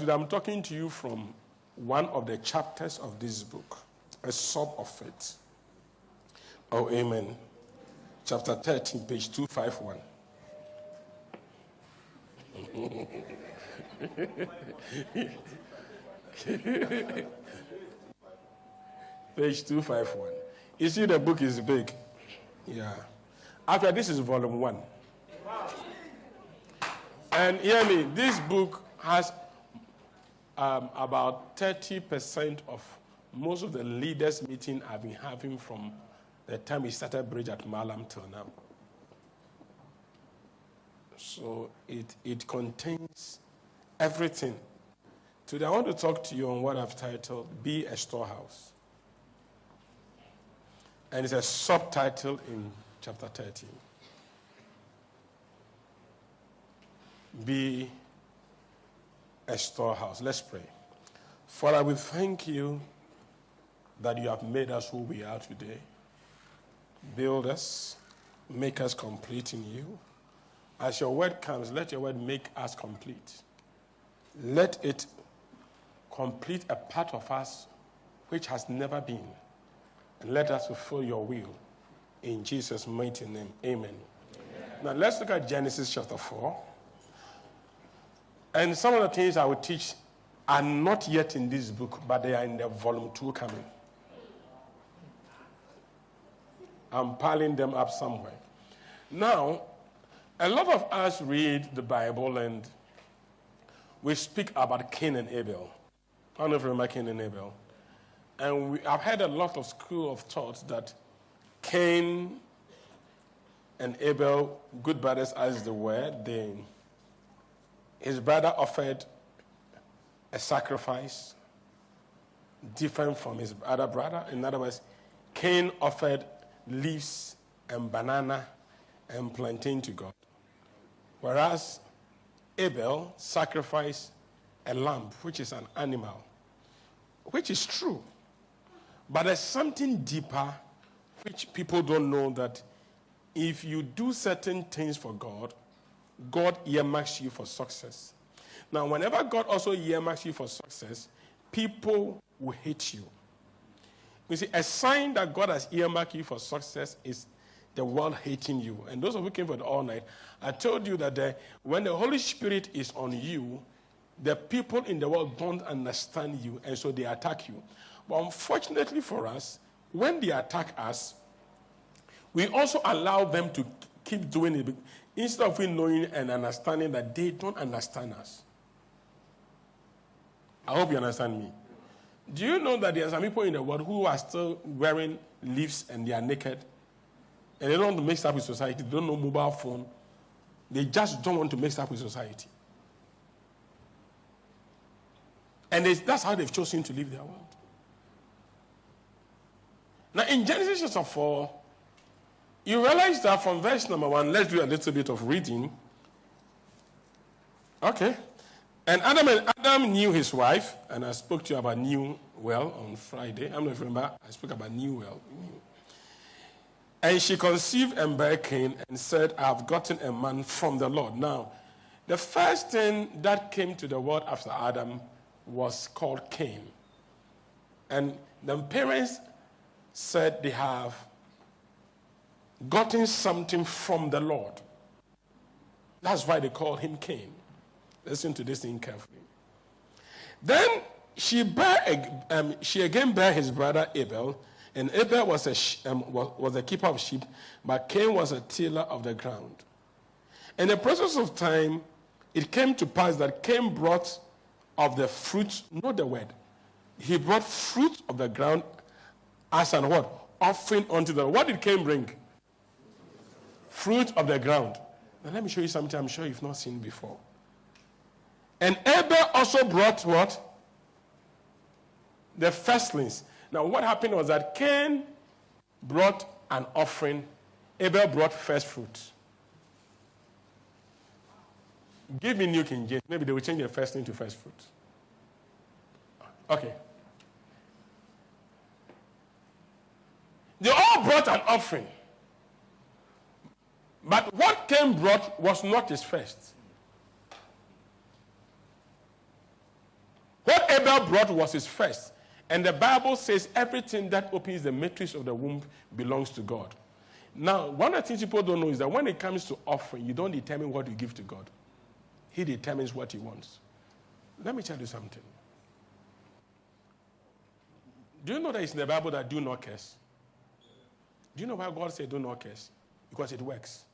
I'm talking to you from one of the chapters of this book, a sub of it. Oh, amen. Chapter 13, page 251. Page 251. You see, the book is big. Yeah. Actually, this is volume 1. And hear me, this book has about 30% of most of the leaders' meeting I've been having from the time we started Bridge at Malam till now. So it contains everything. Today I want to talk to you on what I've titled, Be a Storehouse. And it's a subtitle in chapter 13. Be a storehouse. Let's pray. Father, we thank you that you have made us who we are today. Build us, make us complete in you. As your word comes, let your word make us complete. Let it complete a part of us which has never been. And let us fulfill your will. In Jesus' mighty name, amen. Now let's look at Genesis chapter 4. And some of the things I will teach are not yet in this book, but they are in the volume 2 coming. I'm piling them up somewhere. Now, a lot of us read the Bible and we speak about Cain and Abel. I don't know if you remember Cain and Abel. And I've had a lot of school of thought that Cain and Abel, good brothers as they were, his brother offered a sacrifice different from his other brother. In other words, Cain offered leaves and banana and plantain to God, whereas Abel sacrificed a lamb, which is an animal, which is true. But there's something deeper which people don't know, that if you do certain things for God, God earmarks you for success. Now, whenever God also earmarks you for success, people will hate you. You see, a sign that God has earmarked you for success is the world hating you. And those of you who came for the all night, I told you that when the Holy Spirit is on you, the people in the world don't understand you, and so they attack you. But unfortunately for us, when they attack us, we also allow them to keep doing it, instead of we knowing and understanding that they don't understand us. I hope you understand me. Do you know that there are some people in the world who are still wearing leaves and they are naked? And they don't want to mix up with society. They don't know mobile phone. They just don't want to mix up with society. And that's how they've chosen to live their world. Now, in Genesis chapter 4, you realize that from verse number 1, let's do a little bit of reading. Okay. And Adam knew his wife, and I spoke to you about knew well on Friday. I don't know if you remember, I spoke about knew well. And she conceived and bare Cain and said, I have gotten a man from the Lord. Now, the first thing that came to the world after Adam was called Cain. And the parents said they have gotten something from the Lord. That's why they called him Cain. Listen to this thing carefully. Then she again bare his brother Abel, and Abel was a keeper of sheep, but Cain was a tiller of the ground. In the process of time, it came to pass that Cain brought of the fruit, not the word. He brought fruit of the ground as an what? Offering unto the Lord. What did Cain bring? Fruit of the ground. Now let me show you something I'm sure you've not seen before. And Abel also brought what? The firstlings. Now what happened was that Cain brought an offering. Abel brought first fruit. Give me New King James. Maybe they will change the firstling to first fruit. Okay. They all brought an offering. But what Cain brought was not his first. Abel brought was his first. And the Bible says everything that opens the matrix of the womb belongs to God. Now, one of the things people don't know is that when it comes to offering, you don't determine what you give to God. He determines what he wants. Let me tell you something. Do you know that it's in the Bible that do not curse? Do you know why God said do not curse? Because it works.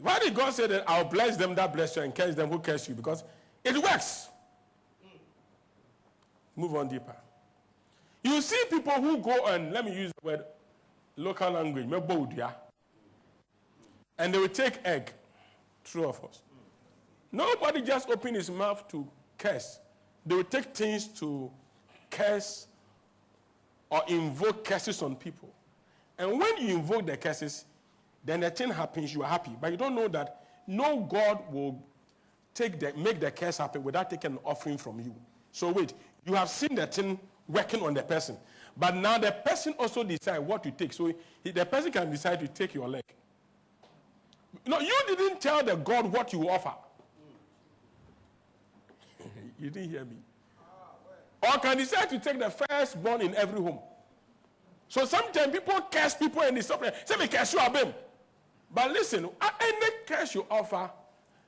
Why did God say that I'll bless them that bless you and curse them who curse you? Because it works. Move on deeper. You see people who go and, let me use the word, local language, and they will take egg. True of us. Nobody just open his mouth to curse. They will take things to curse or invoke curses on people. And when you invoke the curses, then the thing happens, you are happy. But you don't know that no God will make the curse happen without taking an offering from you. So wait, you have seen the thing working on the person. But now the person also decides what to take. So the person can decide to take your leg. No, you didn't tell the God what you offer. You didn't hear me. Or can decide to take the firstborn in every home. So sometimes people curse people and they stop. Say, me curse you, Abim. But listen, any curse you offer,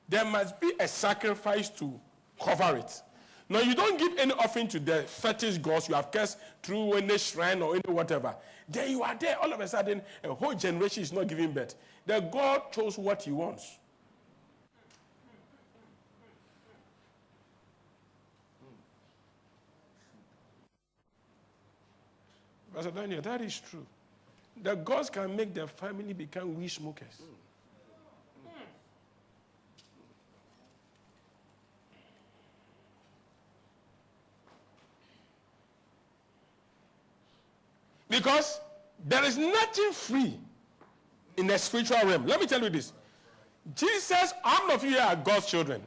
there must be a sacrifice to cover it. Now, you don't give any offering to the fetish gods you have cursed through any shrine or any whatever. Then you are there, all of a sudden, a whole generation is not giving birth. The God chose what he wants. Pastor Daniel, that is true. The gods can make their family become weed smokers. Because there is nothing free in the spiritual realm. Let me tell you this. Jesus, how many of you here are God's children?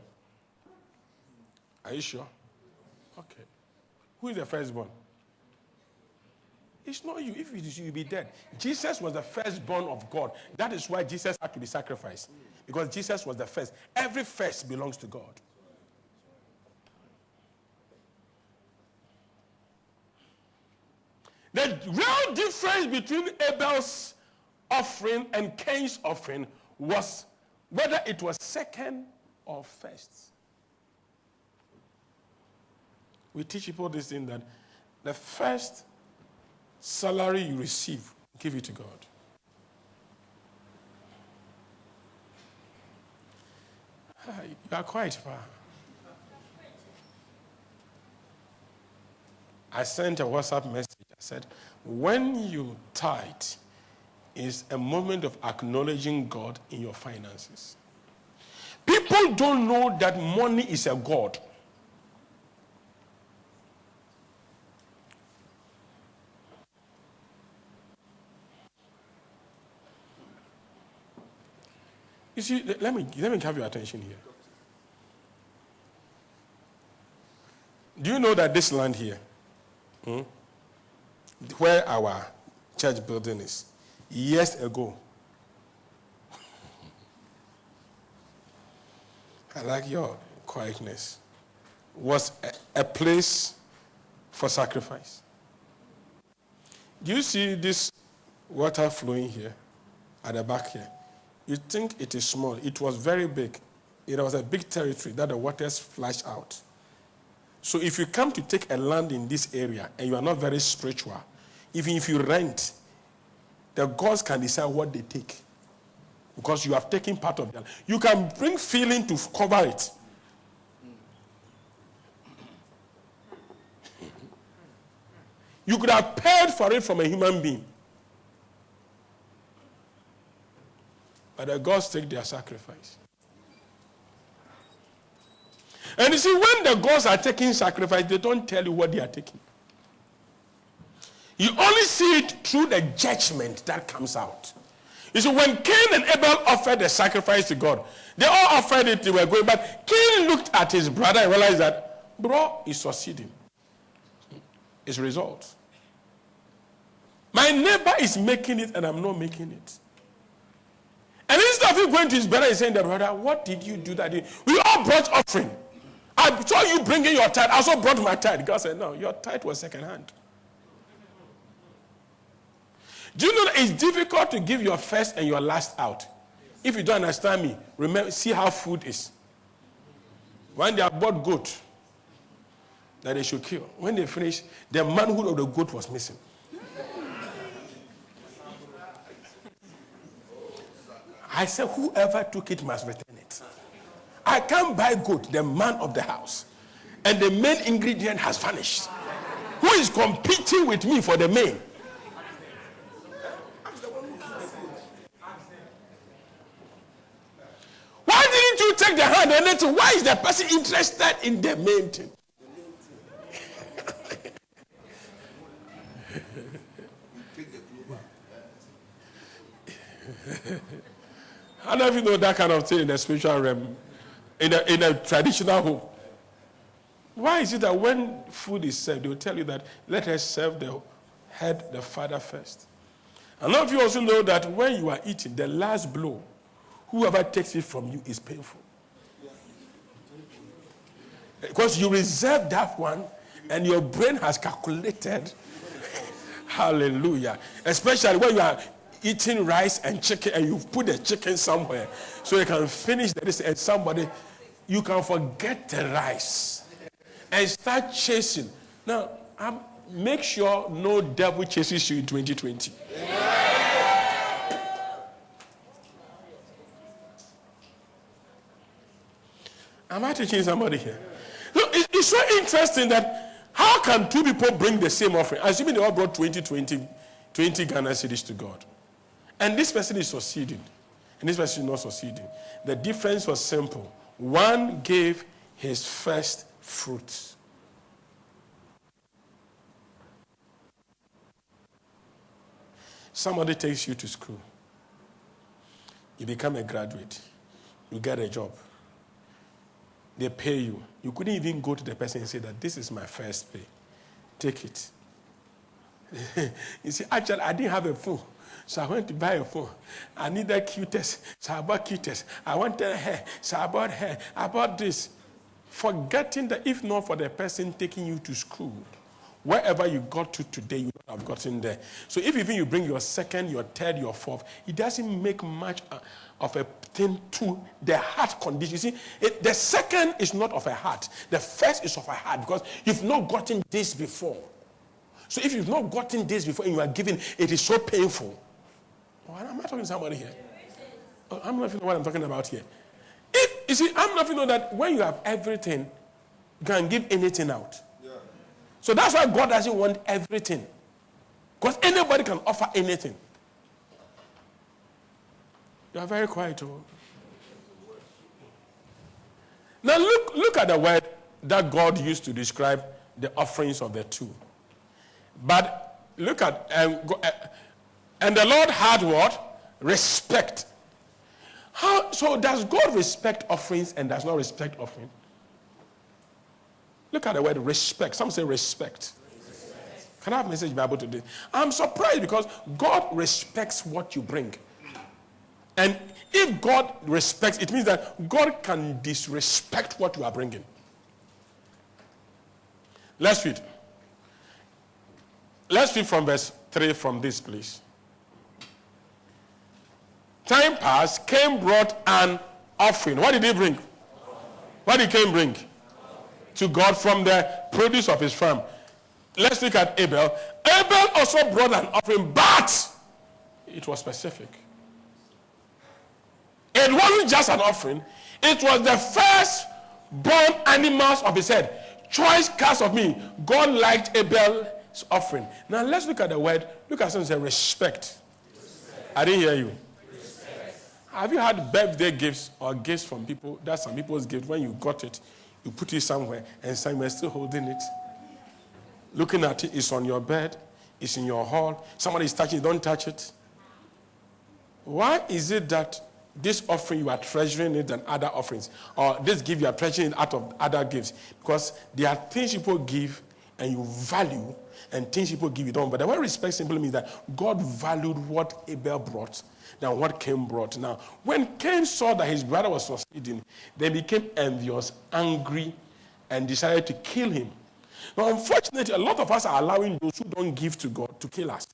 Are you sure? Okay. Who is the firstborn? It's not you. If it is you, you'll be dead. Jesus was the firstborn of God. That is why Jesus had to be sacrificed. Because Jesus was the first. Every first belongs to God. The real difference between Abel's offering and Cain's offering was whether it was second or first. We teach people this thing that the first salary you receive, give it to God. You are quite far. I sent a WhatsApp message. I said, when you tithe, is a moment of acknowledging God in your finances. People don't know that money is a God. You see, let me have your attention here. Do you know that this land here, where our church building is, years ago, I like your quietness, was a place for sacrifice. Do you see this water flowing here at the back here? You think it is small. It was very big. It was a big territory that the waters flashed out. So if you come to take a land in this area and you are not very spiritual, even if you rent, the gods can decide what they take. Because you have taken part of them. You can bring feeling to cover it. You could have paid for it from a human being. But the gods take their sacrifice. And you see, when the gods are taking sacrifice, they don't tell you what they are taking. You only see it through the judgment that comes out. You see, when Cain and Abel offered the sacrifice to God, they all offered it, they were going, but Cain looked at his brother and realized that, bro, is succeeding. It's results. My neighbor is making it and I'm not making it. And instead Instead of you going to his brother and saying, "The brother, what did you do that day? We all brought offering. I saw you bringing your tithe. I also brought my tithe." God said, "No, your tithe was second hand." Do you know that it's difficult to give your first and your last out? If you don't understand me, remember, see how food is. When they have bought goat that they should kill, when they finish, the manhood of the goat was missing. I said, whoever took it must return it. I can't buy goat, the man of the house, and the main ingredient has vanished. Who is competing with me for the main? Why didn't you take the hand and then why is the person interested in the main thing? I don't know if you know that kind of thing in the spiritual realm, in a traditional home. Why is it that when food is served, they will tell you that let us serve the head, the father first? A lot of you also know that when you are eating, the last blow, whoever takes it from you is painful. Because you reserve that one and your brain has calculated. Hallelujah. Especially when you are eating rice and chicken and you put the chicken somewhere so you can finish this and somebody, you can forget the rice and start chasing. Now, make sure no devil chases you in 2020. Am I teaching somebody here? So it's so interesting that how can two people bring the same offering? Assuming they all brought 20 Ghana cedis to God. And this person is succeeding. And this person is not succeeding. The difference was simple. One gave his first fruits. Somebody takes you to school. You become a graduate. You get a job. They pay you. You couldn't even go to the person and say that this is my first pay. Take it. You see, actually, I didn't have a phone. So I went to buy a phone. I needed cutest. So I bought cutest. I wanted hair. So I bought hair. I bought this. Forgetting that if not for the person taking you to school, wherever you got to today, you would not have gotten there. So if even you bring your second, your third, your fourth, it doesn't make much of a thing to the heart condition. You see, the second is not of a heart. The first is of a heart because you've not gotten this before. So if you've not gotten this before and you are giving, it is so painful. Oh, am I talking to somebody here? Oh, I'm not know what I'm talking about here. You see, I'm not know that when you have everything, you can give anything out. Yeah. So that's why God doesn't want everything. Because anybody can offer anything. You are very quiet. Oh. Now look at the word that God used to describe the offerings of the two. But look at, and the Lord had what? Respect. So does God respect offerings and does not respect offering? Look at the word respect. Some say respect. Can I have a message Bible today? I'm surprised because God respects what you bring. And if God respects, it means that God can disrespect what you are bringing. Let's read. Let's read from verse 3 from this, please. Time passed, Cain brought an offering. What did he bring? What did Cain bring? To God from the produce of his farm. Let's look at Abel. Abel also brought an offering, but it was specific. It wasn't just an offering. It was the first-born animals of his head. Choice cast of me. God liked Abel's offering. Now let's look at the word. Look at something that says respect. I didn't hear you. Respect. Have you had birthday gifts or gifts from people? That's some people's gift. When you got it, you put it somewhere and someone is still holding it. Looking at it, it's on your bed. It's in your hall. Somebody is touching it. Don't touch it. Why is it that this offering you are treasuring it than other offerings? Or this gift you are treasuring it out of other gifts? Because there are things people give and you value, and things people give you don't. But the word respect simply means that God valued what Abel brought than what Cain brought. Now, when Cain saw that his brother was succeeding, they became envious, angry, and decided to kill him. Now, unfortunately, a lot of us are allowing those who don't give to God to kill us.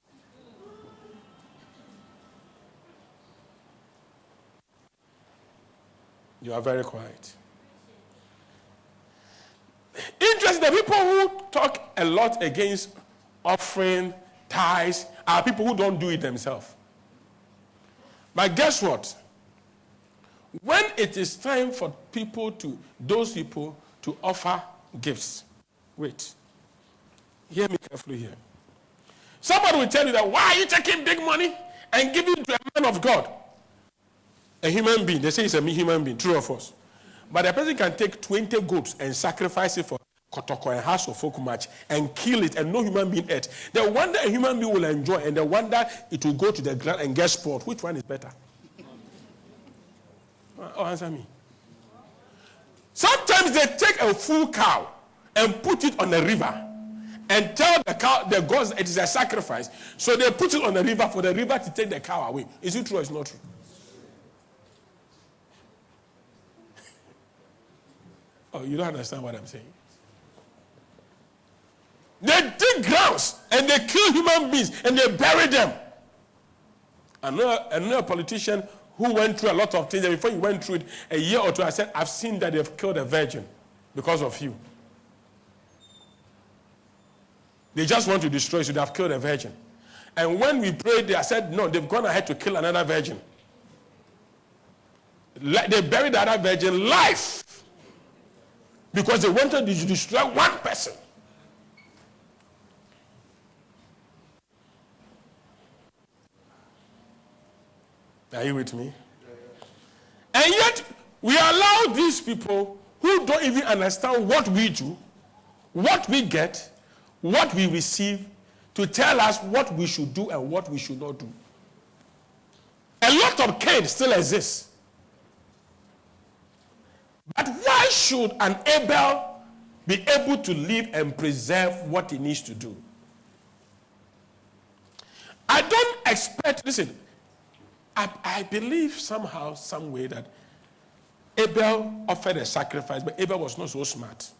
You are very quiet. Interesting, the people who talk a lot against offering, tithes, are people who don't do it themselves. But guess what? When it is time for those people to offer gifts, wait. Hear me carefully here. Somebody will tell you that, why are you taking big money and giving it to a man of God? A human being. They say it's a human being, true or false. But a person can take 20 goats and sacrifice it for kotoko and house of folk match and kill it, and no human being ate. The wonder a human being will enjoy, and the wonder it will go to the ground and get spoiled. Which one is better? Oh, answer me. Sometimes they take a full cow and put it on a river and tell the gods it is a sacrifice. So they put it on the river for the river to take the cow away. Is it true or is it not true? Oh, you don't understand what I'm saying. They dig grounds and they kill human beings and they bury them. I know a politician who went through a lot of things, and before he went through it, a year or two, I said, I've seen that they've killed a virgin because of you. They just want to destroy you, so they've killed a virgin. And when we prayed, I said, no, they've gone ahead to kill another virgin. They buried the other virgin live because they wanted to destroy one person. Are you with me? And yet, we allow these people who don't even understand what we do, what we get, what we receive, to tell us what we should do and what we should not do. A lot of Cain still exists. But why should an Abel be able to live and preserve what he needs to do? I don't expect, listen, I believe somehow, some way that Abel offered a sacrifice, but Abel was not so smart.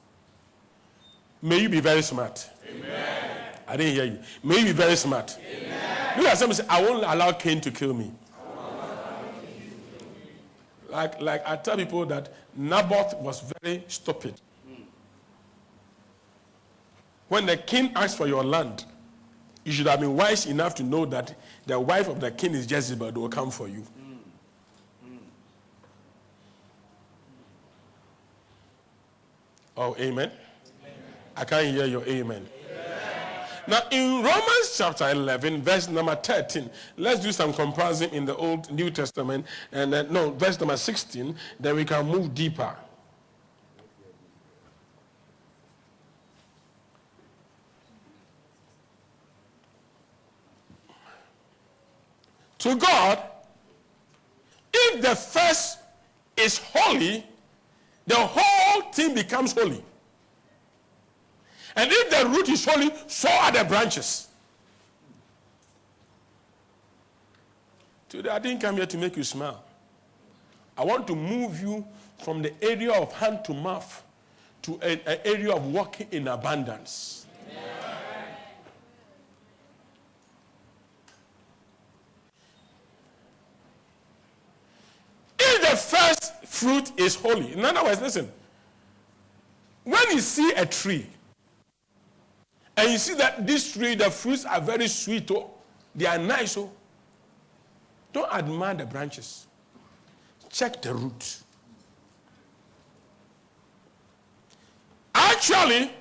May you be very smart. Amen. I didn't hear you. May you be very smart. Amen. Look at somebody say, I won't allow Cain to kill me. Like I tell people that Naboth was very stupid. When the king asked for your land, you should have been wise enough to know that the wife of the king is Jezebel. They will come for you. Oh, amen. I can't hear your amen. Now, in Romans chapter 11, verse number 13, let's do some comparison in the Old New Testament. And verse number 16, then we can move deeper. To God, if the first is holy, the whole thing becomes holy. And if the root is holy, so are the branches. Today, I didn't come here to make you smile. I want to move you from the area of hand to mouth to an area of walking in abundance. If the first fruit is holy, in other words, listen, when you see a tree, and you see that this tree, the fruits are very sweet, oh, they are nice, oh, don't admire the branches. Check the root. Actually,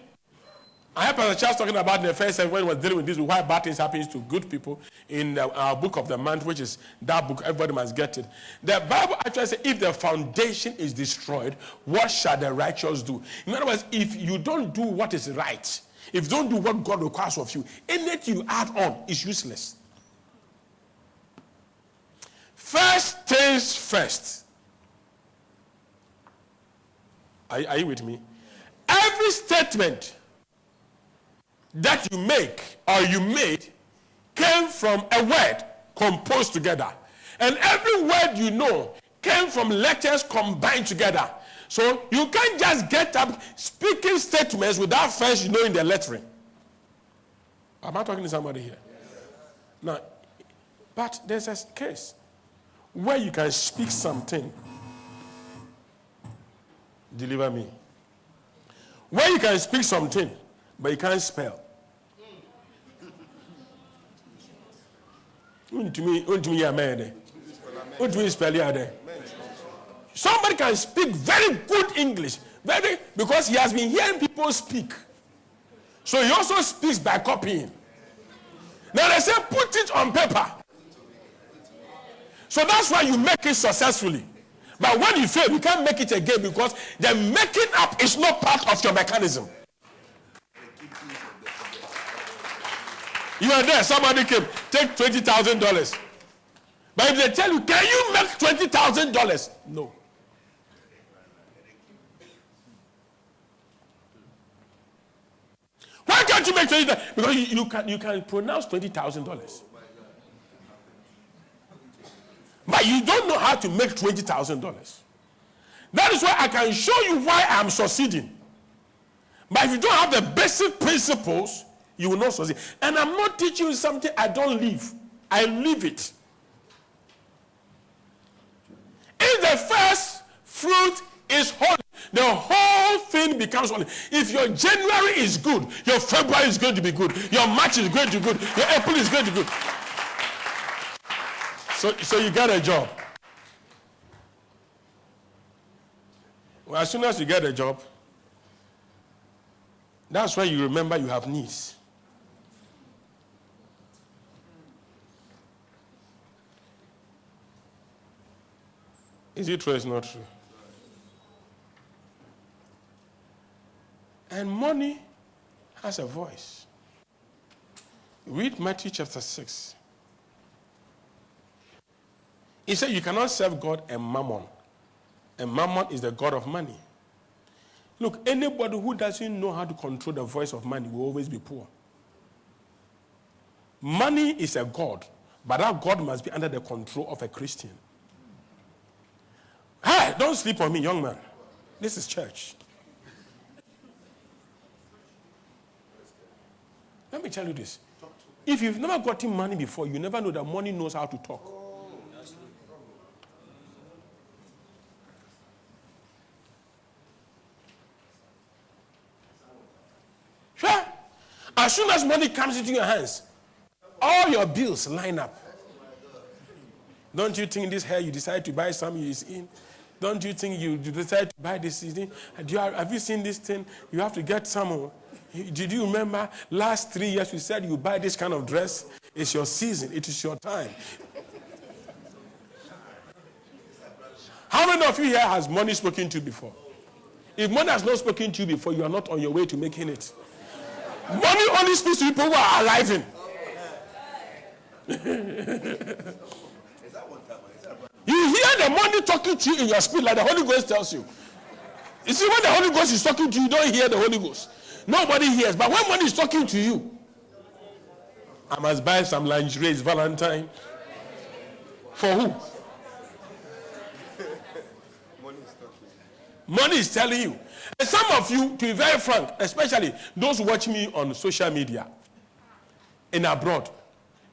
I heard Pastor Charles talking about in the first when he was dealing with this, why bad things happen to good people in our book of the month, which is that book, everybody must get it. The Bible actually says, if the foundation is destroyed, what shall the righteous do? In other words, if you don't do what is right, if you don't do what God requires of you, anything you add on is useless. First things first. Are you with me? Every statement that you make or you made came from a word composed together. And every word you know came from letters combined together. So you can't just get up speaking statements without first knowing the lettering. Am I talking to somebody here? Yes. Now, but there's a case where you can speak something. Deliver me. Where you can speak something, but you can't spell. Somebody can speak very good English, because he has been hearing people speak. So he also speaks by copying. Now they say put it on paper. So that's why you make it successfully. But when you fail, you can't make it again because the making up is not part of your mechanism. You are there, somebody came, take $20,000. But if they tell you, can you make $20,000? No. Why can't you make $20,000? Because you can pronounce $20,000. But you don't know how to make $20,000. That is why I can show you why I'm succeeding. But if you don't have the basic principles, you will not succeed. And I'm not teaching you something I don't live. I live it. If the first fruit is holy, the whole thing becomes holy. If your January is good, your February is going to be good. Your March is going to be good. Your April is going to be good. So you get a job. Well, as soon as you get a job, that's why you remember you have needs. Is it true or is it not true? And money has a voice. Read Matthew chapter 6. He said you cannot serve God and mammon. And mammon is the god of money. Look, anybody who doesn't know how to control the voice of money will always be poor. Money is a god, but that god must be under the control of a Christian. Hey, don't sleep on me, young man. This is church. Let me tell you this. If you've never gotten money before, you never know that money knows how to talk. Sure. As soon as money comes into your hands, all your bills line up. Don't you think this hair you decide to buy some is in? Don't you think you decide to buy this thing? Have you seen this thing? You have to get some. Did you remember last 3 years you said you buy this kind of dress? It's your season. It is your time. How many of you here has money spoken to you before? If money has not spoken to you before, you are not on your way to making it. Money only speaks to people who are alive in. You hear the money talking to you in your spirit like the Holy Ghost tells you. You see, when the Holy Ghost is talking to you, you don't hear the Holy Ghost. Nobody hears. But when money is talking to you, I must buy some lingerie, it's Valentine. For who? Money is telling you. And some of you, to be very frank, especially those who watch me on social media and abroad,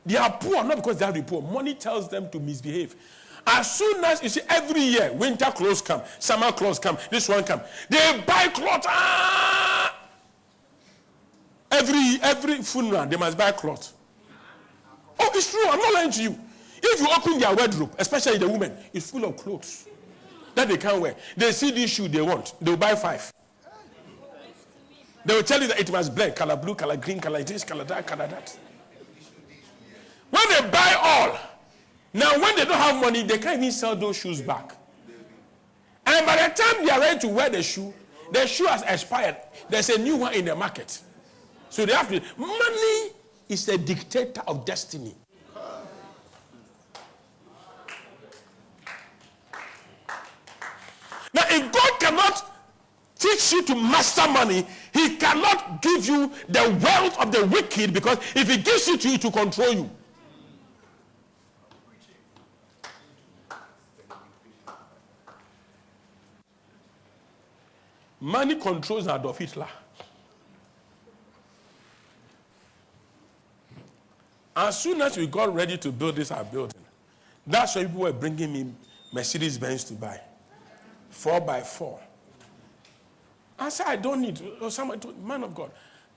they are poor, not because they have to be poor. Money tells them to misbehave. As soon as, you see, every year, winter clothes come, summer clothes come, this one come. They buy clothes. Every funeral, they must buy clothes. Oh, it's true. I'm not lying to you. If you open their wardrobe, especially the women, it's full of clothes that they can't wear. They see this shoe they want. They will buy 5. They will tell you that it must blend. Color blue, color green, color this, color that, color that. When they buy all, now when they don't have money, they can't even sell those shoes back. And by the time they are ready to wear the shoe has expired. There's a new one in the market. So they have to. Money is a dictator of destiny. Now, if God cannot teach you to master money, he cannot give you the wealth of the wicked, because if he gives it to you, to control you. Money controls Adolf Hitler. As soon as we got ready to build this our building, that's why people were bringing me Mercedes Benz to buy. 4x4. I said, I don't need to. Somebody told, man of God,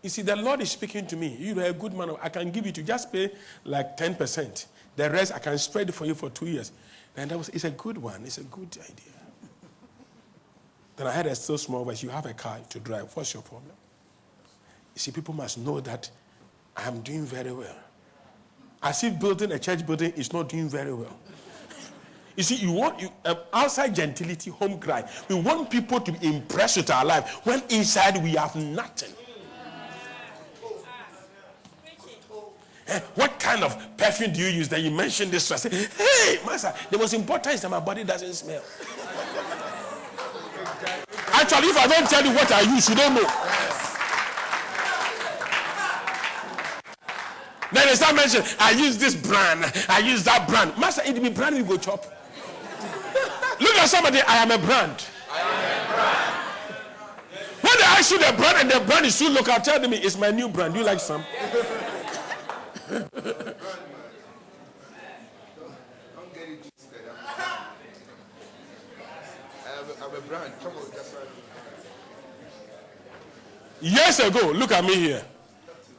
you see, the Lord is speaking to me. You're a good man. I can give you to just pay like 10%. The rest I can spread it for you for 2 years. And it's a good one. It's a good idea. Then I had a still small voice. You have a car to drive. What's your problem? You see, people must know that I am doing very well. As if building a church building is not doing very well. You see, you want outside gentility, home cry. We want people to be impressed with our life when inside we have nothing. What kind of perfume do you use? That you mentioned this. So I say, hey, master, the most important is that my body doesn't smell. Actually, if I don't tell you what I use, you don't know. Then they start mentioning, I use this brand, I use that brand. Master, it be brand you go chop. Look at somebody, I am a brand. I am a brand. When they ask you the brand and the brand is too local, tell them it's my new brand. Do you like some? Don't get it twisted. I'm a brand. Come on, that's right. Years ago, look at me here.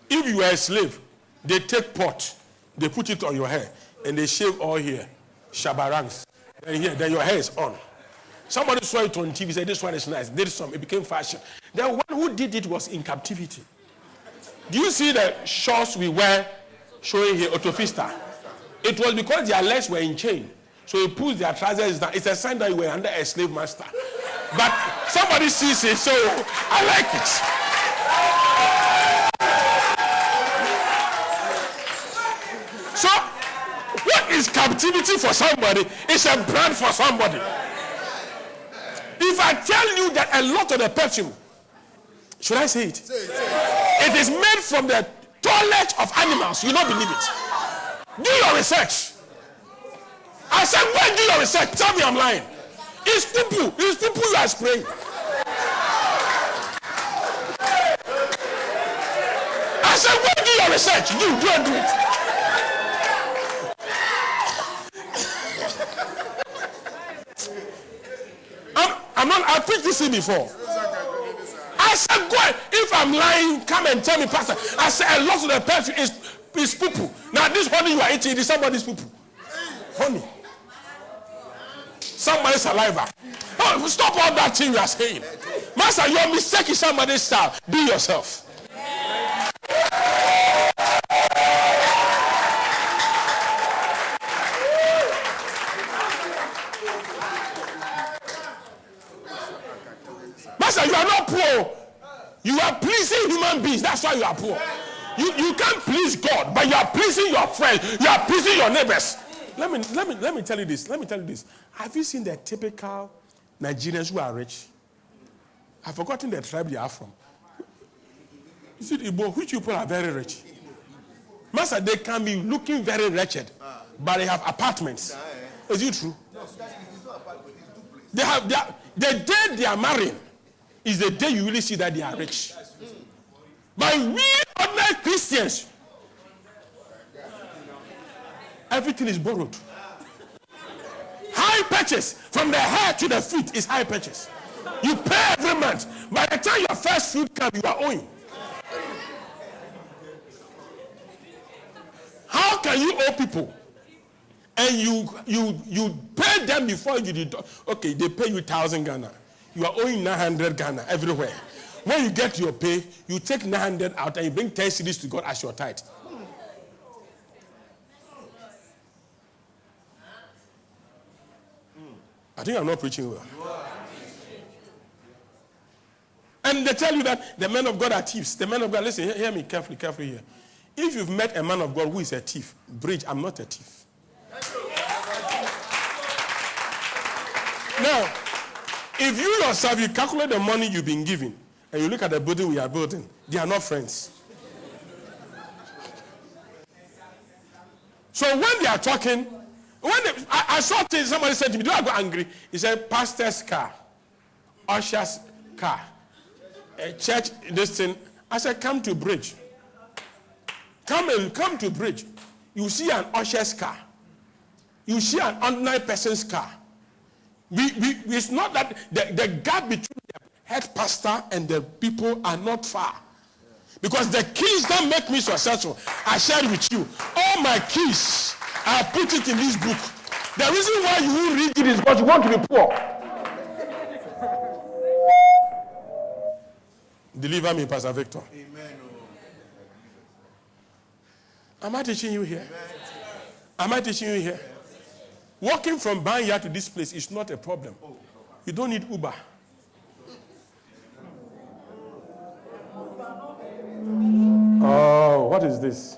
If you were a slave, they take pot, they put it on your hair, and they shave all here, shabarangs. And here, then your hair is on. Somebody saw it on TV, said this one is nice. Did some, it became fashion. The one who did it was in captivity. Do you see the shorts we wear showing here, Otofista? It was because their legs were in chain. So he pulls their trousers down. It's a sign that you were under a slave master. But somebody sees it, so I like it. So, what is captivity for somebody? It's a brand for somebody. If I tell you that a lot of the perfume, should I say it? Say it. It is made from the toilet of animals. You don't believe it. Do your research. I said, go do your research. Tell me I'm lying. It's poo-poo. It's poo-poo you are spraying. I said, go do your research. Do it. I've preached this in before. I said, go ahead. If I'm lying, come and tell me, Pastor. I said, a lot of the perfume is poo-poo. Now, this honey you are eating is somebody's poo-poo. Honey. Somebody's saliva. Oh, stop all that thing you are saying. Master, your mistake is somebody's style. Be yourself. Master, you are not poor. You are pleasing human beings. That's why you are poor. You can't please God, but you are pleasing your friends. You are pleasing your neighbors. Let me tell you this. Have you seen the typical Nigerians who are rich? I've forgotten the tribe they are from. Is it Igbo? Which people are very rich? Master, they can be looking very wretched, but they have apartments. Is it true? No, it's not apartment. It's 2 places. The day they are marrying is the day you really see that they are rich. But we ordinary Christians, everything is borrowed. High purchase from the head to the feet is high purchase. You pay every month. By the time your first food comes, you are owing. How can you owe people and you pay them before you deduct? Okay, they pay you 1,000 Ghana. You are owing 900 Ghana everywhere. When you get your pay, you take 900 out and you bring 10 cedis to God as your tithe. I think I'm not preaching well. And they tell you that the men of God are thieves. The men of God, listen, hear me carefully here. If you've met a man of God who is a thief, bridge, I'm not a thief. Now, if you yourself, you calculate the money you've been given, and you look at the building we are building, they are not friends. So when they are talking, I saw things, somebody said to me, do I go angry? He said, pastor's car, usher's car, a church, this thing. I said, come to bridge. Come to bridge. You see an usher's car. You see an ordinary person's car. It's not that the gap between the head pastor and the people are not far. Because the keys that make me successful, I shared with you. All my keys, I put it in this book. The reason why you will read it is because you want to be poor. Deliver me, Pastor Victor. Amen. Am I teaching you here? Am I teaching you here? Walking from Banya to this place is not a problem. You don't need Uber. Oh, what is this?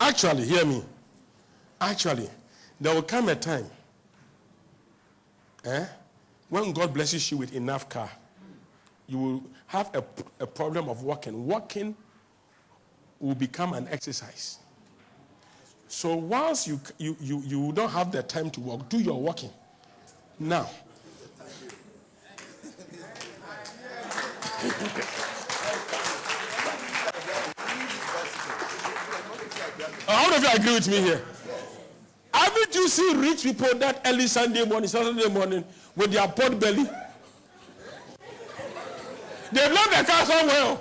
Actually, hear me. Actually, there will come a time when God blesses you with enough car, you will have a problem of walking. Walking will become an exercise. So once you don't have the time to walk, do your walking. Now. How many of you agree with me here? Haven't you seen rich people that early Sunday morning, Saturday morning, with their pot belly? They've left the car somewhere.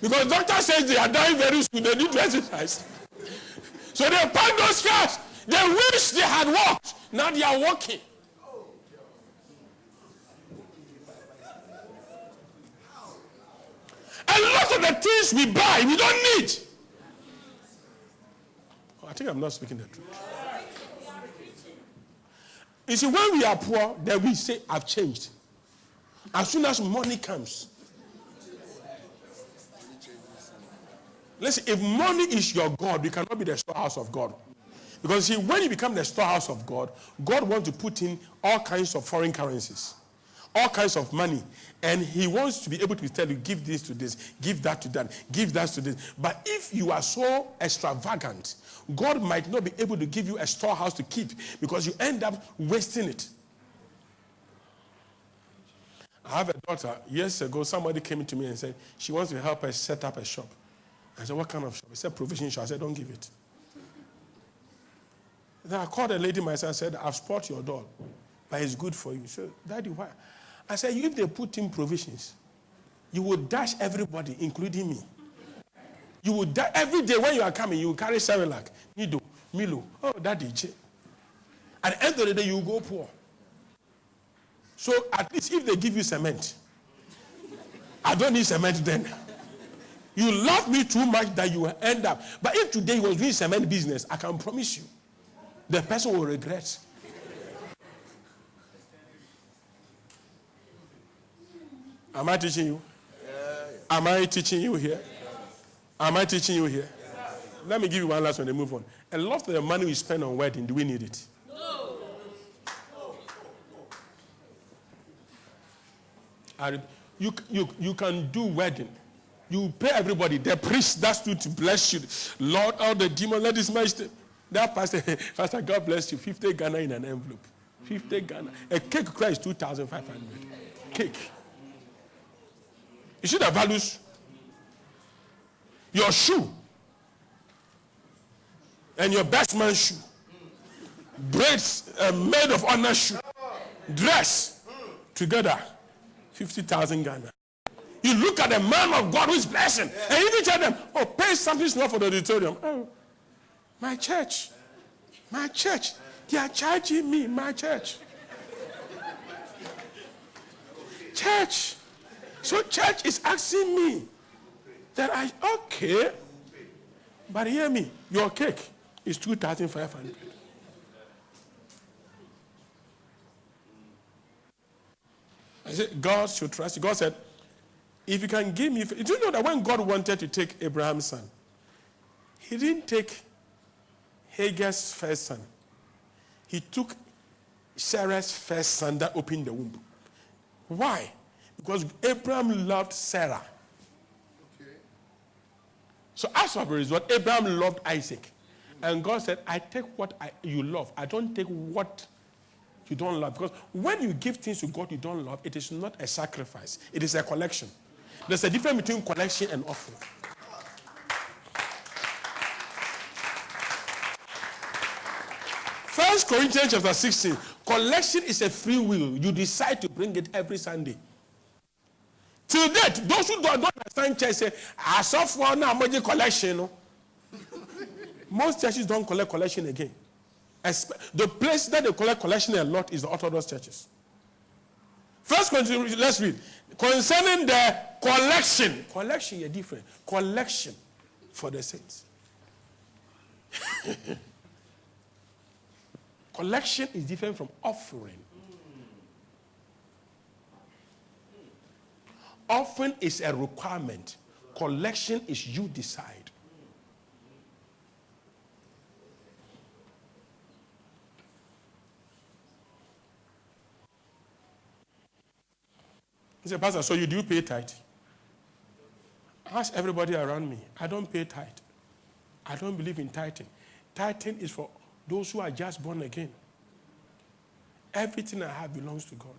Because doctor says they are dying very soon, they need to exercise. So they park those cars. They wish they had walked. Now they are walking. A lot of the things we buy, we don't need. I think I'm not speaking the truth. You see, when we are poor, then we say, I've changed. As soon as money comes. Listen, if money is your God, you cannot be the storehouse of God. Because see, when you become the storehouse of God, God wants to put in all kinds of foreign currencies, all kinds of money. And he wants to be able to tell you, give this to this, give that to that, give that to this. But if you are so extravagant, God might not be able to give you a storehouse to keep because you end up wasting it. I have a daughter. Years ago, somebody came to me and said, she wants to help us set up a shop. I said, what kind of shop? He said, provision shop. I said, don't give it. Then I called a lady myself and said, I've spoiled your doll, but it's good for you. She said, Daddy, why? I said, if they put in provisions, you will dash everybody, including me. You will dash every day when you are coming, you will carry Cerelac, Nido, Milo. Oh, Daddy. At the end of the day, you will go poor. So at least if they give you cement, I don't need cement then. You love me too much that you will end up. But if today you was doing cement business, I can promise you, the person will regret. Am I teaching you? Am I teaching you here? Am I teaching you here? Let me give you one last one and move on. A lot of the money we spend on wedding, do we need it? No. You can do wedding. You pay everybody. The priest that's to bless you. Lord, all the demons, let this man stay. That pastor, God bless you. 50 Ghana in an envelope. 50 Ghana. A cake price 2,500. Cake. You see the values? Your shoe and your best man's shoe. Braids, made of honor shoe. Dress together. 50,000 Ghana. You look at the man of God who is blessing, and you tell them, oh, pay something small for the auditorium. Oh, my church, they are charging me, my church. Church. So church is asking me that okay, but hear me, your cake is 2,500. I said, God should trust you. God said, if you can give me, do you know that when God wanted to take Abraham's son, he didn't take Hagar's first son. He took Sarah's first son that opened the womb. Why? Because Abraham loved Sarah. Okay. So as a result, Abraham loved Isaac. And God said, I take what you love. I don't take what you don't love. Because when you give things to God you don't love, it is not a sacrifice. It is a collection. There's a difference between collection and offering. First Corinthians chapter 16. Collection is a free will. You decide to bring it every Sunday. Till date, those who don't understand church say, I suffer now collection. No? Most churches don't collect collection again. The place that they collect collection a lot is the Orthodox churches. First Corinthians, let's read. Concerning the collection. Collection is different. Collection for the saints. Collection is different from offering. Offering is a requirement. Collection is you decide. He said, Pastor, so you do pay tithe? Ask everybody around me. I don't pay tithe. I don't believe in tithing. Tithing is for those who are just born again. Everything I have belongs to God.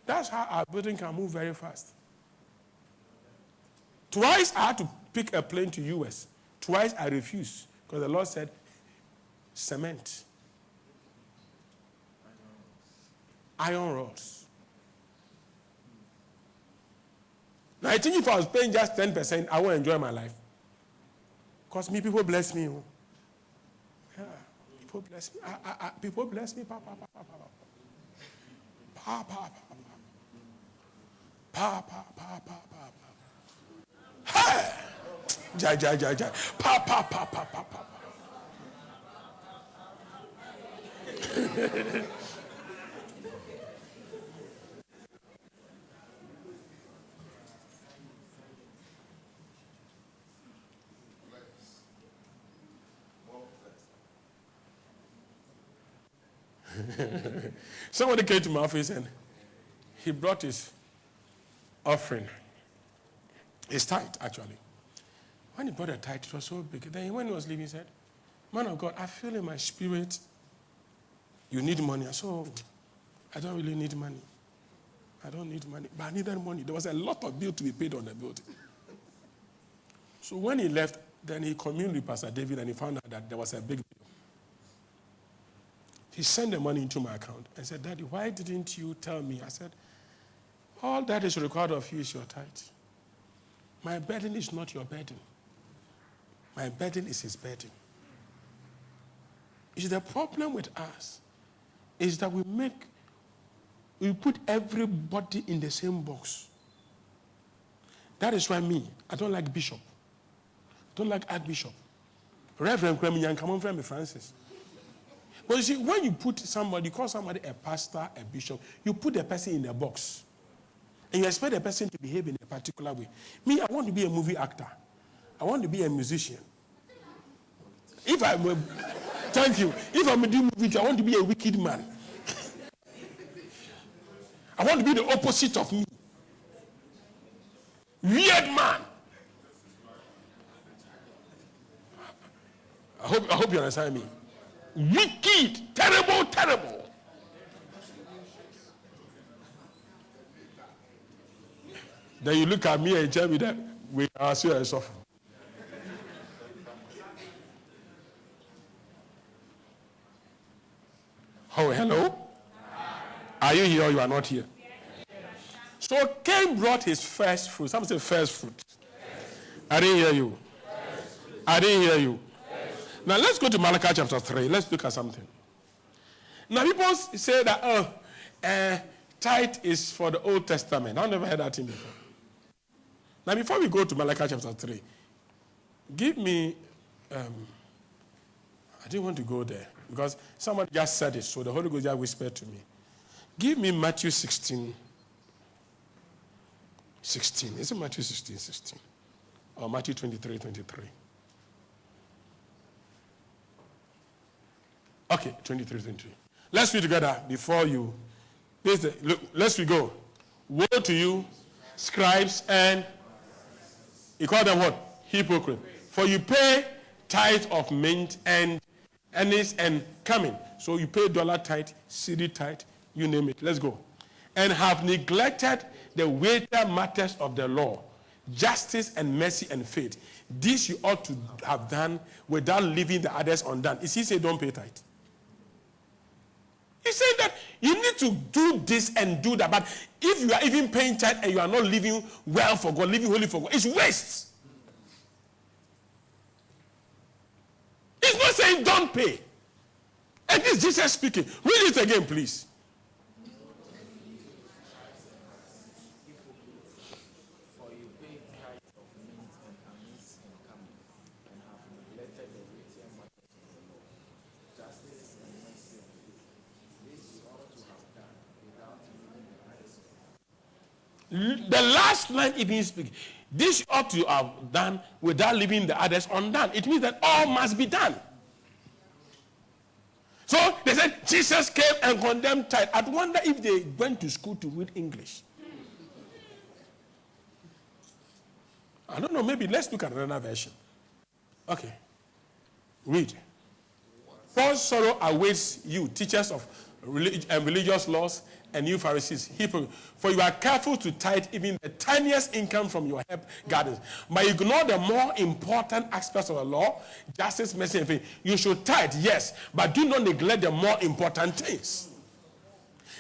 That's how our building can move very fast. Twice I had to pick a plane to US. Twice I refused because the Lord said, cement. Iron rods. Now I think if I was paying just 10%, I won't enjoy my life. Because people bless me. Yeah, people bless me. People bless me. Pa, pa, pa, pa, pa, pa. Pa, pa, pa, pa. Pa, pa, pa, pa, pa, pa. Hey! Jai, jai, jai, jai. Pa, pa, pa, pa, pa, pa. Somebody came to my office and he brought his offering. His tithe, actually. When he brought a tithe, it was so big. Then when he was leaving, he said, man of God, I feel in my spirit you need money. I said, oh, I don't really need money. I don't need money. But I needed money. There was a lot of bill to be paid on the building. So when he left, then he communed with Pastor David and he found out that there was a big bill. He sent the money into my account and said, Daddy, why didn't you tell me? I said, all that is required of you is your tithe. My burden is not your burden. My burden is his burden. Is the problem with us is that we put everybody in the same box. That is why I don't like bishop. I don't like archbishop. Reverend Kwame, come on, friend Francis. But you see, when you put somebody, you call somebody a pastor, a bishop, you put the person in a box. And you expect the person to behave in a particular way. Me, I want to be a movie actor. I want to be a musician. Thank you. If I'm doing movie, I want to be a wicked man. I want to be the opposite of me. Weird man. I hope you understand me. Wicked, terrible, terrible. Then you look at me and tell me that we are still suffering. Oh, hello? Are you here or you are not here? So Cain brought his first fruit. Some say first fruit. I didn't hear you. I didn't hear you. Now let's go to Malachi chapter 3. Let's look at something. Now people say that tithe is for the Old Testament. I've never heard that thing before. Now before we go to Malachi chapter 3, give me, I didn't want to go there because somebody just said it, so the Holy Ghost just whispered to me. Give me Matthew 16. 16. Is it Matthew 16, 16? Or Matthew 23, 23? Okay, 23, 23. Let's read together before you. Let's we go. Woe to you, scribes, and you call them what? Hypocrite. For you pay tithe of mint and anise and cumin. So you pay dollar tithe, cedi tithe, you name it. Let's go. And have neglected the weightier matters of the law, justice and mercy and faith. This you ought to have done without leaving the others undone. Is he saying don't pay tithe? He's saying that you need to do this and do that. But if you are even paying tithe and you are not living well for God, living holy for God, it's waste. He's not saying don't pay. And this is Jesus speaking. Read it again, please. For you pay tithe of mint and anise and cumin, and have neglected the weightier matters of the law, justice and mercy and faith. This you ought to have done without leaving the others. The last line even speaks. This you ought to have done without leaving the others undone. It means that all must be done. So they said Jesus came and condemned tithe. I wonder if they went to school to read English. I don't know. Maybe let's look at another version. Okay. Read. False sorrow awaits you, teachers of religious laws, and you Pharisees, hypocrites. For you are careful to tithe even the tiniest income from your herb gardens, but ignore the more important aspects of the law, justice, mercy, and faith. You should tithe, yes, but do not neglect the more important things.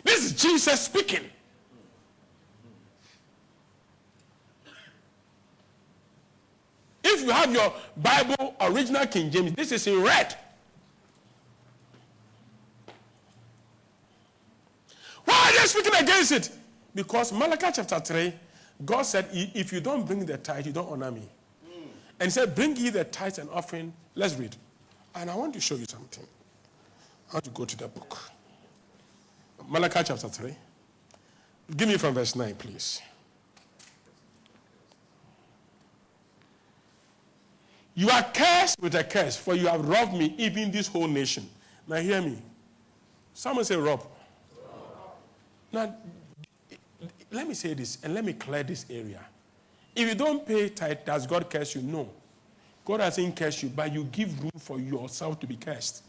This is Jesus speaking. If you have your Bible, original King James, this is in red. Why are they speaking against it? Because Malachi chapter 3, God said, if you don't bring the tithe, you don't honor me. And he said, bring ye the tithe and offering. Let's read. And I want to show you something. I want to go to the book. Malachi chapter 3. Give me from verse 9, please. You are cursed with a curse, for you have robbed me, even this whole nation. Now hear me. Someone say rob. Now, let me say this, and let me clear this area. If you don't pay tithe, does God curse you? No. God hasn't cursed you, but you give room for yourself to be cursed.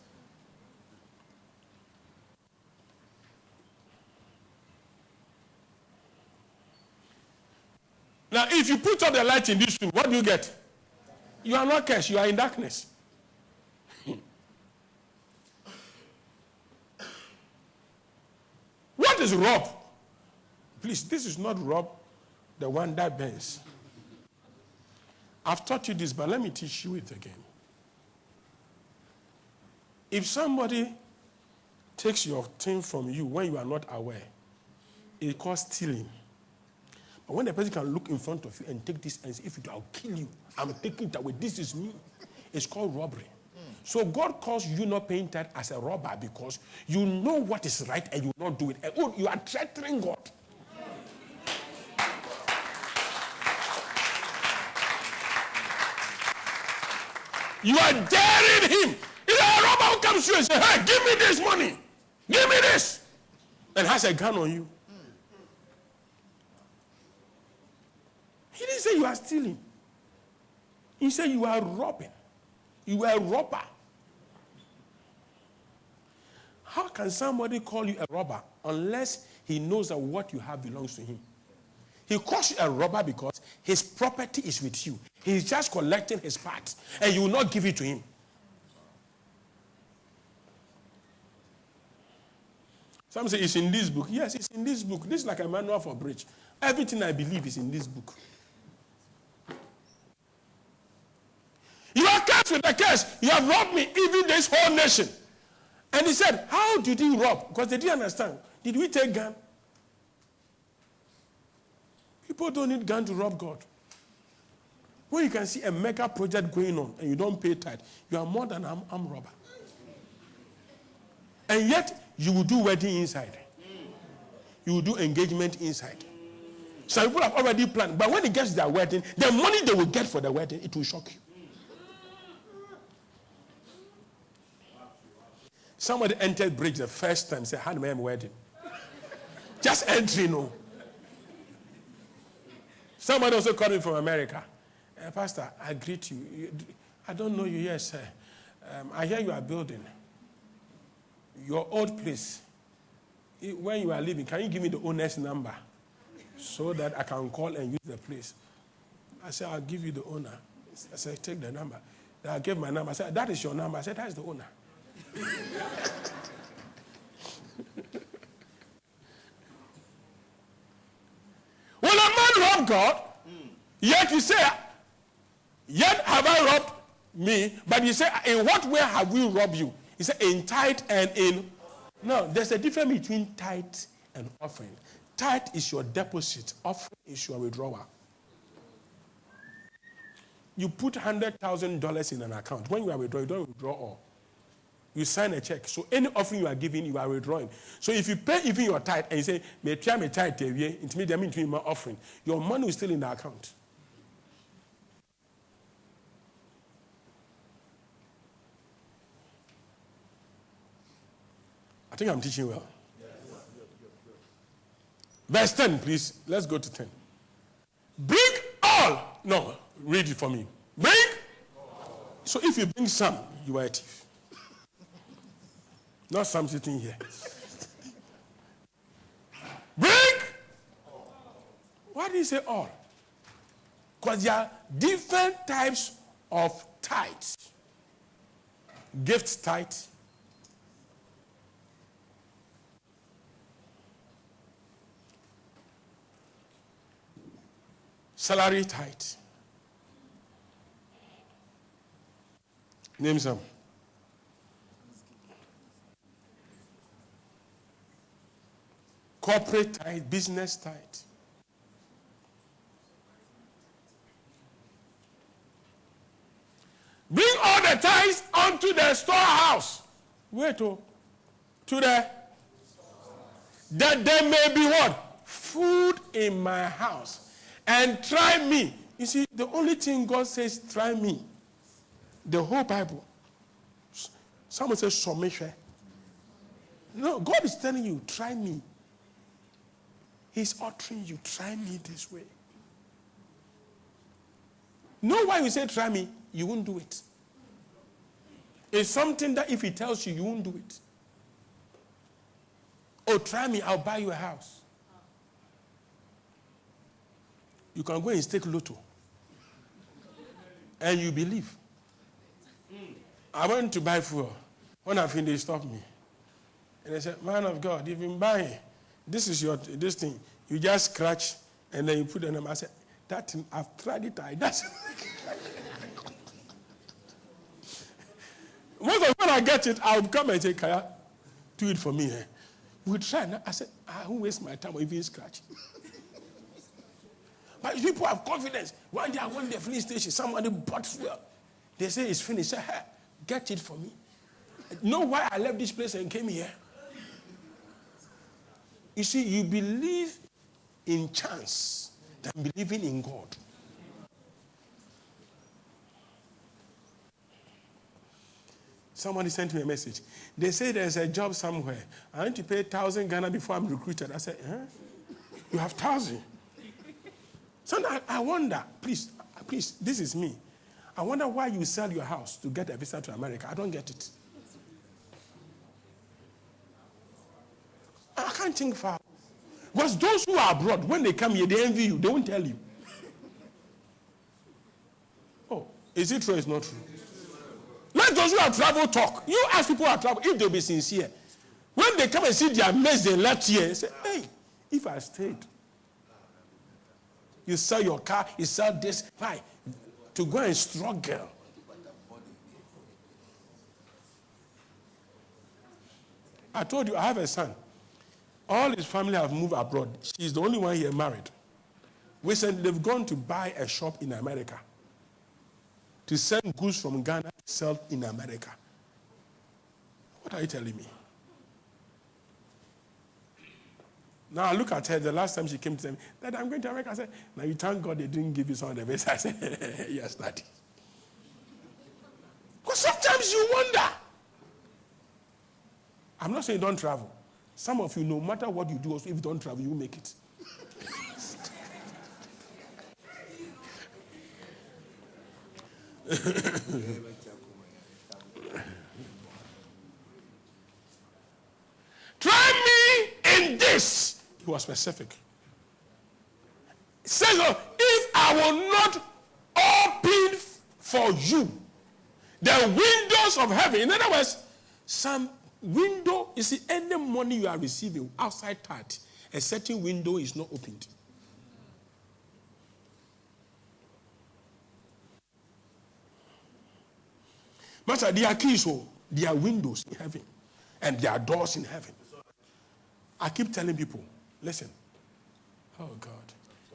Now, if you put up the light in this room, what do you get? You are not cursed, you are in darkness. What is rob? Please, this is not rob, the one that bends. I've taught you this, but let me teach you it again. If somebody takes your thing from you when you are not aware, it calls stealing. But when the person can look in front of you and take this and say, if I'll kill you, I'm taking it away, this is me. It's called robbery. So God calls you not paying tithe as a robber because you know what is right and you will not do it. And you are threatening God. You are daring him. If a robber who comes to you and says, hey, give me this money. Give me this. And has a gun on you. He didn't say you are stealing. He said you are robbing. You are a robber. How can somebody call you a robber unless he knows that what you have belongs to him? He calls you a robber because his property is with you. He's just collecting his part, and you will not give it to him. Some say it's in this book. Yes, it's in this book. This is like a manual for bridge. Everything I believe is in this book. You are cursed with a curse. You have robbed me, even this whole nation. And he said, how did he rob? Because they didn't understand. Did we take gun? People don't need gun to rob God. When you can see a mega project going on and you don't pay tithe, you are more than an armed robber. And yet, you will do wedding inside. You will do engagement inside. Some people have already planned, but when it gets to their wedding, the money they will get for the wedding, it will shock you. Somebody entered bridge the first time, said, "Hand me wedding." Just entry, no. Somebody also called me from America. "Pastor, I greet you. I don't know you, yes, sir. I hear you are building your old place. When you are leaving, can you give me the owner's number so that I can call and use the place?" I said, "I'll give you the owner." I said, "Take the number." Then I gave my number. I said, "That is your number." I said, "That's the owner." Will a man rob God? Yet you say, "Yet have I robbed me?" But you say, "In what way have we robbed you?" He said, "In tithe and in..." No, there's a difference between tithe and offering. Tithe is your deposit. Offering is your withdrawal. You put $100,000 in an account. When you are withdrawing, you don't withdraw all. You sign a check. So any offering you are giving, you are withdrawing. So if you pay even your tithe and you say, "May try me tithe into my offering," your money is still in the account. I think I'm teaching well. Verse 10, please. Let's go to 10. Bring all. No, read it for me. Bring. So if you bring some, you are a thief. Not some sitting here. Bring. Why do you say all? Because there are different types of tithes. Gift tithe. Salary tithe. Name some. Corporate tithe, business tithe. Bring all the tithes unto the storehouse. Wait, to that there may be what? Food in my house. And try me. You see, the only thing God says, try me. The whole Bible. Someone says, submission. No, God is telling you, try me. He's ordering you, try me this way. Know why you say try me, you won't do it. It's something that if he tells you, you won't do it. Oh, try me, I'll buy you a house. You can go and stake lotto. And you believe. I went to buy fuel. When I finished, they stopped me. And they said, "Man of God, you've been buying. This is this thing. You just scratch and then you put the number." I said, "That thing, I've tried it. I doesn't." Most of when I get it, I'll come and say, "Kaya, do it for me." We try. I said, "I won't waste my time or even scratch." But people have confidence. One day I went to the filling station, somebody bought fuel. They say it's finished. Say, "Hey, get it for me." Know why I left this place and came here? You see, you believe in chance than believing in God. Somebody sent me a message. They say there's a job somewhere. I need to pay 1,000 Ghana before I'm recruited. I said, "Huh? You have 1,000? So I wonder, please, this is me. I wonder why you sell your house to get a visa to America. I don't get it. I can't think far. Because those who are abroad, when they come here, they envy you. They won't tell you. Oh, is it true or it's not true? Let those who have traveled talk. You ask people who have traveled, if they'll be sincere. When they come and see their mates they left here, they say, "Hey, if I stayed." You sell your car, you sell this. Why? To go and struggle. I told you, I have a son. All his family have moved abroad. She's the only one here married. Recently, they've gone to buy a shop in America. To send goods from Ghana to sell in America. What are you telling me? Now I look at her, the last time she came to me, "Dad, I'm going to America." I said, "Now you thank God they didn't give you some of the best." I said, "Yes, Daddy." Because sometimes you wonder. I'm not saying don't travel. Some of you, no matter what you do, also if you don't travel, you make it. Try me in this. He was specific. Says, if I will not open for you the windows of heaven. In other words, some window, you see, any money you are receiving outside that, a certain window is not opened. Master, there are keys, there are windows in heaven, and there are doors in heaven. I keep telling people, listen, oh God,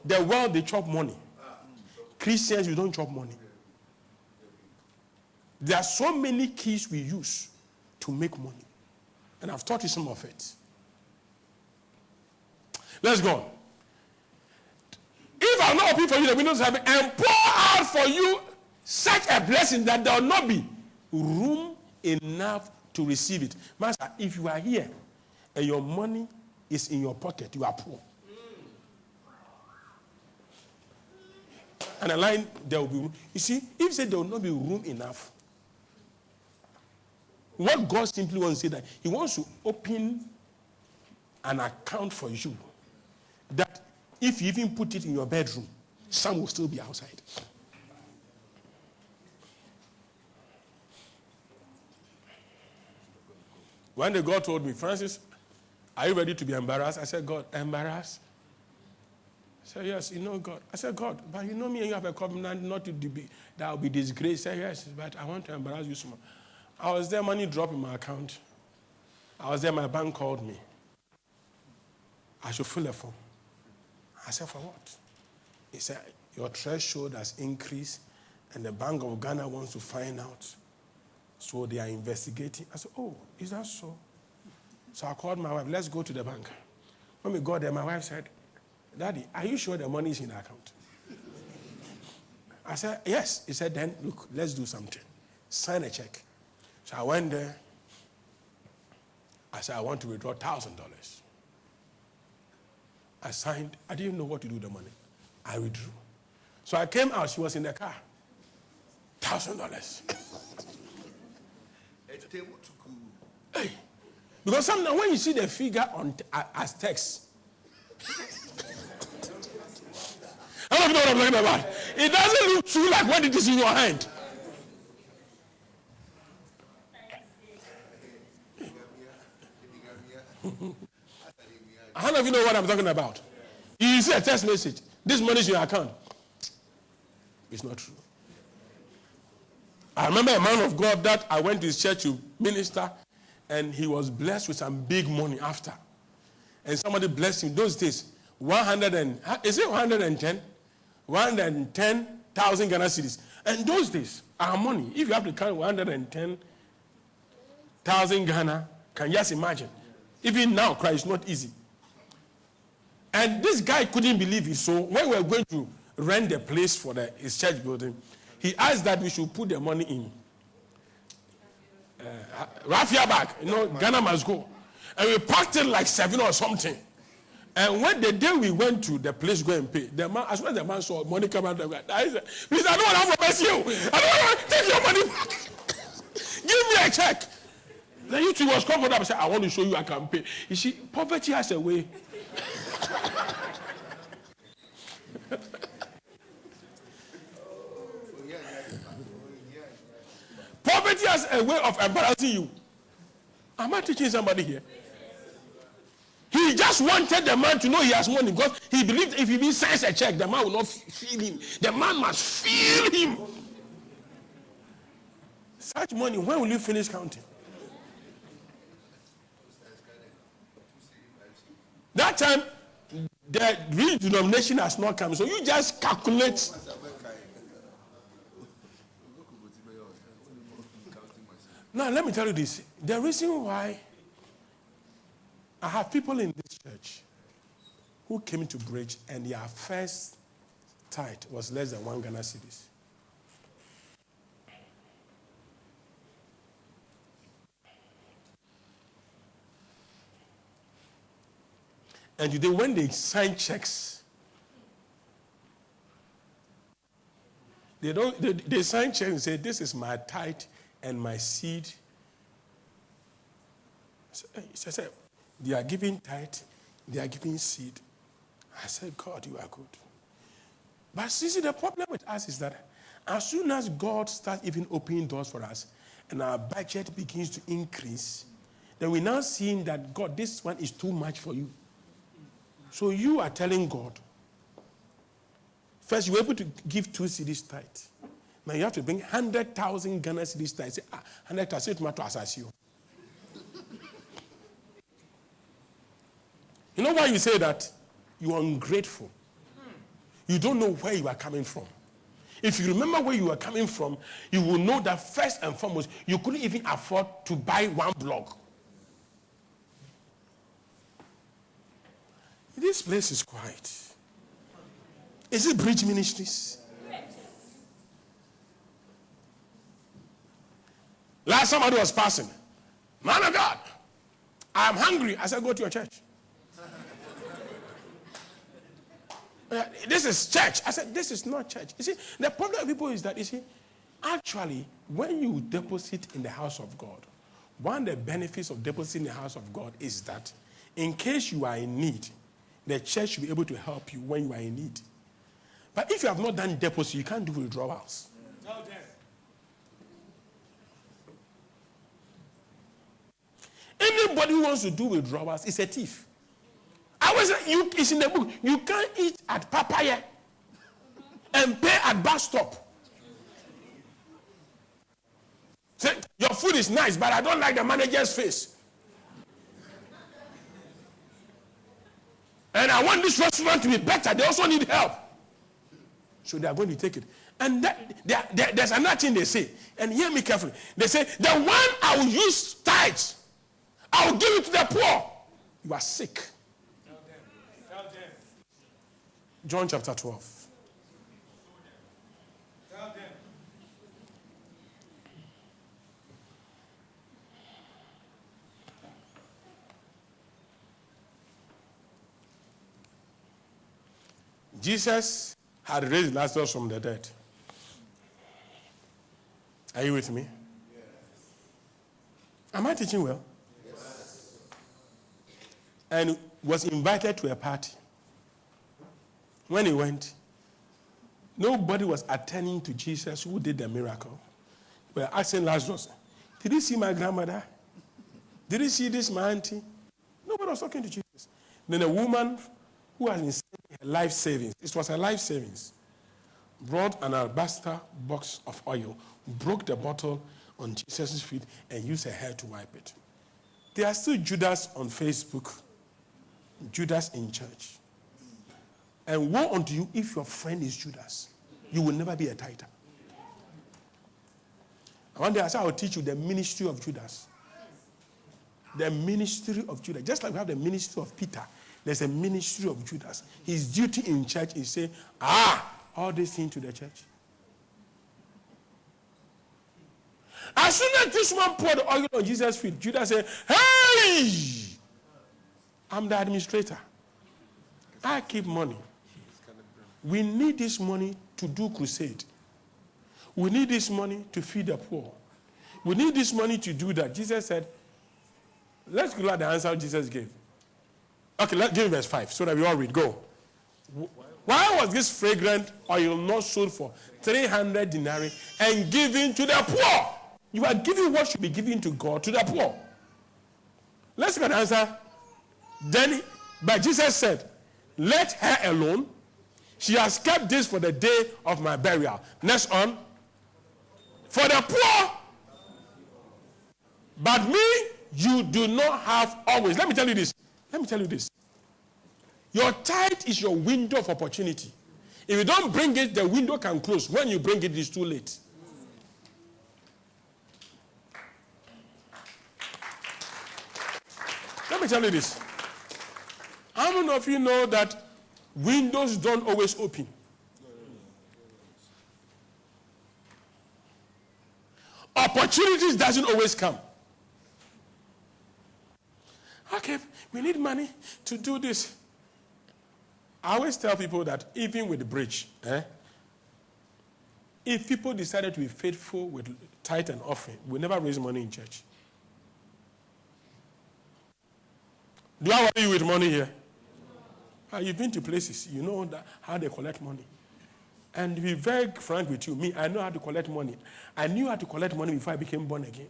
the world, they chop money. Christians, you don't chop money. There are so many keys we use to make money. And I've taught you some of it. Let's go on. If I'll not open for you the windows of heaven and pour out for you such a blessing that there will not be room enough to receive it. Master, if you are here and your money is in your pocket, you are poor. And a line, there will be room. You see, if you say there will not be room enough, what God simply wants to say that he wants to open an account for you that if you even put it in your bedroom, some will still be outside. One day God told me, Francis, are you ready to be embarrassed? I said, God, embarrassed? I said, yes, you know God. I said, God, but you know me and you have a covenant not to be, that will be disgraced. I said, yes, but I want to embarrass you so much. I was there, money dropped in my account. I was there, my bank called me. I should fill a form. I said, for what? He said, your threshold has increased and the Bank of Ghana wants to find out. So they are investigating. I said, oh, is that so? So I called my wife, let's go to the bank. When we got there, my wife said, Daddy, are you sure the money is in the account? I said, yes. He said, then, look, let's do something. Sign a check. So I went there. I said, I want to withdraw $1,000. I signed. I didn't know what to do with the money. I withdrew. So I came out. She was in the car. $1,000. Hey. Because sometimes when you see the figure on as text, I don't know what I'm talking about. It doesn't look true like when it is in your hand. How many of you know what I'm talking about? You see a text message. This money is in your account. It's not true. I remember a man of God that I went to his church to minister, and he was blessed with some big money after. And somebody blessed him. Those days, 110? 110,000 Ghana cedis. And those days, our money, if you have to carry 110,000 Ghana, can you just imagine? Even now, Christ is not easy. And this guy couldn't believe it. So when we were going to rent the place for his church building, he asked that we should put the money in raffia bag. You know, Ghana must go. And we packed it like 7 or something. And when the day we went to the place to go and pay, the man, as soon as the man saw money come out, I said, please, I don't want to have you. I don't want to take your money back. Give me a check. Then he was comfortable. I said, I want to show you I can pay. You see, poverty has a way. Poverty has a way of embarrassing you. Am I teaching somebody here? He just wanted the man to know he has money because he believed if he signs a check, the man will not feel him. The man must feel him. Such money, when will you finish counting? That time, the real denomination has not come. So you just calculate. Now, let me tell you this. The reason why I have people in this church who came to Bridge and their first tithe was less than 1 Ghana cedis. And today, when they sign checks, they sign checks and say, "This is my tithe and my seed." So, they are giving tithe, they are giving seed. I said, "God, you are good." But see, the problem with us is that as soon as God starts even opening doors for us and our budget begins to increase, then we now seeing that, God, this one is too much for you. So you are telling God, first you were able to give 2 cedis tithe. Now you have to bring 100,000 Ghana cedis tithe. Say, 100,000 to assess you. You know why you say that? You are ungrateful. You don't know where you are coming from. If you remember where you are coming from, you will know that first and foremost, you couldn't even afford to buy 1 block. This place is quiet. Is it Bridge Ministries? Last somebody was passing. "Man of God, I am hungry." I said, "Go to your church." "This is church." I said, "This is not church." You see, the problem with people is that, you see, actually, when you deposit in the house of God, one of the benefits of depositing in the house of God is that in case you are in need, the church should be able to help you when you are in need. But if you have not done deposit, you can't do withdrawals. Anybody who wants to do withdrawals is a thief. I was it's in the book. You can't eat at Papaya and pay at bus stop. Say, "Your food is nice, but I don't like the manager's face. And I want this restaurant to be better. They also need help." So they are going to take it. And there's another thing they say. And hear me carefully. They say, "The one I will use tithes, I will give it to the poor." You are sick. John chapter 12. Jesus had raised Lazarus from the dead. Are you with me? Yes. Am I teaching well? Yes. And was invited to a party. When he went, nobody was attending to Jesus who did the miracle. They were asking Lazarus, "Did you see my grandmother? Did you see this, my auntie?" Nobody was talking to Jesus. Then a woman who has been saving her life savings, it was her life savings, brought an alabaster box of oil, broke the bottle on Jesus' feet, and used her hair to wipe it. There are still Judas on Facebook, Judas in church. And woe unto you if your friend is Judas. You will never be a tither. One day I said I will teach you the ministry of Judas. The ministry of Judas. Just like we have the ministry of Peter, there's a ministry of Judas. His duty in church is say, all these things to the church. As soon as this man poured the oil on Jesus' feet, Judas said, "Hey, I'm the administrator. I keep money. We need this money to do crusade. We need this money to feed the poor. We need this money to do that." Jesus said, let's look at the answer Jesus gave. Okay, let's give verse 5 so that we all read. Go. "Why was this fragrant oil not sold for 300 denarii and given to the poor?" You are giving what should be given to God to the poor. Let's look at the answer. But Jesus said, "Let her alone. She has kept this for the day of my burial." Next on. "For the poor, but me you do not have always." Let me tell you this. Your tithe is your window of opportunity. If you don't bring it, the window can close. When you bring it, it is too late. Let me tell you this. How many of you know that windows don't always open? Opportunities doesn't always come. Okay, we need money to do this. I always tell people that even with the bridge, if people decided to be faithful with tithe and offering, we never raise money in church. Do I worry you with money here? You've been to places, you know how they collect money. And to be very frank with you, me, I know how to collect money. I knew how to collect money before I became born again.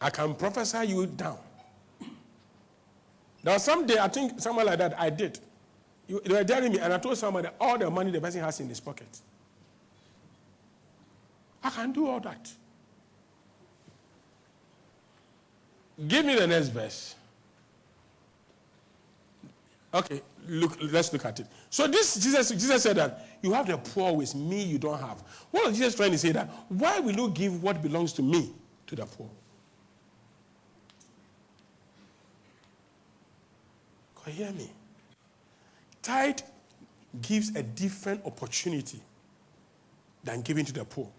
I can prophesy you down. There was some day, I think somewhere like that, I did. They were telling me, and I told somebody all the money the person has in his pocket. I can do all that. Give me the next verse. Okay, let's look at it. So Jesus said that you have the poor with me, you don't have. What is Jesus trying to say? That why will you give what belongs to me to the poor? Can you hear me? Tithe gives a different opportunity than giving to the poor.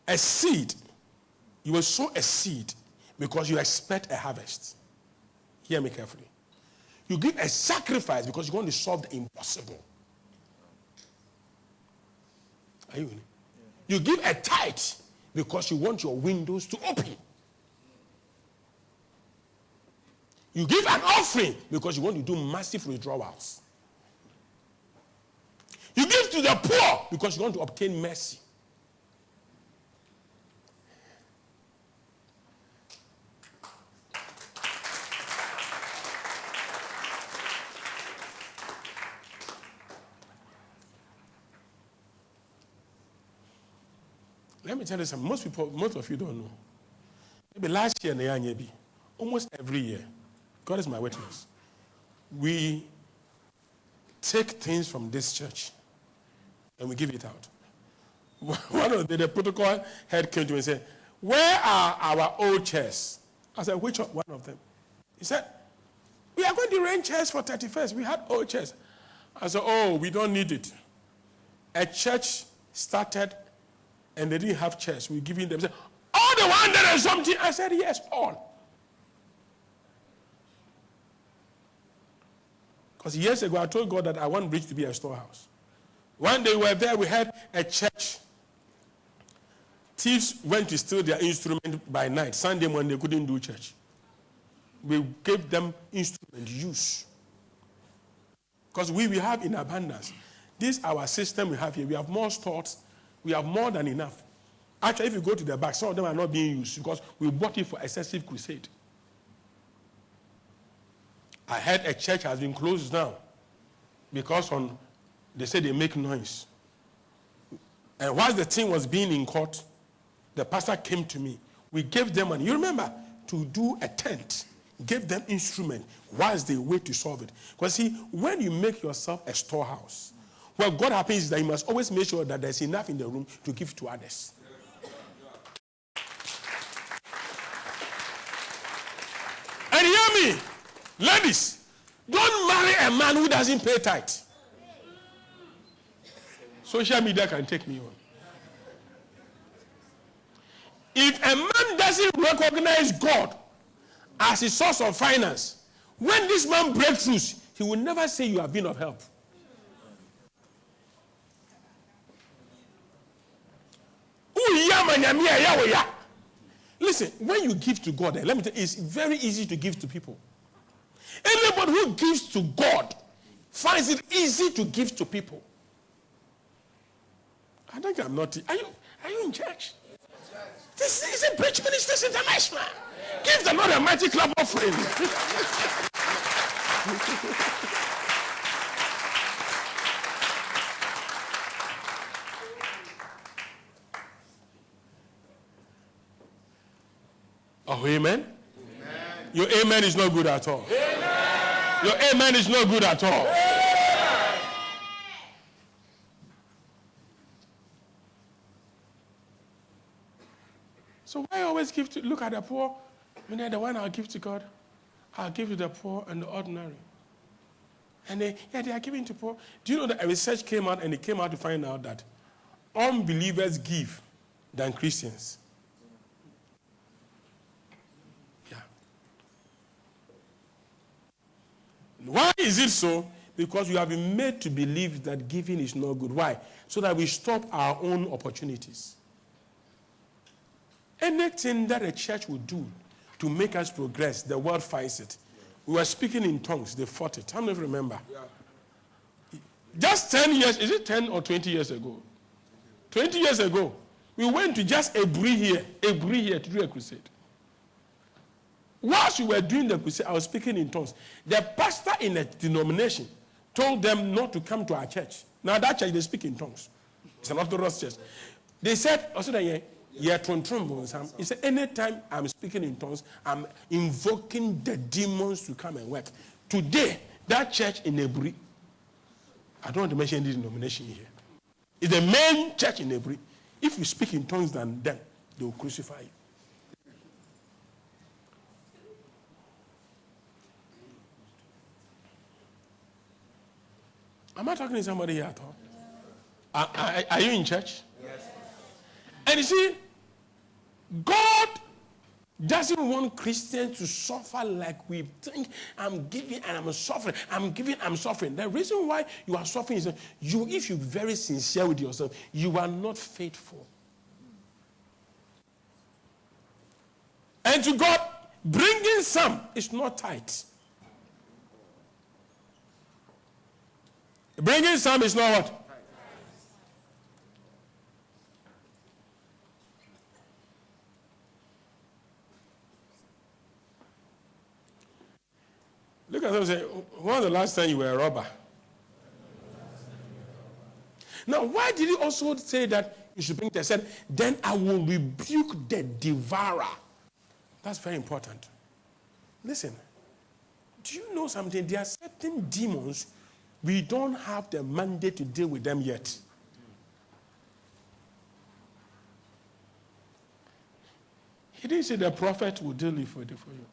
A seed, you will sow a seed because you expect a harvest. Hear me carefully. You give a sacrifice because you want to solve the impossible. Are you with me? Yeah. You give a tithe because you want your windows to open. You give an offering because you want to do massive withdrawals. You give to the poor because you want to obtain mercy. Let me tell you something. Most of you don't know. Maybe last year, almost every year, God is my witness, we take things from this church and we give it out. One of the protocol head came to me and said, "Where are our old chairs?" I said, "Which one of them?" He said, "We are going to rent chairs for 31st. We had old chairs." I said, "Oh, we don't need it." A church started and they didn't have chairs. We giving them. Said, "All the 100 and something." I said, "Yes, all." Because years ago, I told God that I want Bridge to be a storehouse. One day we were there, we had a church. Thieves went to steal their instrument by night. Sunday morning, they couldn't do church. We gave them instrument use. Because we have in abundance. This our system we have here. We have more stores. We have more than enough. Actually, if you go to the back, some of them are not being used because we bought it for excessive crusade. I heard a church has been closed down because they say they make noise. And whilst the thing was being in court, the pastor came to me. We gave them money. You remember, to do a tent, gave them instrument whilst they wait to solve it. Because see, when you make yourself a storehouse, what God happens is that you must always make sure that there's enough in the room to give to others. And hear me. Ladies, don't marry a man who doesn't pay tithe. Social media can take me on. If a man doesn't recognize God as his source of finance, when this man breaks through, he will never say you have been of help. Listen, when you give to God, let me tell you, it's very easy to give to people. Anybody who gives to God finds it easy to give to people. I think I'm not. Are you in church? This is a Bridge Ministers International. Give the Lord a mighty clap offering. Oh, amen? Amen. Your amen is not good at all. Amen. Your amen is not good at all. Amen. So why always look at the poor? The one I'll give to God, I'll give to the poor and the ordinary. And they are giving to poor. Do you know that a research came out and it came out to find out that unbelievers give than Christians. Yeah. Why is it so? Because we have been made to believe that giving is not good. Why? So that we stop our own opportunities. Anything that a church will do to make us progress, the world finds it. We were speaking in tongues, they fought it. How many of you remember? Yeah. Just 10 years, is it 10 or 20 years ago? 20 years ago, we went to just a breed here to do a crusade. Whilst we were doing the crusade, I was speaking in tongues. The pastor in a denomination told them not to come to our church. Now that church, they speak in tongues. It's an Orthodox church. They said, he said, anytime I'm speaking in tongues, I'm invoking the demons to come and work. Today, that church in Ebri, I don't want to mention the denomination here, is the main church in Ebri. If you speak in tongues than them, they will crucify you. Am I talking to somebody here at all? Are you in church? Yes. And you see, God doesn't want Christians to suffer like we think. I'm giving and I'm suffering. I'm giving, I'm suffering. The reason why you are suffering is that if you're very sincere with yourself, you are not faithful. And to God, bringing some is not tight. Bringing some is not what? Look at them and say, when was the last time you were a robber? Now, why did he also say that you should bring it? He said, then I will rebuke the devourer. That's very important. Listen, do you know something? There are certain demons, we don't have the mandate to deal with them yet. He didn't say the prophet will deal with it for you.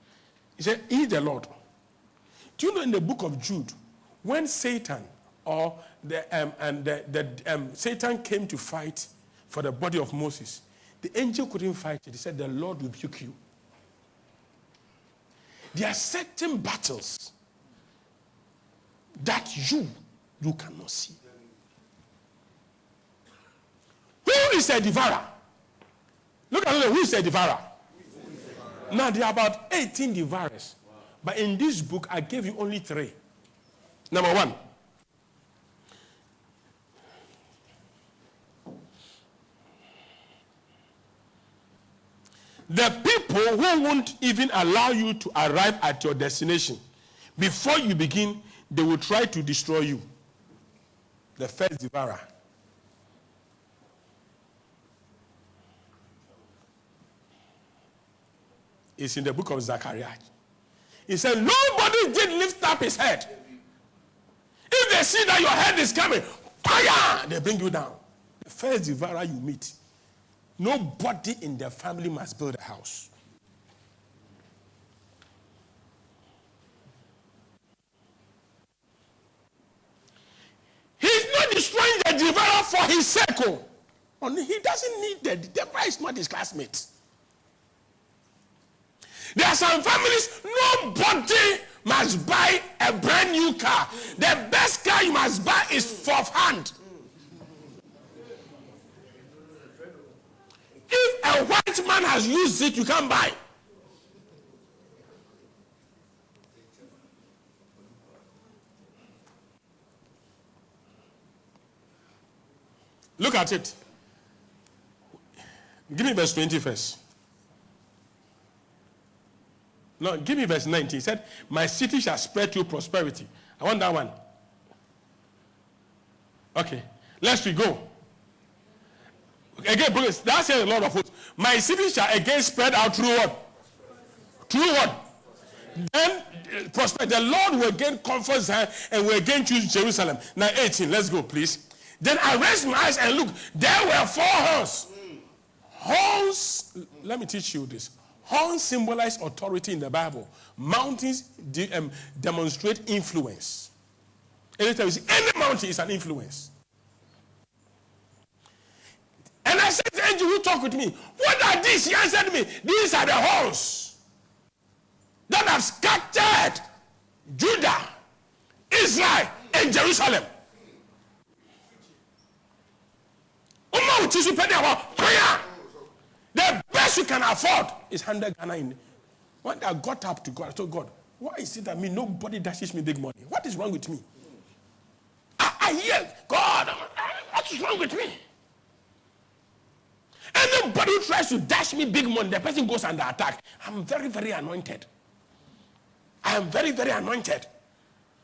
He said, he the Lord. Do you know in the book of Jude, when Satan Satan came to fight for the body of Moses, the angel couldn't fight it. He said, the Lord will rebuke you. There are certain battles that you cannot see. Who is a devourer? Look at who is a devourer. Now there are about 18 devourers. But in this book, I gave you only 3. Number 1. The people who won't even allow you to arrive at your destination. Before you begin, they will try to destroy you. The first devourer. It's in the book of Zechariah. He said, nobody did lift up his head. If they see that your head is coming, fire, they bring you down. The first devourer you meet, nobody in the family must build a house. He's not destroying the devourer for his sake. He doesn't need the devourer is not his classmate. There are some families, nobody must buy a brand new car. The best car you must buy is fourth hand. If a white man has used it, you can't buy. Look at it. Give me verse 20 first. No, give me verse 19. He said, my city shall spread to prosperity. I want that one. Okay, let's go. Again, that's a lot of hosts. My city shall again spread out through what? Through what? Then prosper. The Lord will again comfort Zion and will again choose Jerusalem. Now 18, let's go, please. Then I raised my eyes and looked. There were 4 horns. Horns, let me teach you this. Horns symbolize authority in the Bible. Mountains demonstrate influence. Anytime you see any mountain is an influence. And I said to the angel who talked with me, what are these? He answered me, these are the horns that have scattered Judah, Israel, and Jerusalem. The best you can afford is 100 Ghana in. When I got up to God, I told God, why is it that nobody dashes me big money? What is wrong with me? I hear, God, what is wrong with me? Anybody who tries to dash me big money, the person goes under attack. I'm very, very anointed. I am very, very anointed.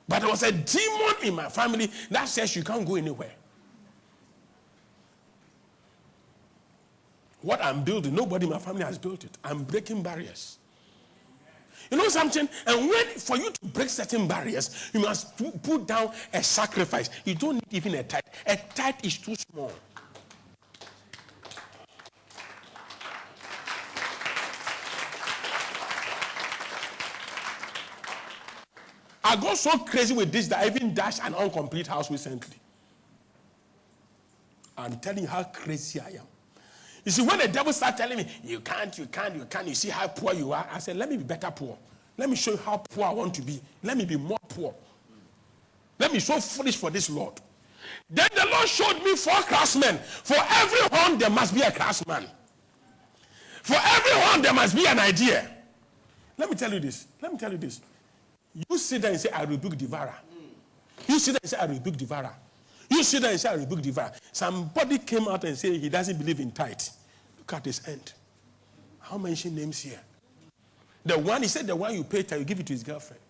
But there was a demon in my family that says you can't go anywhere. What I'm building, nobody in my family has built it. I'm breaking barriers. You know something? And for you to break certain barriers, you must put down a sacrifice. You don't need even a tithe. A tithe is too small. I got so crazy with this that I even dashed an incomplete house recently. I'm telling you how crazy I am. You see, when the devil started telling me, you can't, you see how poor you are, I said, let me be better poor. Let me show you how poor I want to be. Let me be more poor. Let me so foolish for this Lord. Then the Lord showed me 4 craftsmen. For every horn, there must be a craftsman. For every horn, there must be an idea. Let me tell you this. You sit there and say, I rebuke devourer. You sit there and say, I rebuke devourer. You sit there and say, I rebuke devourer. Somebody came out and said he doesn't believe in tithe. Look at his end. How many names here? The one, he said, the one you pay tithe, you give it to his girlfriend.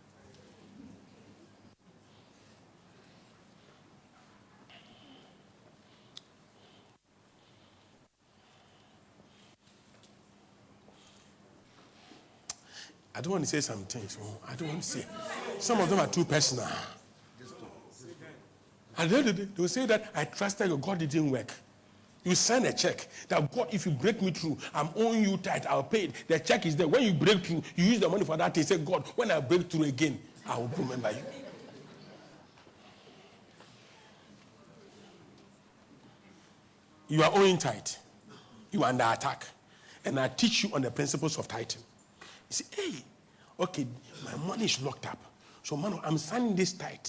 I don't want to say some things. I don't want to say. Some of them are too personal. And then they will say that I trusted you, God, it didn't work. You send a check that God, if you break me through, I'm owing you tithe, I'll pay it. The check is there. When you break through, you use the money for that. They say, God, when I break through again, I will remember you. You are owing tithe. You are under attack. And I teach you on the principles of tithing. You say, hey, okay, my money is locked up. So, man, I'm signing this tithe.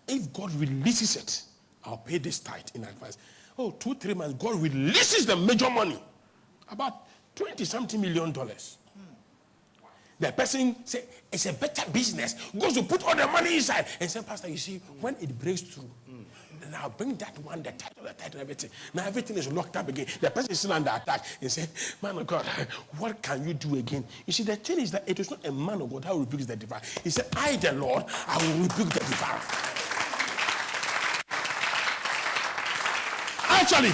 If God releases it, I'll pay this tithe in advance. Oh, 2-3 months, God releases the major money. About $20-something million. The person say it's a better business. Goes to put all the money inside. And say, Pastor, you see, when it breaks through, then I'll bring that one, the title, and everything. Now everything is locked up again. The person is still under attack and say, man of God, what can you do again? You see, the thing is that it is not a man of God who rebukes the devourer. He said, I, the Lord, I will rebuke the devourer. Actually,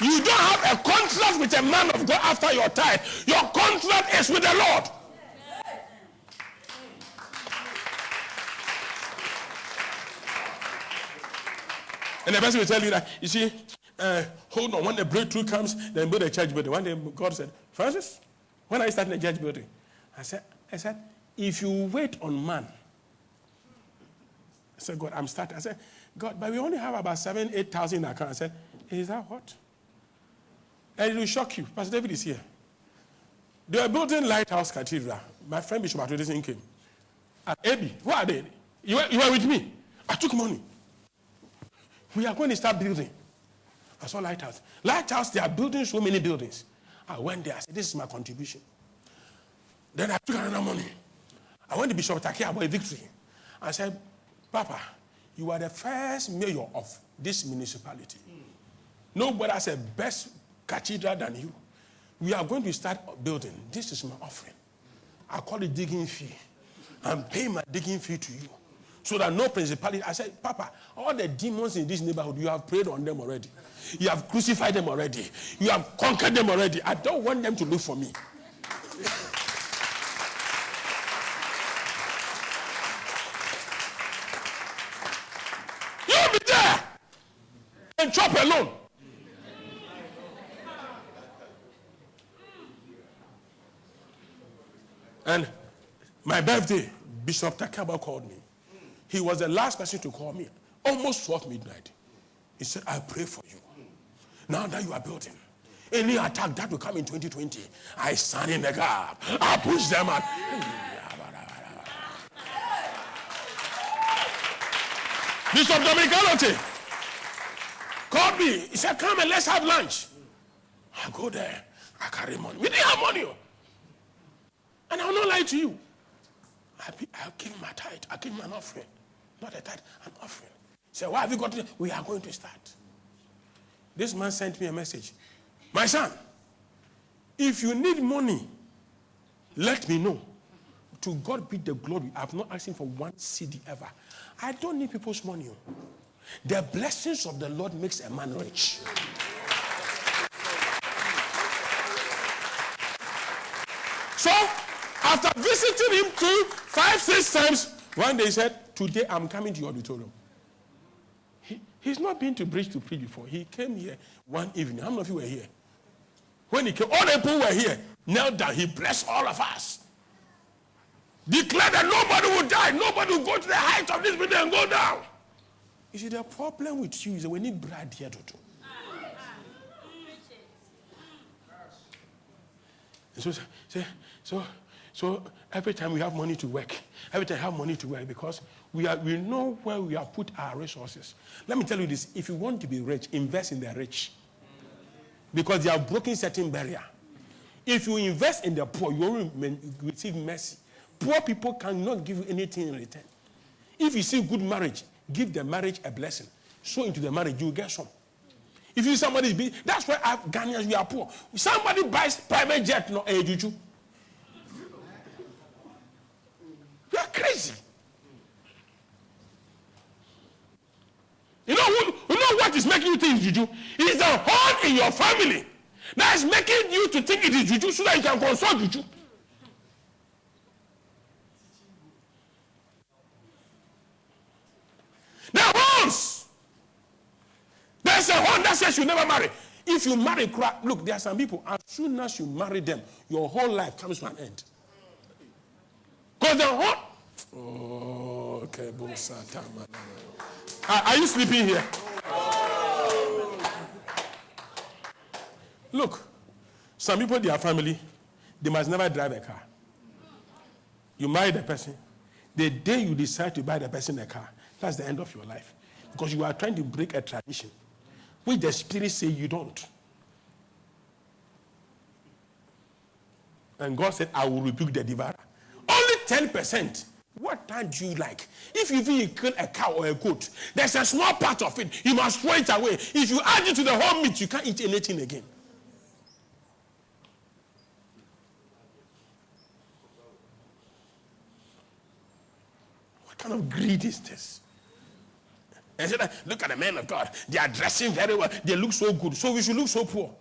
you don't have a contract with a man of God after your tithe. Your contract is with the Lord. And the person will tell you that, you see, hold on, when the breakthrough comes, then build a church building. One day God said, Francis, when are you starting a church building? I said, if you wait on man. I said, God, I'm starting. I said, God, but we only have about 7,000-8,000 in our account. I said, is that what? And it will shock you. Pastor David is here. They are building Lighthouse Cathedral. My friend Bishop Atodison came. At Abi, who are they? You were with me. I took money. We are going to start building. I saw Lighthouse. Lighthouse, they are building so many buildings. I went there. I said, this is my contribution. Then I took another money. I went to Bishop Taki about a victory. I said, Papa, you are the first mayor of this municipality. Nobody has a best cathedral than you. We are going to start building. This is my offering. I call it digging fee. I'm paying my digging fee to you. So that no principality. I said, Papa, all the demons in this neighborhood, you have prayed on them already. You have crucified them already. You have conquered them already. I don't want them to look for me. You'll be there and chop alone. And my birthday, Bishop Takaba called me. He was the last person to call me, almost 12 midnight. He said, I pray for you. Now that you are building, any attack that will come in 2020, I stand in the gap. I push them out. Bishop Dominicalote called me. He said, come and let's have lunch. I go there. I carry money. We didn't have money. And I'll not lie to you. I'll give him a tithe. I'll give him an offering. Not a tithe, an offering. He said, why have you got to? We are going to start. This man sent me a message. My son, if you need money, let me know. To God be the glory. I've not asked him for one CD ever. I don't need people's money. The blessings of the Lord makes a man rich. So, after visiting him 2, 5, 6 times, one day he said, today I'm coming to your auditorium. He's not been to bridge to preach before. He came here one evening. How many of you were here? When he came, all the people were here. Knelt down. He blessed all of us. Declared that nobody will die. Nobody will go to the height of this building and go down. You see, the problem with you is that we need bread here to do. So every time we have money to work, because we know where we have put our resources. Let me tell you this, if you want to be rich, invest in the rich. Because they have broken certain barrier. If you invest in the poor, you will receive mercy. Poor people cannot give you anything in return. If you see good marriage, give the marriage a blessing. Sow into the marriage, you will get some. If you see somebody's big, that's why Ghanaians, we are poor. Somebody buys private jet, no, juju. You are crazy. You know what is making you think it's juju? It's the horn in your family that is making you to think it is juju so that you can consult juju. The horns. There's a horn that says you never marry. If you marry, look, there are some people, as soon as you marry them, your whole life comes to an end. Because the horn. Oh, okay. Are you sleeping here? Look, some people, their family, they must never drive a car. You marry the person. The day you decide to buy the person a car, that's the end of your life. Because you are trying to break a tradition, which the spirit says you don't. And God said, I will rebuke the devourer. Only 10%. What time do you like? If you even kill a cow or a goat, there's a small part of it. You must throw it away. If you add it to the whole meat, you can't eat anything again. What kind of greed is this? And said, look at the men of God. They are dressing very well. They look so good. So we should look so poor.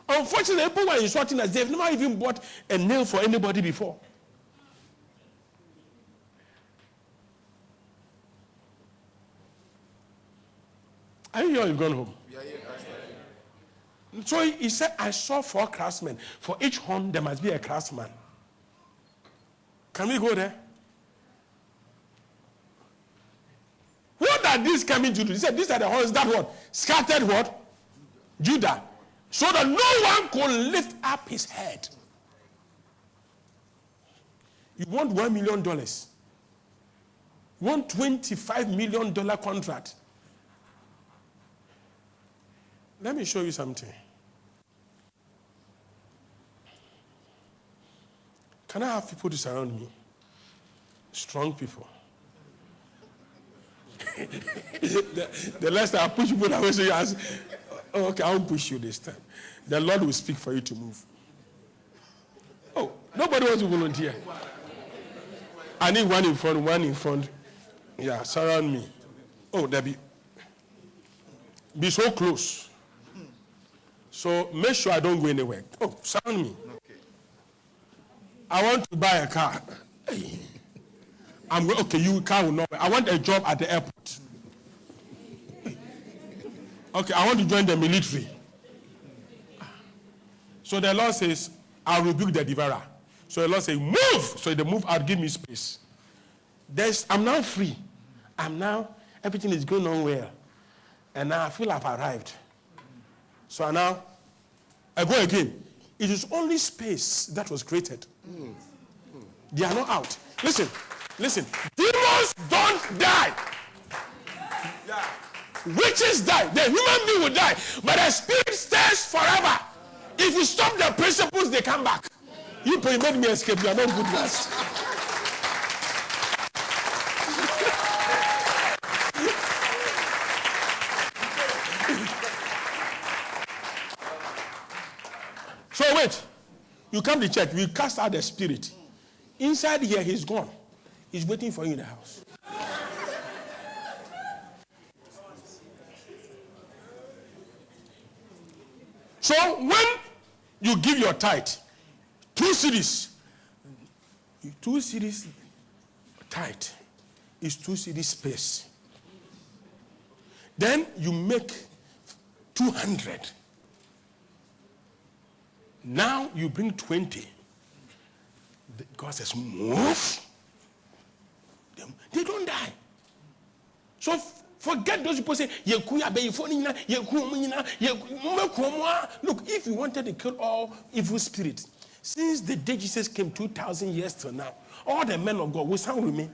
Unfortunately, people were insulting us. They've never even bought a nail for anybody before. Are you here? You've gone home? Yeah, So he said, I saw 4 craftsmen. For each horn, there must be a craftsman. Can we go there? What are these coming to do? He said, these are the horns that what? Scattered what? Judah. So that no one could lift up his head. You want $1 million. You want $25 million contract. Let me show you something. Can I have people to surround me? Strong people. the last time I push people away, so you ask, oh, okay, I won't push you this time. The Lord will speak for you to move. Oh, nobody wants to volunteer. I need one in front. Yeah, surround me. Oh, Debbie. Be so close. So make sure I don't go anywhere. Oh, surround me. Okay. I want to buy a car. Okay, you car will not. I want a job at the airport. Okay, I want to join the military. So the Lord says, I'll rebuke the devourer. So the Lord says, move. So they move out, give me space. I'm now free. Everything is going on well. And now I feel I've arrived. So now I go again. It is only space that was created. They are not out. Listen. Demons don't die. Yeah. Witches die. The human being will die. But the spirit stays forever. If you stop the principles, they come back. You made me escape. You are not good ones. So wait. You come to church. We cast out the spirit. Inside here, he's gone. He's waiting for you in the house. So when you give your tithe, 2 cedis tithe is 2 cedis space. Then you make 200. Now you bring 20. God says, move. They don't die. So forget those people say, look, if you wanted to kill all evil spirits, since the day Jesus came 2,000 years till now, all the men of God will sound with me.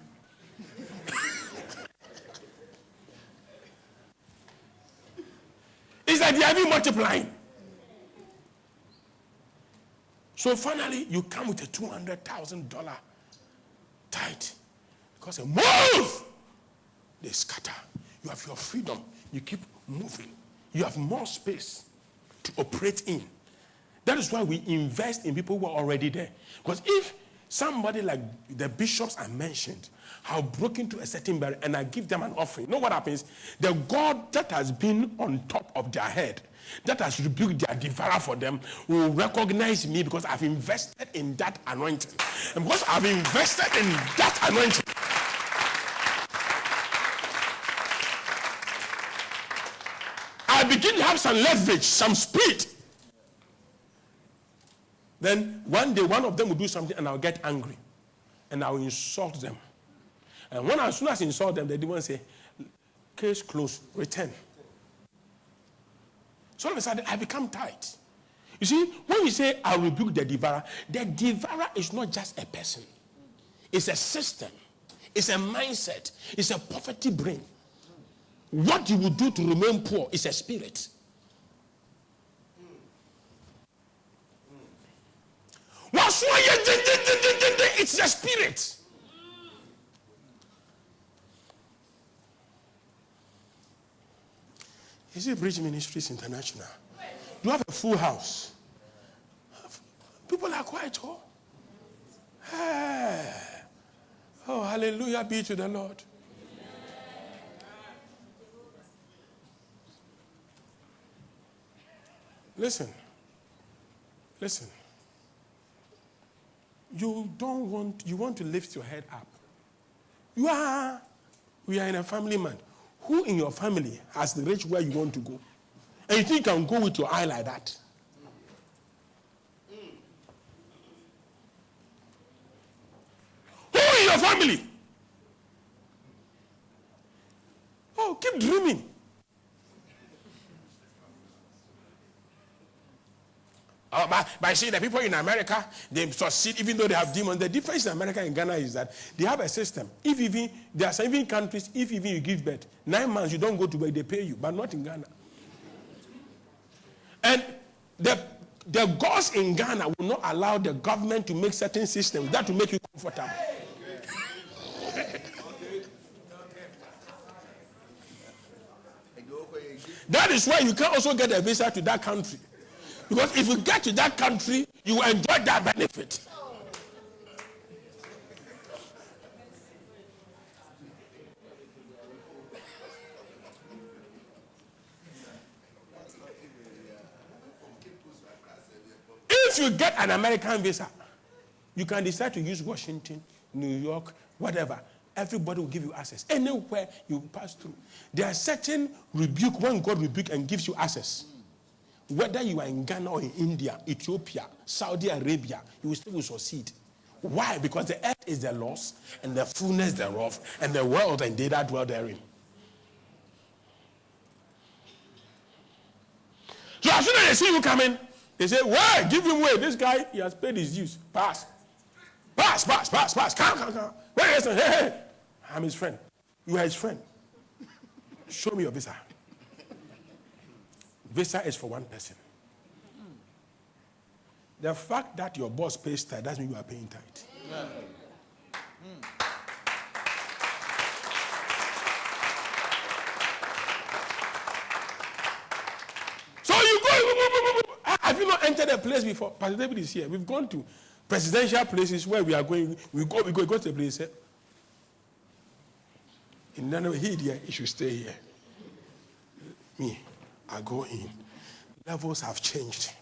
It's like they are even multiplying. So finally, you come with a $200,000 tithe. Because they move! They scatter. You have your freedom. You keep moving. You have more space to operate in. That is why we invest in people who are already there. Because if somebody like the bishops I mentioned have broken to a certain barrier and I give them an offering, you know what happens? The God that has been on top of their head, that has rebuked their devourer for them, will recognize me because I've invested in that anointing. And because I've invested in that anointing, I begin to have some leverage, some speed. Then one day, one of them will do something and I'll get angry. And I will insult them. And as soon as I insult them, they will say, case closed, return. So all of a sudden, I become tight. You see, when we say, I rebuke the devourer is not just a person. It's a system. It's a mindset. It's a poverty brain. What you will do to remain poor is a spirit. It's a spirit. Is it Bridge Ministries International? You have a full house. People are quiet. Oh, hallelujah be to the Lord. Listen. You want to lift your head up. We are in a family man. Who in your family has the reach where you want to go? And you think you can go with your eye like that? Who in your family? Oh, keep dreaming. But see, the people in America, they succeed even though they have demons. The difference in America and Ghana is that they have a system. There are some countries, if even you give birth, 9 months you don't go to work, they pay you, but not in Ghana. And the gods in Ghana will not allow the government to make certain systems that will make you comfortable. That is why you can also get a visa to that country. Because if you get to that country, you will enjoy that benefit. If you get an American visa, you can decide to use Washington, New York, whatever. Everybody will give you access. Anywhere you pass through. There are certain rebuke, when God rebukes and gives you access. Whether you are in Ghana or in India, Ethiopia, Saudi Arabia, you will still succeed. Why? Because the earth is the loss and the fullness thereof, and the world and they that dwell therein. So as soon as they see you coming, they say, "Why? Give him way. This guy, he has paid his dues. Pass. Pass. Come. Where is he? Hey. I'm his friend. You are his friend. Show me your visa. Visa is for one person. The fact that your boss pays tithe doesn't mean you are paying tithe. Yeah. So you go. Have you not entered a place before? Pastor David is here. We've gone to presidential places where we are going. We go to the place. In none of here, you should stay here. Me, I go in. Levels have changed.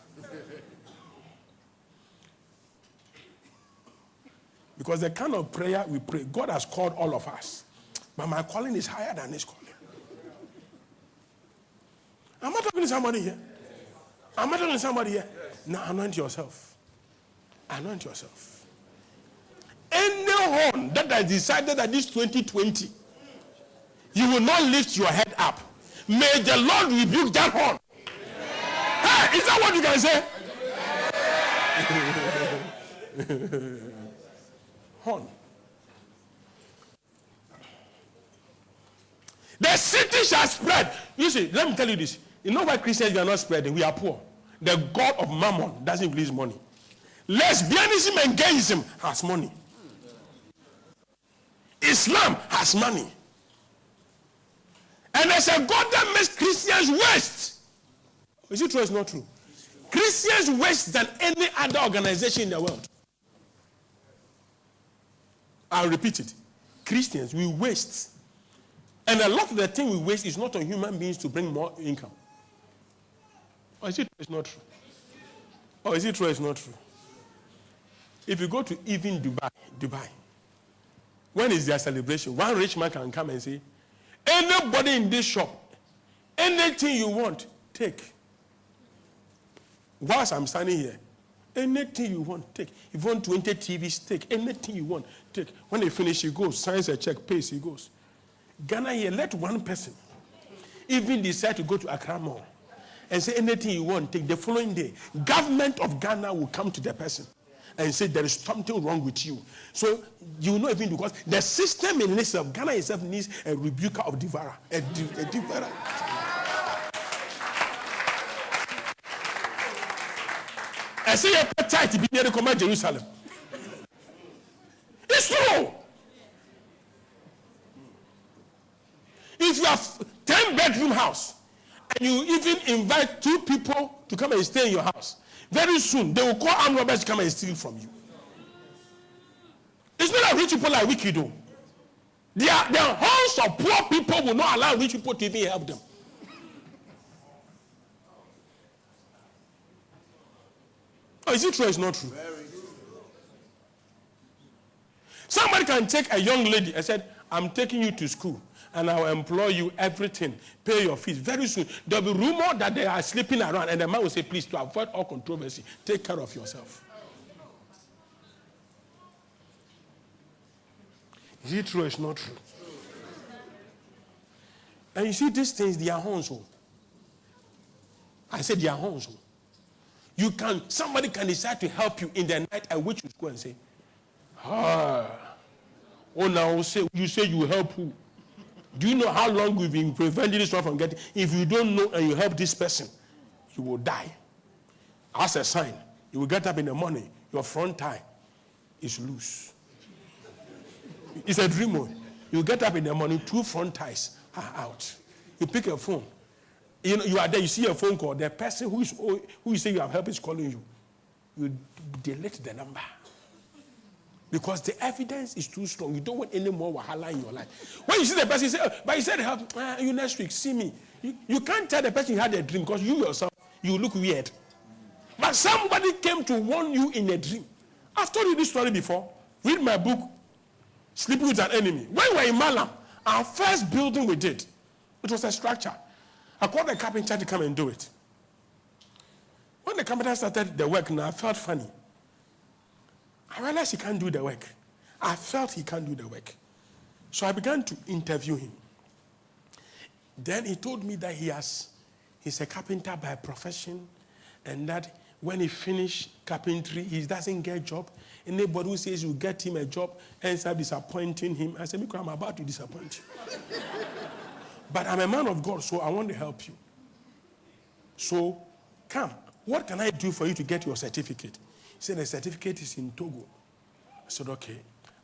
Because the kind of prayer we pray, God has called all of us. But my calling is higher than his calling. Am I talking to somebody here? Am I talking to somebody here? Now anoint yourself. Anoint yourself. Any horn that has decided that this 2020, you will not lift your head up, may the Lord rebuke that horn. Hey, is that what you can say? Horn. The city shall spread. You see, let me tell you this. You know why Christians are not spreading? We are poor. The God of Mammon doesn't release money. Lesbianism and gayism has money. Islam has money. And there's a God that makes Christians waste. Is it true or is it not true? Christians waste than any other organization in the world. I'll repeat it. Christians, we waste. And a lot of the thing we waste is not on human beings to bring more income. Or is it true or is not true? Or is it true or is not true? If you go to even Dubai, when is their celebration? One rich man can come and say, anybody in this shop, anything you want, take. Whilst I'm standing here, anything you want, take. If you want 20 TVs, take. Anything you want, take. When they finish, he goes, signs a check, pays, he goes. Ghana here, let one person even decide to go to Accra Mall and say anything you want, take. The following day, government of Ghana will come to the person and say there is something wrong with you. So you will not even do, because the system in itself, Ghana itself needs a rebuker of devourer. A devourer. I say a appetite to be near the command Jerusalem. It's true. If you have 10-bedroom house and you even invite 2 people to come and stay in your house, very soon they will call armed robbers to come and steal from you. It's not that rich people are wicked though. The homes of poor people will not allow rich people to even help them. Oh, is it true or is not true? Somebody can take a young lady and said, I'm taking you to school and I will employ you everything, pay your fees. Very soon, there will be rumor that they are sleeping around and the man will say, please, to avoid all controversy, take care of yourself. Is it true or is not true? And you see, these things, they are horns. I said they are horns. Somebody can decide to help you in the night, at which you go and say, now you say you help who? Do you know how long we've been preventing this one from getting? If you don't know and you help this person, you will die. As a sign, you will get up in the morning, your front tie is loose. It's a dream mode. You get up in the morning, 2 front ties are out. You pick a phone. You are there, you see a phone call. The person who you say you have helped is calling you. You delete the number. Because the evidence is too strong. You don't want any more wahala in your life. When you see the person, you say, but you said help, you next week, see me. You can't tell the person you had a dream because you yourself, you look weird. But somebody came to warn you in a dream. I've told you this story before. Read my book, Sleeping with an Enemy. When we were in Malam, our first building we did, it was a structure. I called the carpenter to come and do it. When the carpenter started the work, now I felt funny. I realized he can't do the work. I felt he can't do the work. So I began to interview him. Then he told me that he has he's a carpenter by profession, and that when he finished carpentry, he doesn't get a job. Anybody who says you get him a job ends up disappointing him. I said, Miko, I'm about to disappoint you. But I'm a man of God, so I want to help you. So, come. What can I do for you to get your certificate? He said, the certificate is in Togo. I said, okay,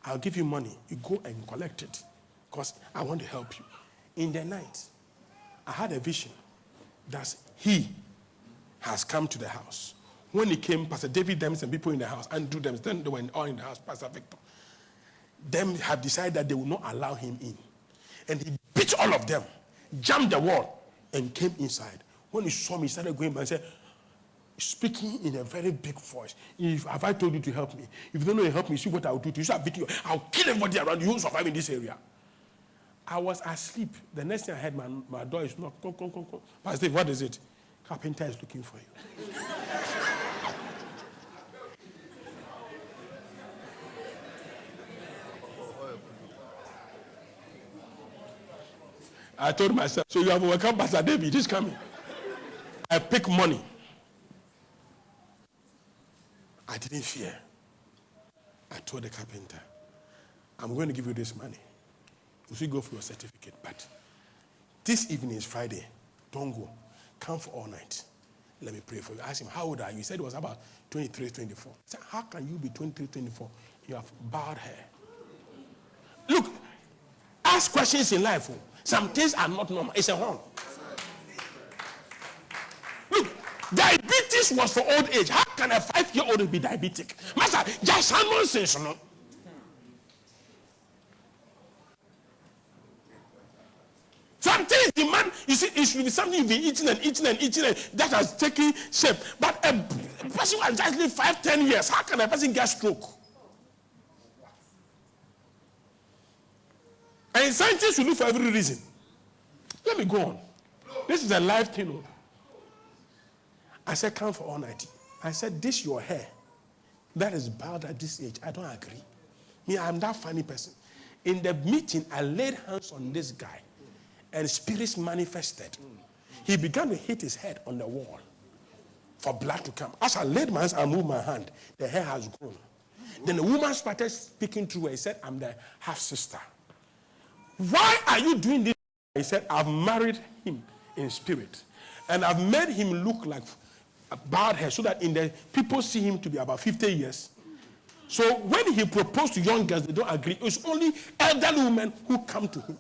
I'll give you money. You go and collect it because I want to help you. In the night, I had a vision that he has come to the house. When he came, Pastor David, them, and people in the house, Andrew, them, then they were all in the house, Pastor Victor. Them have decided that they will not allow him in. And he beat all of them, jumped the wall, and came inside. When he saw me, he started going back and said, speaking in a very big voice, have I told you to help me? If you don't know to help me, see what I'll do to you. So I'll beat you. I'll kill everybody around you. You won't survive in this area. I was asleep. The next thing I heard, my door is knocked. Come. Pastor, what is it? Carpenter is looking for you. I told myself, so you have overcome Pastor David, he's coming. I pick money. I didn't fear. I told the carpenter, I'm going to give you this money. You should go for your certificate. But this evening is Friday. Don't go. Come for all night. Let me pray for you. I asked him, how old are you? He said it was about 23, 24. I said, how can you be 23, 24? You have bald hair. Look, ask questions in life. Some things are not normal. It's a horn. Look, diabetes was for old age. How can a 5-year-old be diabetic? Master, just nonsense, no? Some things demand, you see, it should be something you've been eating and that has taken shape. But a person who has just lived 5-10 years, how can a person get stroke? And scientists will look for every reason. Let me go on. This is a live thing. I said, come for all night. I said, this your hair that is bald at this age. I don't agree. Me, I'm that funny person. In the meeting, I laid hands on this guy, and spirits manifested. He began to hit his head on the wall for blood to come. As I laid my hands, I moved my hand. The hair has grown. Then the woman started speaking through her. He said, I'm the half-sister. Why are you doing this? He said, I've married him in spirit. And I've made him look like a bald hair so that in the people see him to be about 50 years. So when he proposed to young girls, they don't agree. It's only elderly women who come to him.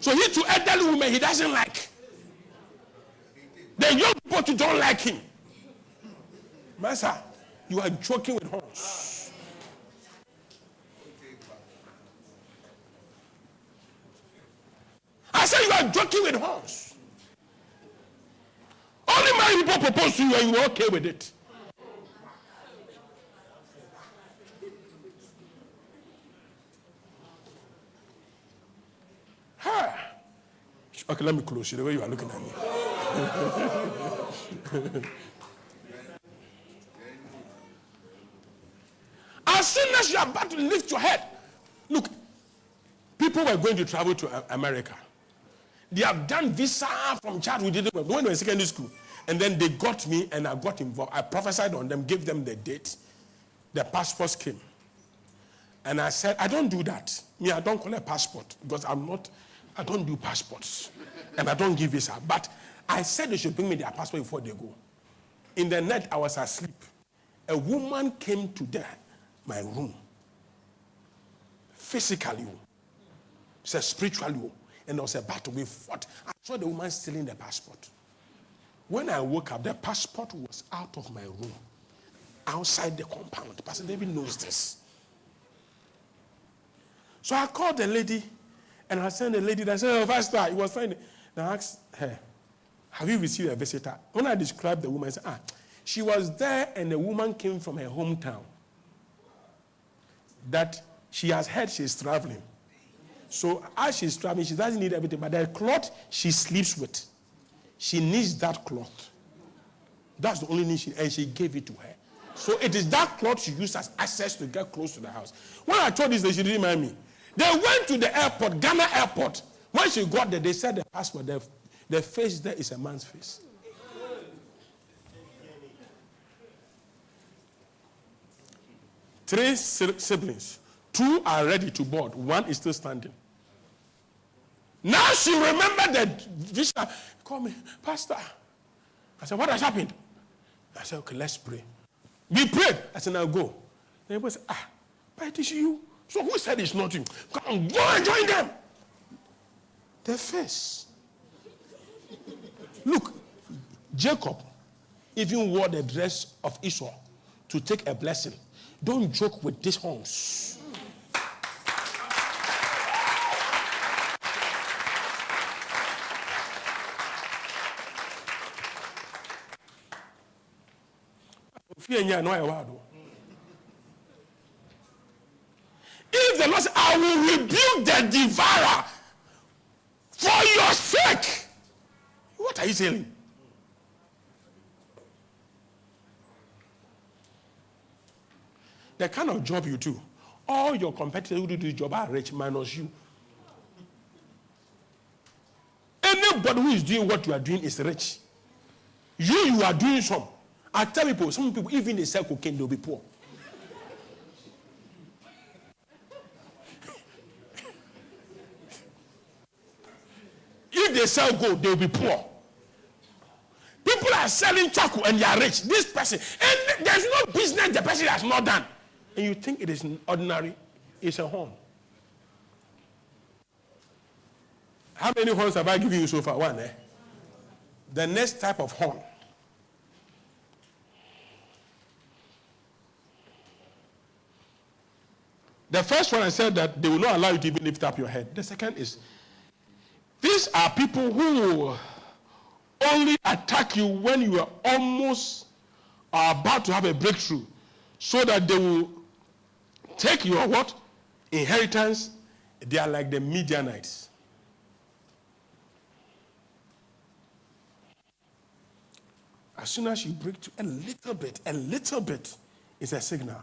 So he to elderly women he doesn't like. The young people too don't like him. Master, you are joking with horns. I said you are joking with horns. Only my people propose to you and you are okay with it. Okay, let me close you the way you are looking at me. As soon as you are about to lift your head, look, people were going to travel to America. They have done visa from childhood when they were in secondary school. And then they got me and I got involved. I prophesied on them, gave them the date. The passports came. And I said, I don't do that. Me, I don't collect passport because I don't do passports. And I don't give visa. But I said they should bring me their passport before they go. In the night, I was asleep. A woman came to my room. Physically. Said spiritually. And there was a battle. We fought. I saw the woman stealing the passport. When I woke up, the passport was out of my room. Outside the compound. Pastor David knows this. So I called the lady. And I sent the lady that said, oh, Pastor, it was fine. And I asked her, have you received a visitor? When I described the woman, I said, she was there and the woman came from her hometown. That she has heard she's traveling. So as she's traveling, she doesn't need everything. But the cloth she sleeps with, she needs that cloth. That's the only need and she gave it to her. So it is that cloth she used as access to get close to the house. When I told this, she didn't mind me. They went to the airport, Ghana airport. When she got there, they said the passport, The face there is a man's face. Three siblings. 2 are ready to board. 1 is still standing. Now she remembered the vision. Call me, Pastor. I said, what has happened? I said, okay, let's pray. We prayed. I said, now go. The neighbor said, but it is you. So who said it's not you? Come on, go and join them. Their face. Look, Jacob even wore the dress of Esau to take a blessing. Don't joke with these horns. If the Lord says, I will rebuke the devourer for your sake, what are you saying? The kind of job you do, all your competitors who do this job are rich minus you. Anybody who is doing what you are doing is rich. You are doing some. I tell people, some people, even they sell cocaine, they'll be poor. If they sell gold, they'll be poor. People are selling charcoal and they are rich. This person, and there's no business the person has not done. And you think it is ordinary, it's a horn. How many horns have I given you so far? 1, eh? The next type of horn. The first one I said that they will not allow you to even lift up your head. The second is, these are people who will only attack you when you are almost about to have a breakthrough, so that they will take your what? Inheritance. They are like the Midianites. As soon as you break through a little bit is a signal.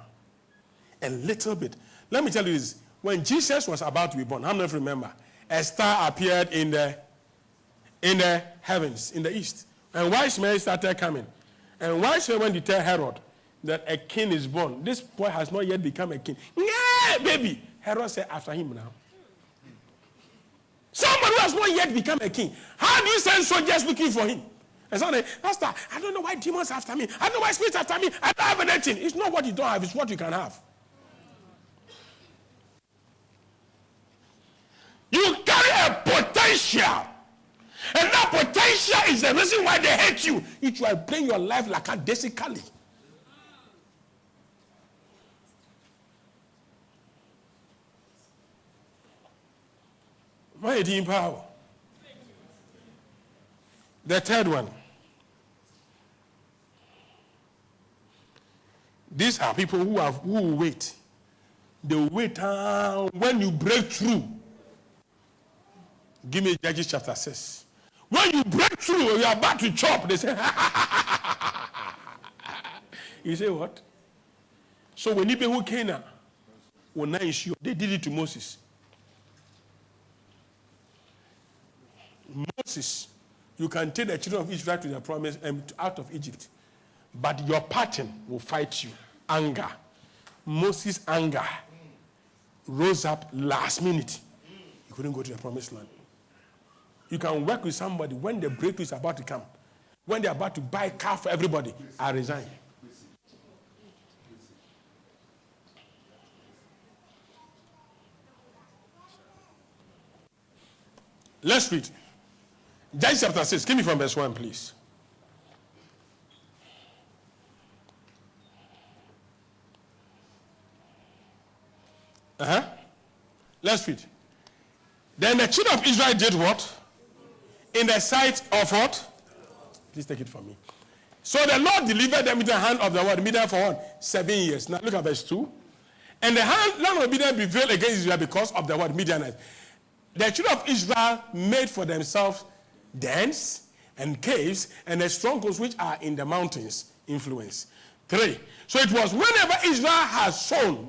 A little bit. Let me tell you this. When Jesus was about to be born, how many of you remember? A star appeared in the heavens, in the east. And wise men started coming. And wise men went to tell Herod that a king is born. This boy has not yet become a king. Yeah, baby. Herod said, after him now. Somebody who has not yet become a king. How do you send soldiers looking for him? And somebody, Pastor, I don't know why demons after me. I don't know why spirits after me. I don't have anything. It's not what you don't have, it's what you can have. You carry a potential. And that potential is the reason why they hate you. If you are playing your life like a basically. Why is it in power? The third one. These are people who wait. They wait when you break through. Give me Judges chapter 6. When you break through, you are about to chop, they say, you say what? So when people who came they did it to Moses. Moses, you can take the children of Israel to the promise and out of Egypt, but your pattern will fight you. Anger. Moses' anger rose up last minute. You couldn't go to the promised land. You can work with somebody when the breakthrough is about to come. When they're about to buy a car for everybody, I resign. Let's read. Judges chapter 6. Give me from verse 1, please. Let's read. Then the children of Israel did what? In the sight of what? Please take it from me. So the Lord delivered them into the hand of the Midian for what? 7 years. Now look at verse 2. And the land of Midian prevailed against Israel because of the Midianites. The children of Israel made for themselves dens and caves and the strongholds which are in the mountains. Influence. 3. So it was whenever Israel has sown,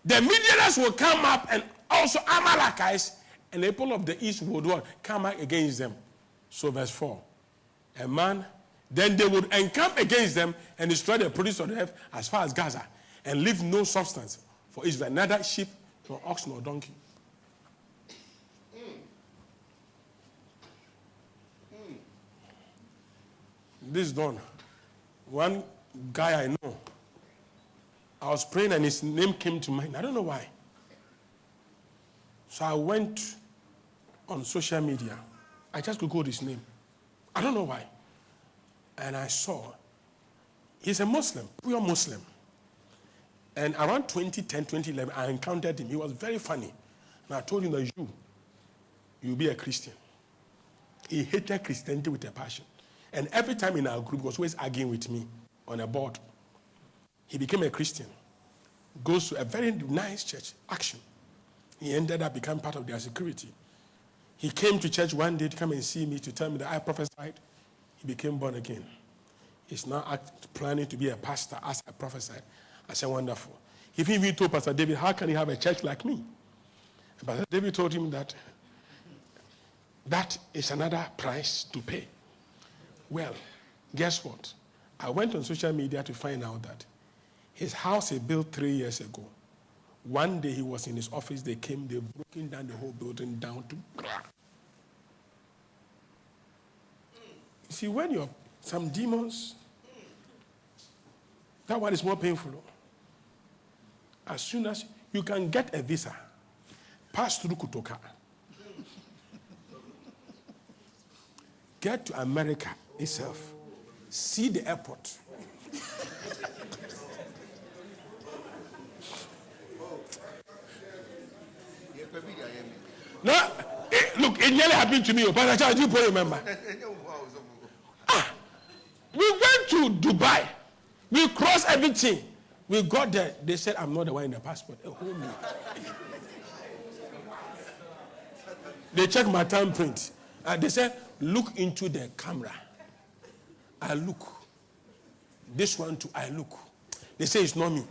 the Midianites will come up, and also Amalekites and the people of the east would come back against them. So verse 4. A man, then they would encamp against them and destroy the produce of the earth as far as Gaza, and leave no substance for Israel, neither sheep, nor ox, nor donkey. This dawn, one guy I know, I was praying and his name came to mind. I don't know why. So I went on social media. I just Googled his name. I don't know why. And I saw he's a Muslim, pure Muslim. And around 2010, 2011, I encountered him. He was very funny. And I told him that you'll be a Christian. He hated Christianity with a passion. And every time in our group, he was always arguing with me on a board. He became a Christian. Goes to a very nice church, Action. He ended up becoming part of their security. He came to church one day to come and see me to tell me that I prophesied. He became born again. He's now planning to be a pastor as I prophesied. I said, wonderful. He even told Pastor David, how can he have a church like me? And Pastor David told him that that is another price to pay. Well, guess what? I went on social media to find out that his house he built 3 years ago. One day he was in his office, they came, they broken down the whole building down to ground. You see, when you're some demons, that one is more painful. As soon as you can get a visa, pass through Kutoka, get to America itself, see the airport. Now, look, it nearly happened to me, but I do remember. We went to Dubai. We crossed everything. We got there. They said, I'm not the one in the passport. They checked my thumbprint. They said, look into the camera. I look. This one too, I look. They say it's not me.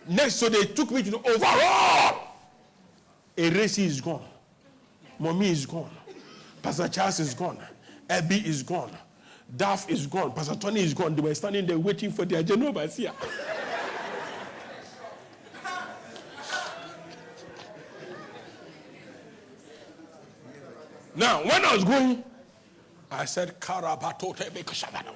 Next, so they took me to the overall. Eresi is gone. Mommy is gone. Pastor Charles is gone. Abby is gone. Duff is gone. Pastor Tony is gone. They were standing there waiting for their general overseer. Now, when I was going, I said, Karabatote Bekashabana.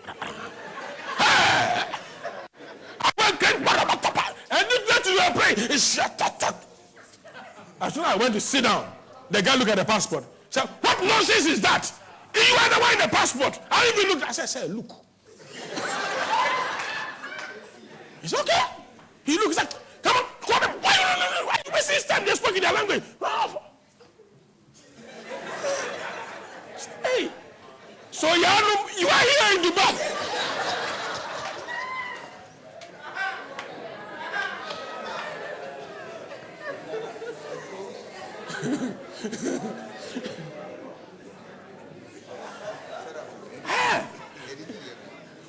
And if you are praying, it's shut up. As soon as I went to sit down, the guy looked at the passport. Said, what nonsense is that? You are the one in the passport. I even looked. I said, look. It's okay. He looks like, come on, why you wasting his time? They spoke in their language. Hey, so you are here in Dubai.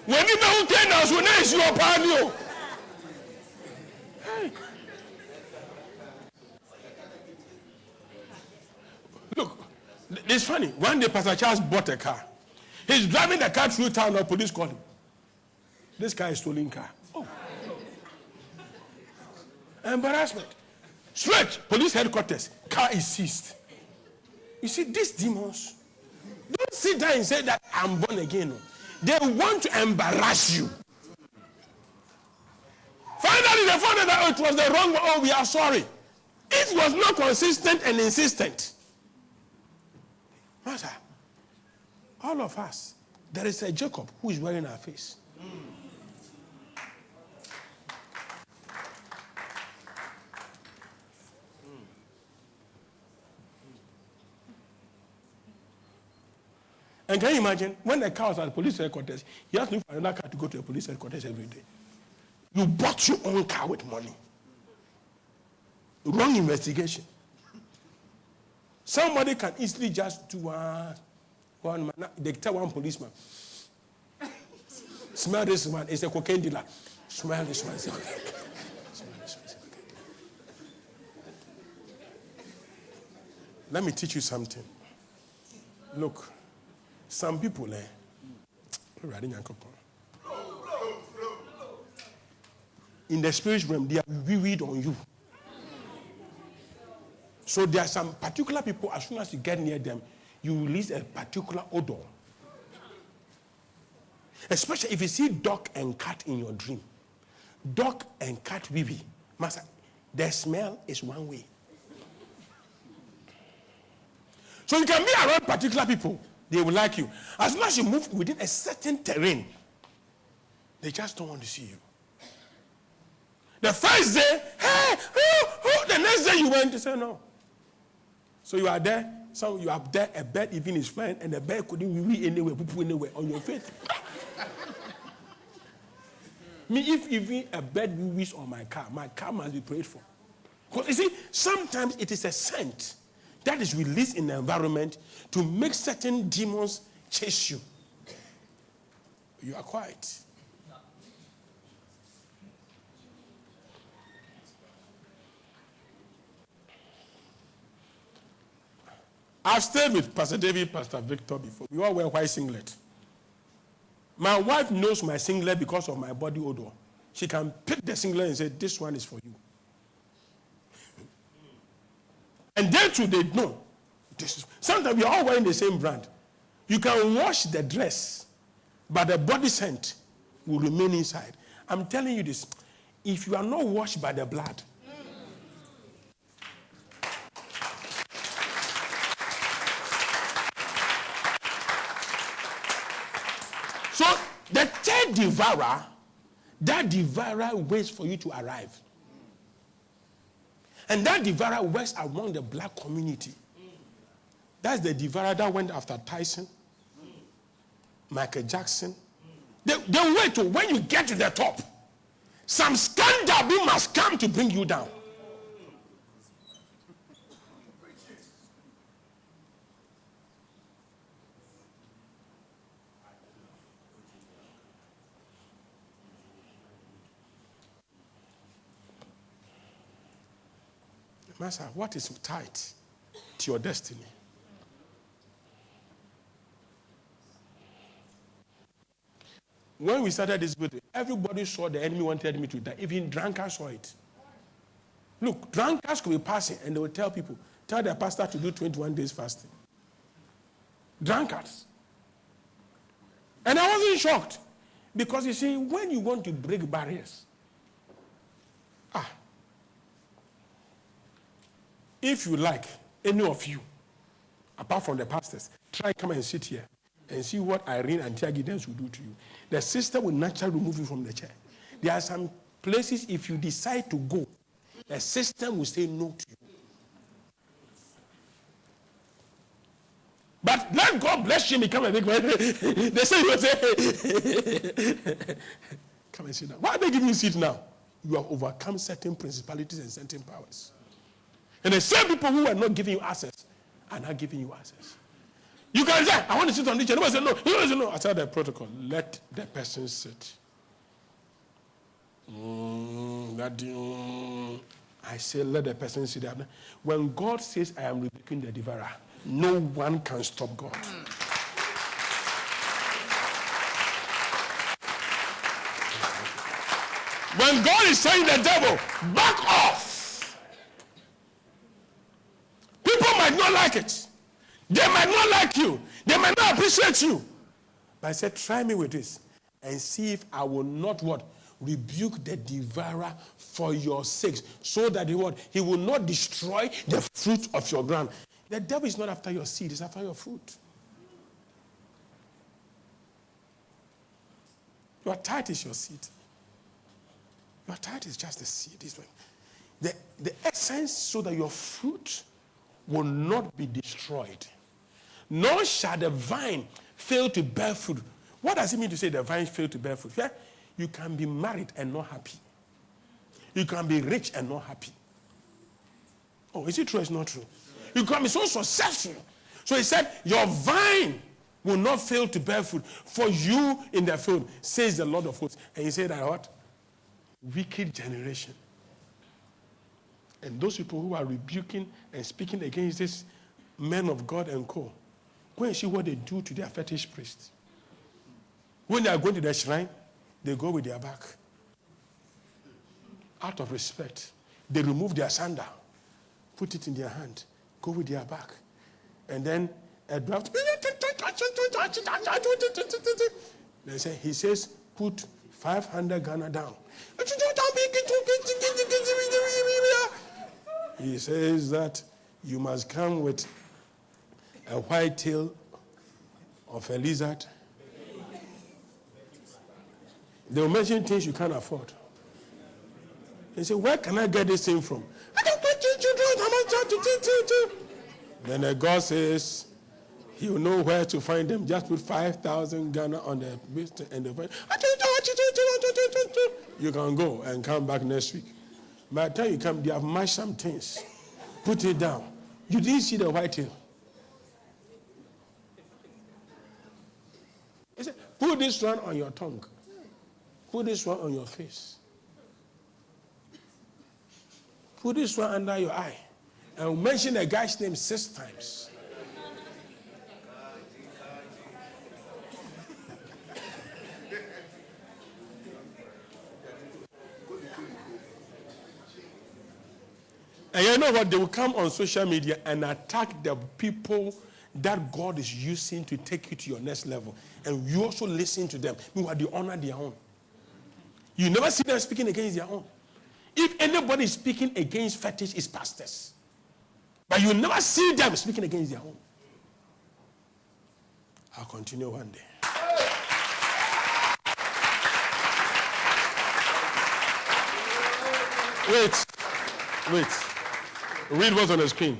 When you don't tell us when it's your party. Look, it's funny. One day Pastor Charles bought a car. He's driving the car through town, the police called him. This car is stolen car. Oh. Embarrassment. Straight, police headquarters. Car is seized. You see, these demons, don't sit down and say that I'm born again. They want to embarrass you. Finally, they found out that it was the wrong one. Oh, we are sorry. It was not consistent and insistent. Master, all of us, there is a Jacob who is wearing our face. And can you imagine, when the car was at the police headquarters, you have to look for another car to go to the police headquarters every day. You bought your own car with money. Wrong investigation. Somebody can easily just do one man. They tell one policeman, smell this one, it's a cocaine dealer. Smell this one, it's a cocaine dealer. Smell this one, it's a cocaine dealer. Let me teach you something. Look. Some people, in the spirit realm, they are weed on you. So there are some particular people, as soon as you get near them, you release a particular odor. Especially if you see dog and cat in your dream. Dog and cat wee. Master, the smell is one way. So you can be around particular people, they will like you. As soon as you move within a certain terrain, they just don't want to see you. The first day, hey, the next day you went to say no. So you are there, so you are there, a bird even is flying, and the bird couldn't wee anywhere, poo anywhere on your face. Me, if even a bird wees on my car must be prayed for. Because you see, sometimes it is a scent that is released in the environment to make certain demons chase you. You are quiet. I've stayed with Pastor David, Pastor Victor before. We all wear white singlet. My wife knows my singlet because of my body odor. She can pick the singlet and say, this one is for you. And then too, they know. Sometimes we are all wearing the same brand. You can wash the dress, but the body scent will remain inside. I'm telling you this. If you are not washed by the blood, so the third devourer, that devourer waits for you to arrive. And that devourer works among the black community. That's the devourer that went after Tyson, Michael Jackson. They wait till when you get to the top, some scandal must come to bring you down. Master, what is tied to your destiny? When we started this video, everybody saw the enemy wanted me to die. Even drunkards saw it. Look, drunkards could be passing and they will tell people, tell their pastor to do 21 days fasting. Drunkards. And I wasn't shocked. Because you see, when you want to break barriers, if you like, any of you, apart from the pastors, try come and sit here and see what Irene and Tiagidens will do to you. The sister will naturally remove you from the chair. There are some places, if you decide to go, the system will say no to you. But let God bless you and become a big man. They say, you will say, come and sit down. Why are they giving you seat now? You have overcome certain principalities and certain powers. And the same people who are not giving you access are not giving you access. You can say, I want to sit on this chair. Nobody say no. Nobody say no. I tell the protocol, let the person sit. I say, let the person sit down. When God says, I am rebuking the devourer, no one can stop God. When God is saying the devil, back off. People might not like it. They might not like you. They might not appreciate you. But I said, try me with this and see if I will not what? Rebuke the devourer for your sakes, so that he will not destroy the fruit of your ground. The devil is not after your seed, it's after your fruit. Your tithe is your seed. Your tithe is just the seed. This way. The essence, so that your fruit will not be destroyed. Nor shall the vine fail to bear fruit. What does it mean to say the vine fail to bear fruit? Yeah? You can be married and not happy. You can be rich and not happy. Oh, is it true or is it not true? You can be so successful. So he said, your vine will not fail to bear fruit for you in the field, says the Lord of hosts. And he said that what? Wicked generation. And those people who are rebuking and speaking against this men of God and co. Go and see what they do to their fetish priests. When they are going to the shrine, they go with their back. Out of respect, they remove their sandal, put it in their hand, go with their back. And then a draft. They say, he says, put 500 Ghana down. He says that you must come with a white tail of a lizard. They will mention things you can't afford. They say, where can I get this thing from? Then the God says, he will know where to find them. Just put 5,000 Ghana on the list and you can go and come back next week. By the time you come, they have mashed some things. Put it down. You didn't see the white tail. He said, put this one on your tongue. Put this one on your face. Put this one under your eye. And mention the guy's name 6 times. And you know what? They will come on social media and attack the people that God is using to take you to your next level. And you also listen to them. Meanwhile, they honor their own. You never see them speaking against their own. If anybody is speaking against fetish, it's pastors. But you never see them speaking against their own. I'll continue one day. Wait. Read what's on the screen.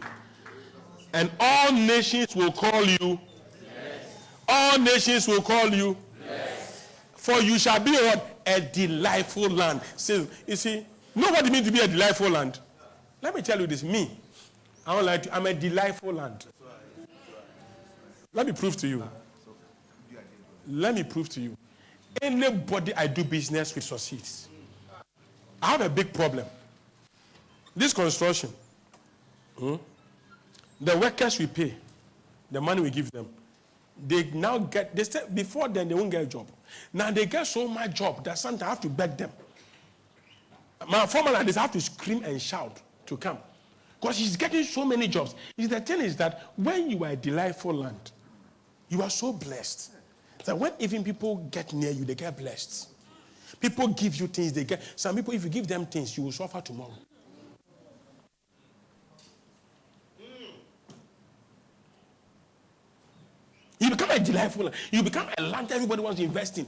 And all nations will call you. Yes. All nations will call you. Yes. For you shall be a delightful land. So, you see, know what it means to be a delightful land? Let me tell you this. Me, I'm a delightful land. Let me prove to you. Anybody I do business with succeeds. I have a big problem. This construction, the workers we pay, the money we give them, they now get, they said before then they won't get a job. Now they get so much job that sometimes I have to beg them. My former like this, I have to scream and shout to come. Because he's getting so many jobs. The thing is that when you are a delightful land, you are so blessed that when even people get near you, they get blessed. People give you things, they get. Some people, if you give them things, you will suffer tomorrow. You become a delightful land. You become a land everybody wants to invest in.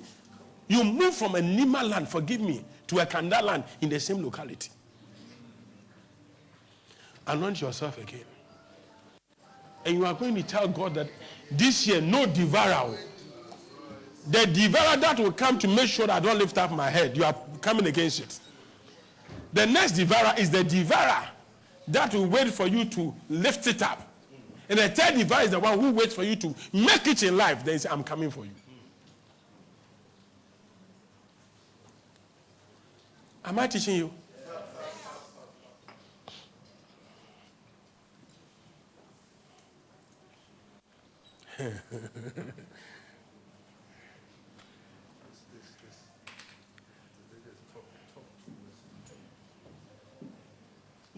You move from a Nima land, forgive me, to a Kanda land in the same locality. Anoint yourself again. And you are going to tell God that this year, no devourer. The devourer that will come to make sure that I don't lift up my head, you are coming against it. The next devourer is the devourer that will wait for you to lift it up. And the third devourer is the one who waits for you to make it in life. Then say, I'm coming for you. Am I teaching you?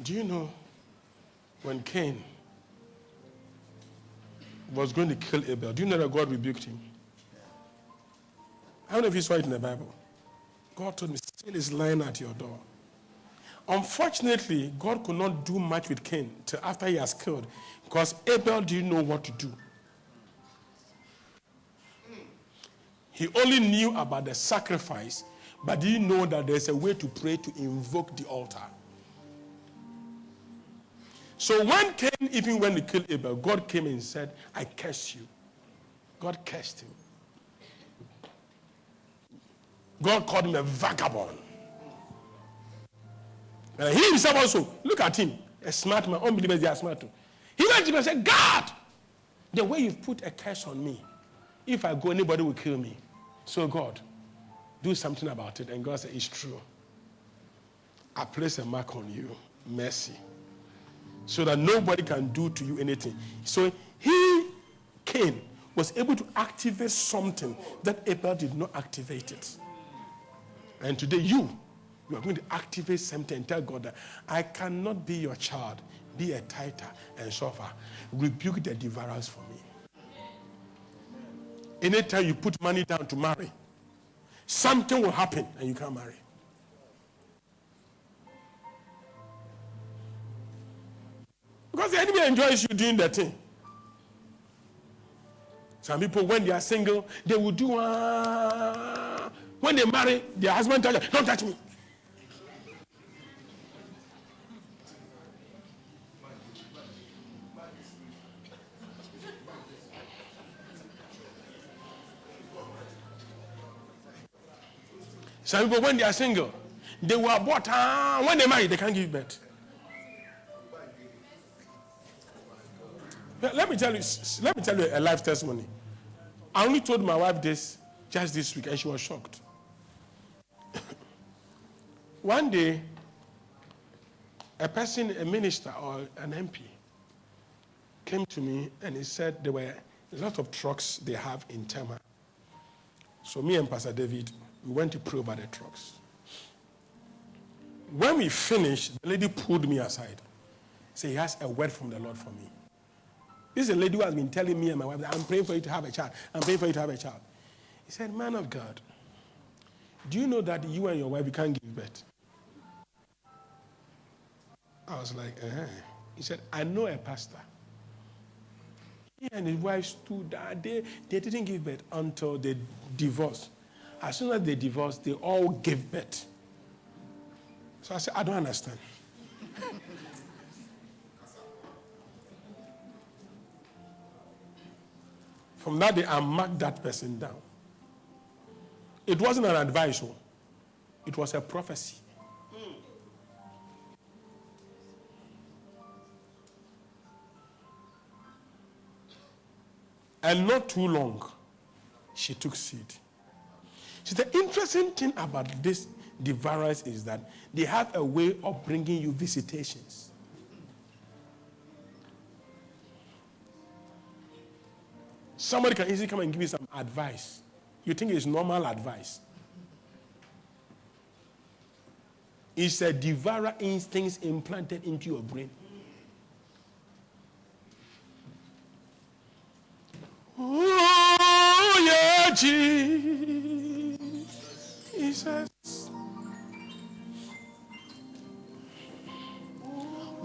Do you know when Cain was going to kill Abel, do you know that God rebuked him? I don't know if you saw it in the Bible. God told me, sin is lying at your door. Unfortunately, God could not do much with Cain till after he has killed, because Abel didn't know what to do. He only knew about the sacrifice, but didn't know that there's a way to pray to invoke the altar. So when Cain even went to kill Abel, God came and said, I curse you. God cursed him. God called him a vagabond. And he himself also, look at him, a smart man. Unbelievers, they are smart too. He went to him and said, God, the way you've put a curse on me, if I go, anybody will kill me. So God, do something about it. And God said, it's true. I place a mark on you, mercy, so that nobody can do to you anything. So Cain Cain was able to activate something that Abel did not activate it. And today you are going to activate something and tell God that I cannot be your child. Be a tither and suffer. Rebuke the devourers for me. Anytime you put money down to marry, something will happen and you can't marry. Because the enemy enjoys you doing that thing. Some people, when they are single, they will do. When they marry, their husband tells them, "Don't touch me." Some people, when they are single, they will abort. When they marry, they can't give birth. Let me tell you a life testimony. I only told my wife this just this week, and she was shocked. One day, a person, a minister or an MP, came to me and he said there were a lot of trucks they have in Tema. So me and Pastor David, we went to pray over the trucks. When we finished, the lady pulled me aside. Said, he has a word from the Lord for me. This is a lady who has been telling me and my wife that I'm praying for you to have a child. I'm praying for you to have a child. He said, man of God, do you know that you and your wife, you can't give birth? I was like, He said, I know a pastor. He and his wife stood there. They didn't give birth until they divorced. As soon as they divorced, they all gave birth. So I said, I don't understand. From that day, I marked that person down. It wasn't an advice. It was a prophecy. And not too long, she took seed. See, the interesting thing about this devourers is that they have a way of bringing you visitations. Somebody can easily come and give you some advice. You think it's normal advice. It's a devourer instincts implanted into your brain. Oh, yeah, Jesus.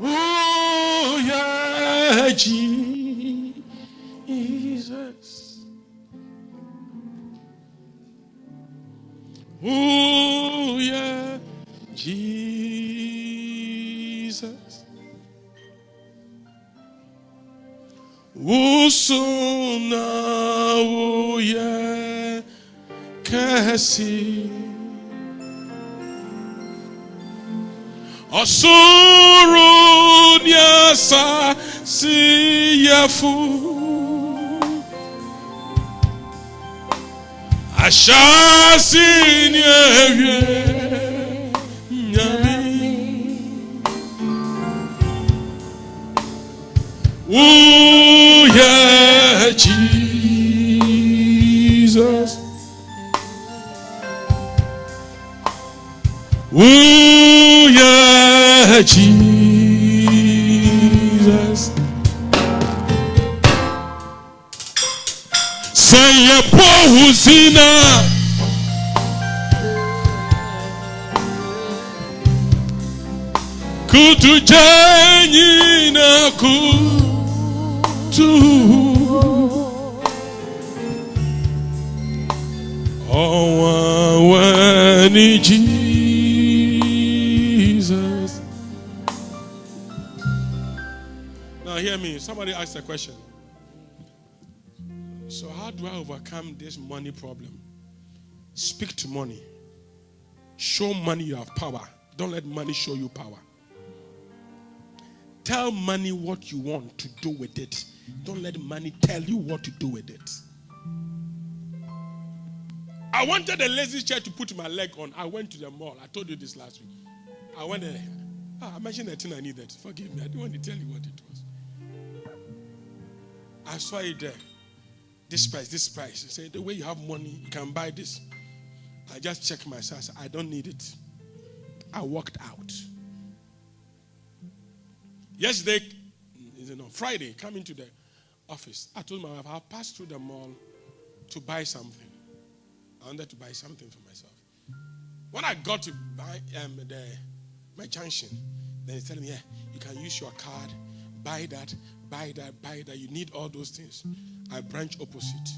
Oh, yeah, Jesus. Oh, yeah, Jesus. Usuna, oh, yeah, kasi. Osuru nyasa siyafu. Ashasi nyevye nyami. Ooh, yeah, Jesus. Ooh, yeah, Jesus. Say a pohusina. Kutu janina kutu. Oh, when Jesus. Now hear me. Somebody asked a question. So how do I overcome this money problem? Speak to money. Show money you have power. Don't let money show you power. Tell money what you want to do with it. Don't let money tell you what to do with it. I wanted a lazy chair to put my leg on. I went to the mall. I told you this last week. I went there. I mentioned the thing I needed. Forgive me. I didn't want to tell you what it was. I saw it there. This price. He said, the way you have money, you can buy this. I just checked myself. I said, I don't need it. I walked out. Yesterday, Friday, coming to the office, I told my wife, I'll pass through the mall to buy something. I wanted to buy something for myself. When I got to buy my junction, then he's telling me, yeah, you can use your card, buy that. You need all those things. I branch opposite.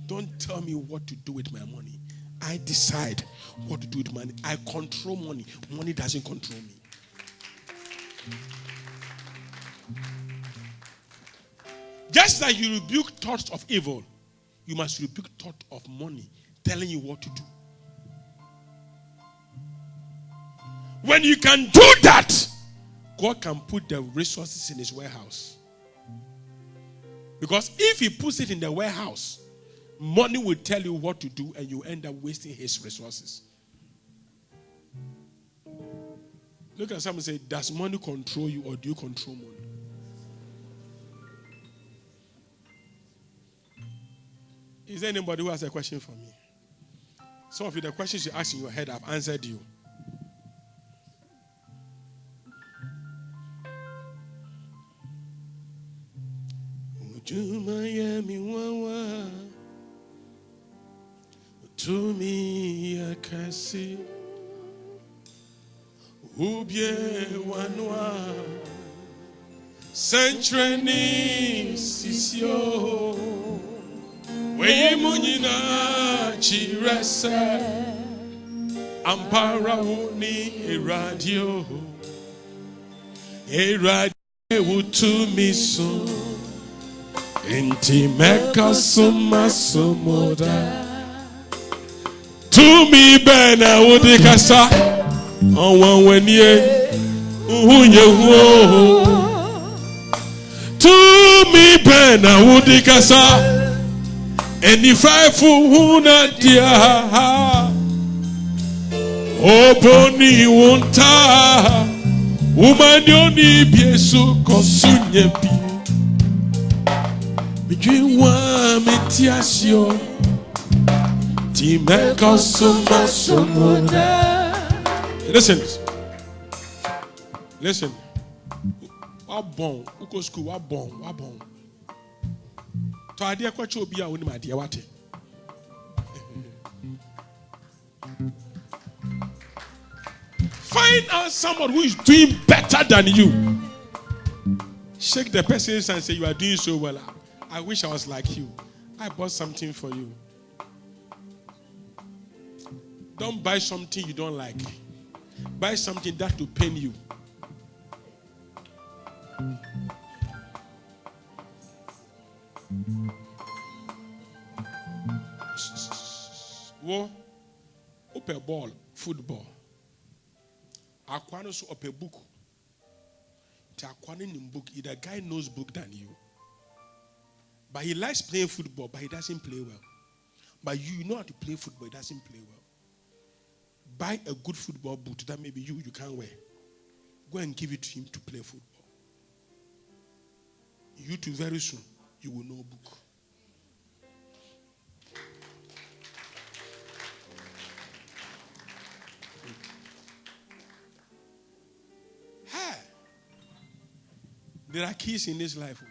Don't tell me what to do with my money. I decide what to do with money. I control money. Money doesn't control me. Just like you rebuke thoughts of evil, you must rebuke thought of money telling you what to do. When you can do that, God can put the resources in his warehouse. Because if he puts it in the warehouse, money will tell you what to do and you end up wasting his resources. Look at someone and say, does money control you or do you control money? Is there anybody who has a question for me? Some of you, the questions you ask in your head, I've answered you. To me, I can see Ubye Wanwa Centreni Sisio Weye Munina Chirese Ampara Uni Radio to me so Intimeka Suma Sumoda To me bena wudi kasa onwan wanie uhunye huo To me bena wudi kasa eni faifu huna dia Oponi wonta umanioni biesu konsunye bi Mijwa metiasio Listen. What bon? Who go school? What bon? To idea kwa chobi a woni ma dia wate. Find out someone who is doing better than you. Shake the person and say, you are doing so well. I wish I was like you. I bought something for you. Don't buy something you don't like. Buy something that will pain you. Wo, open ball, football. Aquano so open book. The aquano in book, the guy knows book than you. But he likes playing football, but he doesn't play well. But you know how to play football, he doesn't play well. Buy a good football boot that maybe you can't wear. Go and give it to him to play football. You too, very soon, you will know book. Hey, there are keys in this life.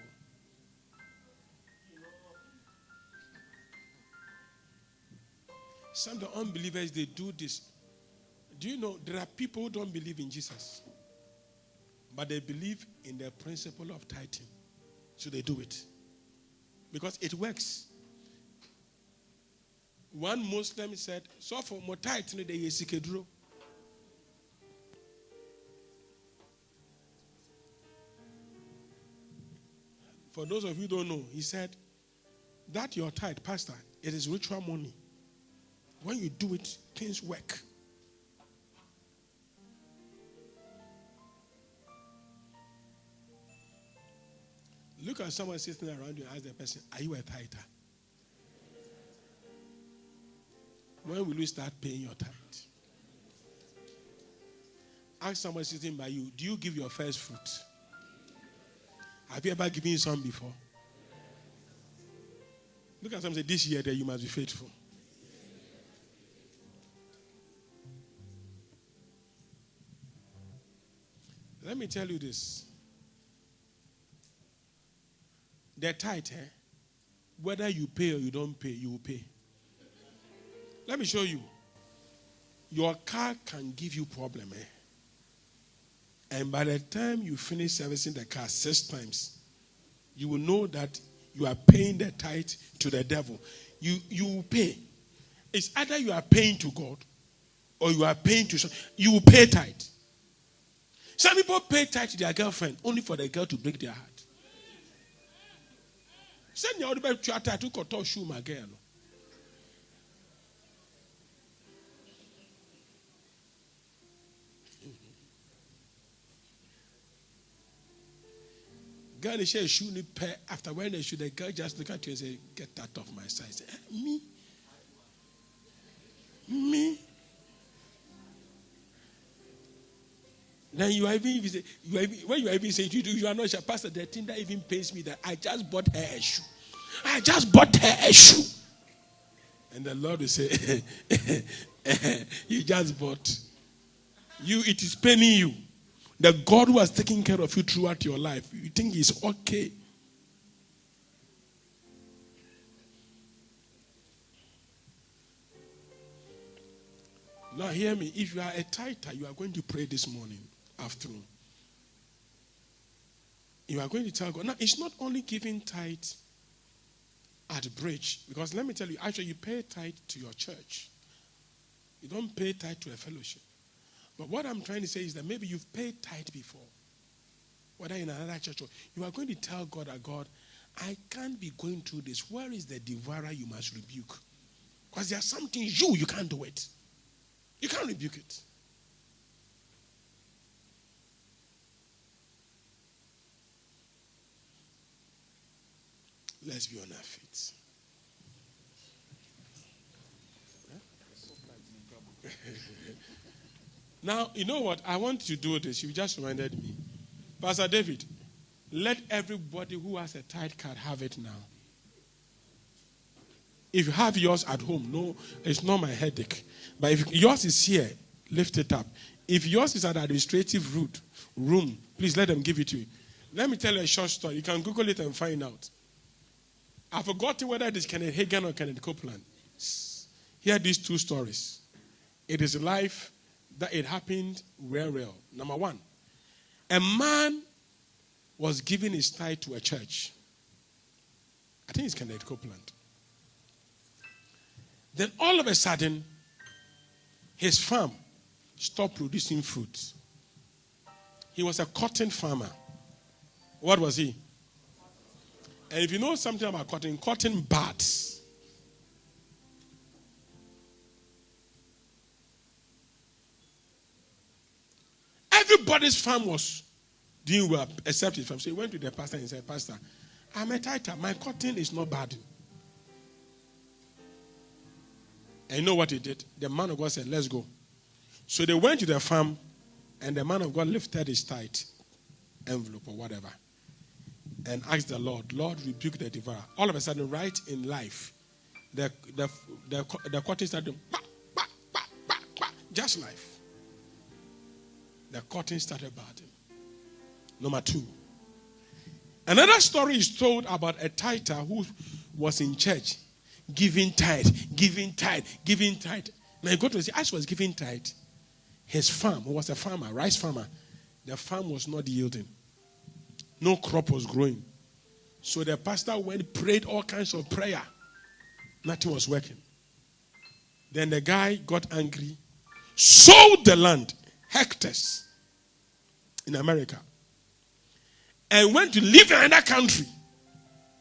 Some of the unbelievers, they do this. Do you know there are people who don't believe in Jesus, but they believe in the principle of tithing, so they do it because it works. One Muslim said, "So for more tithing, they use sikedro." For those of you who don't know, he said that your tithe, pastor, it is ritual money. When you do it, things work. Look at someone sitting around you and ask the person, are you a tither? When will you start paying your tithe? Ask someone sitting by you, do you give your first fruit? Have you ever given some before? Look at something. This year that you must be faithful. Let me tell you this. The tithe, whether you pay or you don't pay, you will pay. Let me show you. Your car can give you problem, and by the time you finish servicing the car 6 times, you will know that you are paying the tithe to the devil. You will pay. It's either you are paying to God or you are paying to you will pay tithe. Some people pay tithe to their girlfriend only for the girl to break their heart. Send your other to cut shoe my girl. Girl, she shoe ni pair after wearing the shoe. The girl just look at you and say, "Get that off my side." Say, me. Then you are even say, when you are even saying you are not sure, Pastor. The thing that even pains me that I just bought her a shoe. I just bought her a shoe, and the Lord will say, "You just bought. You, it is paining you." The God who has taken care of you throughout your life, you think he's okay. Now hear me. If you are a tither, you are going to pray this morning, afternoon. You are going to tell God. Now it's not only giving tithe at bridge, because let me tell you, actually you pay tithe to your church. You don't pay tithe to a fellowship. But what I'm trying to say is that maybe you've paid tithe before, whether in another church or you are going to tell God that, God, I can't be going through this. Where is the devourer you must rebuke? Because there's something you can't do it. You can't rebuke it. Let's be on our feet. Now, you know what? I want to do this. You just reminded me. Pastor David, let everybody who has a tithe card have it now. If you have yours at home, no, it's not my headache. But if yours is here, lift it up. If yours is at the administrative room, please let them give it to you. Let me tell you a short story. You can Google it and find out. I've forgotten whether it is Kenneth Hagin or Kenneth Copeland. Here are these 2 stories. It is life that it happened real. Number 1, a man was giving his tithe to a church. I think it's Kenneth Copeland. Then all of a sudden, his farm stopped producing fruit. He was a cotton farmer. What was he? And if you know something about cotton buds. Everybody's farm was doing well except his farm. So he went to the pastor and said, Pastor, I'm a tither. My cotton is not bad. And you know what he did? The man of God said, let's go. So they went to the farm and the man of God lifted his tithe envelope or whatever and asked the Lord, Lord, rebuke the devourer. All of a sudden, right in life, the cotton started just life. The cotton started budding. Number 2. Another story is told about a tither who was in church giving tithe. Now you go to see, as he was giving tithe, his farm, who was a farmer, rice farmer, the farm was not yielding. No crop was growing. So the pastor went, prayed all kinds of prayer. Nothing was working. Then the guy got angry, sold the land, hectares, in America, and went to live in another country.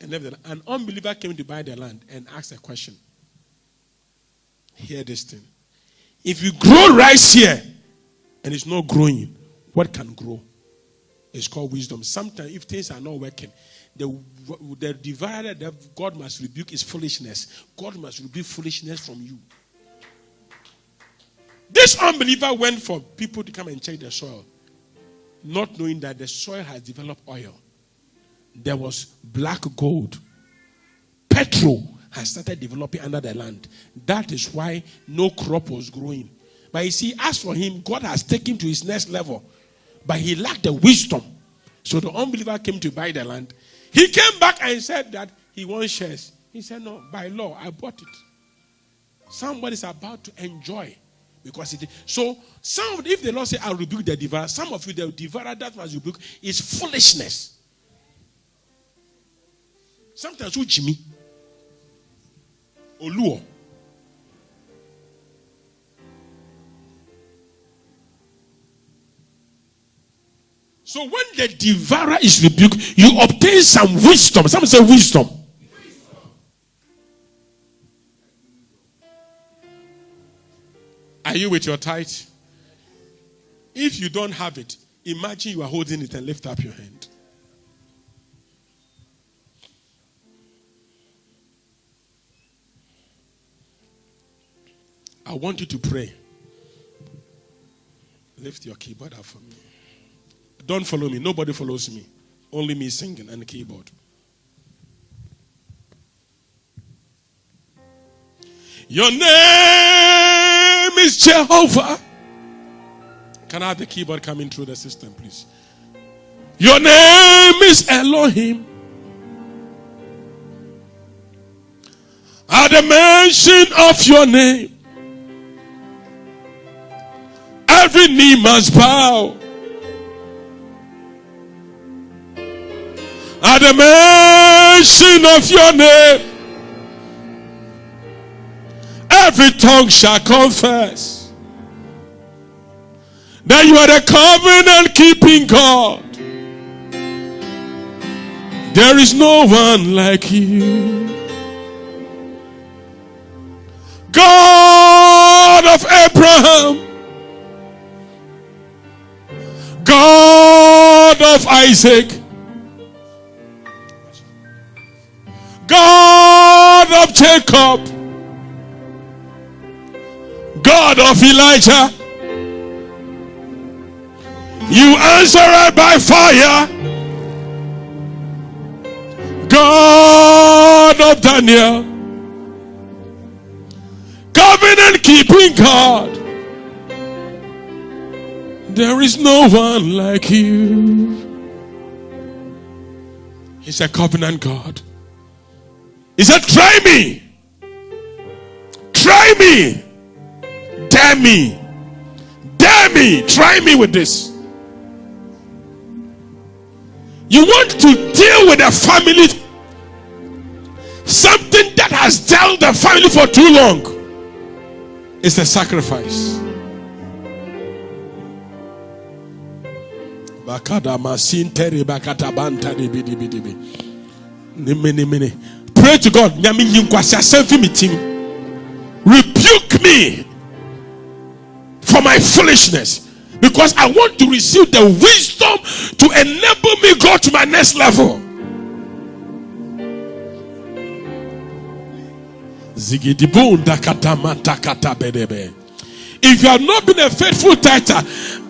And an unbeliever came to buy the land and asked a question. Hear this thing. If you grow rice here and it's not growing, what can grow? It's called wisdom. Sometimes if things are not working, the divider that God must rebuke is foolishness. God must rebuke foolishness from you. This unbeliever went for people to come and check the soil, not knowing that the soil has developed oil. There was black gold. Petrol has started developing under the land. That is why no crop was growing. But you see, as for him, God has taken him to his next level. But he lacked the wisdom. So the unbeliever came to buy the land. He came back and said that he wants shares. He said, no, by law, I bought it. Somebody's about to enjoy. Because it. So, if the Lord say, I'll rebuke the devourer, some of you, the devourer that was rebuked is foolishness. Sometimes who Jimmy? Oluo. So when the devourer is rebuked, you obtain some wisdom. Someone say wisdom. Are you with your tithe? If you don't have it, imagine you are holding it and lift up your hand. I want you to pray. Lift your keyboard up for me. Don't follow me. Nobody follows me. Only me singing and the keyboard. Your name is Jehovah. Can I have the keyboard coming through the system, please? Your name is Elohim. At the mention of your name, every knee must bow. At the mention of your name, every tongue shall confess that you are the covenant keeping God. There is no one like you. God of Abraham, God of Isaac, God of Jacob, God of Elijah, you answered by fire. God of Daniel, covenant keeping God, there is no one like you. He's a covenant God. He said, try me. Try me. Dare me. Dare me. Try me with this. You want to deal with a family, something that has dealt the family for too long. It's a sacrifice. Pray to God. Rebuke me for my foolishness, because I want to receive the wisdom to enable me go to my next level. If you have not been a faithful tither,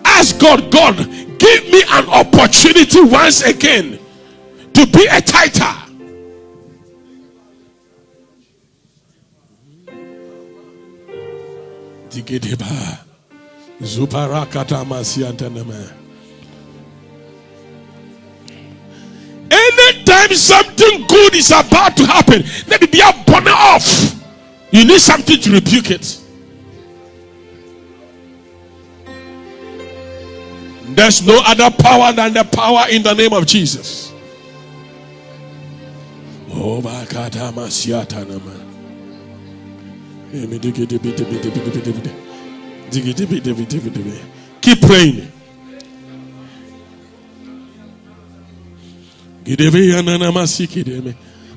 ask God, God, give me an opportunity once again to be a tither. Anytime something good is about to happen, let it be a burner off. You need something to rebuke it. There's no other power than the power in the name of Jesus. Oh, keep praying.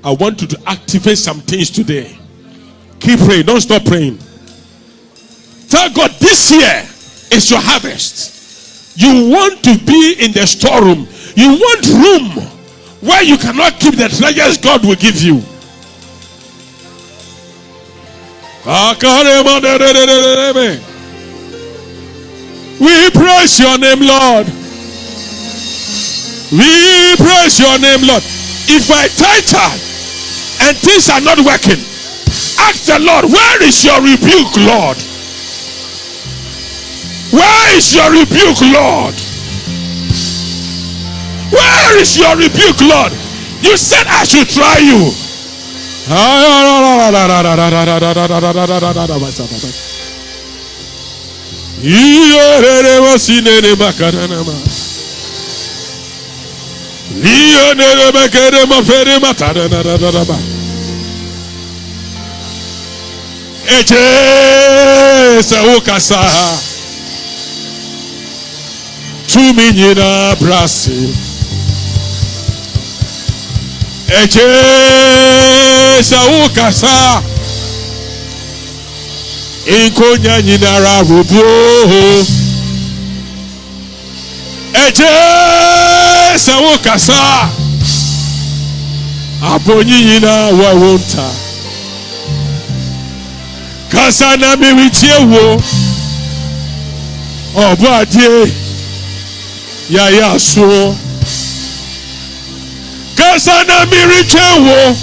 I want you to activate some things today. Keep praying. Don't stop praying. Tell God, this year is your harvest. You want to be in the storeroom. You want room where you cannot keep the treasures God will give you. We praise your name, Lord. We praise your name, Lord. If I tithe and things are not working, Ask the Lord, where is your rebuke, Lord? Where is your rebuke, Lord? Where is your rebuke, Lord? You said I should try you. Tumi nyina brasi eche saukasa inkonya nyina rabubo eche saukasa abonyi nyina wawonta kasa na miwitie wo obadie ya so kasa na miriche wo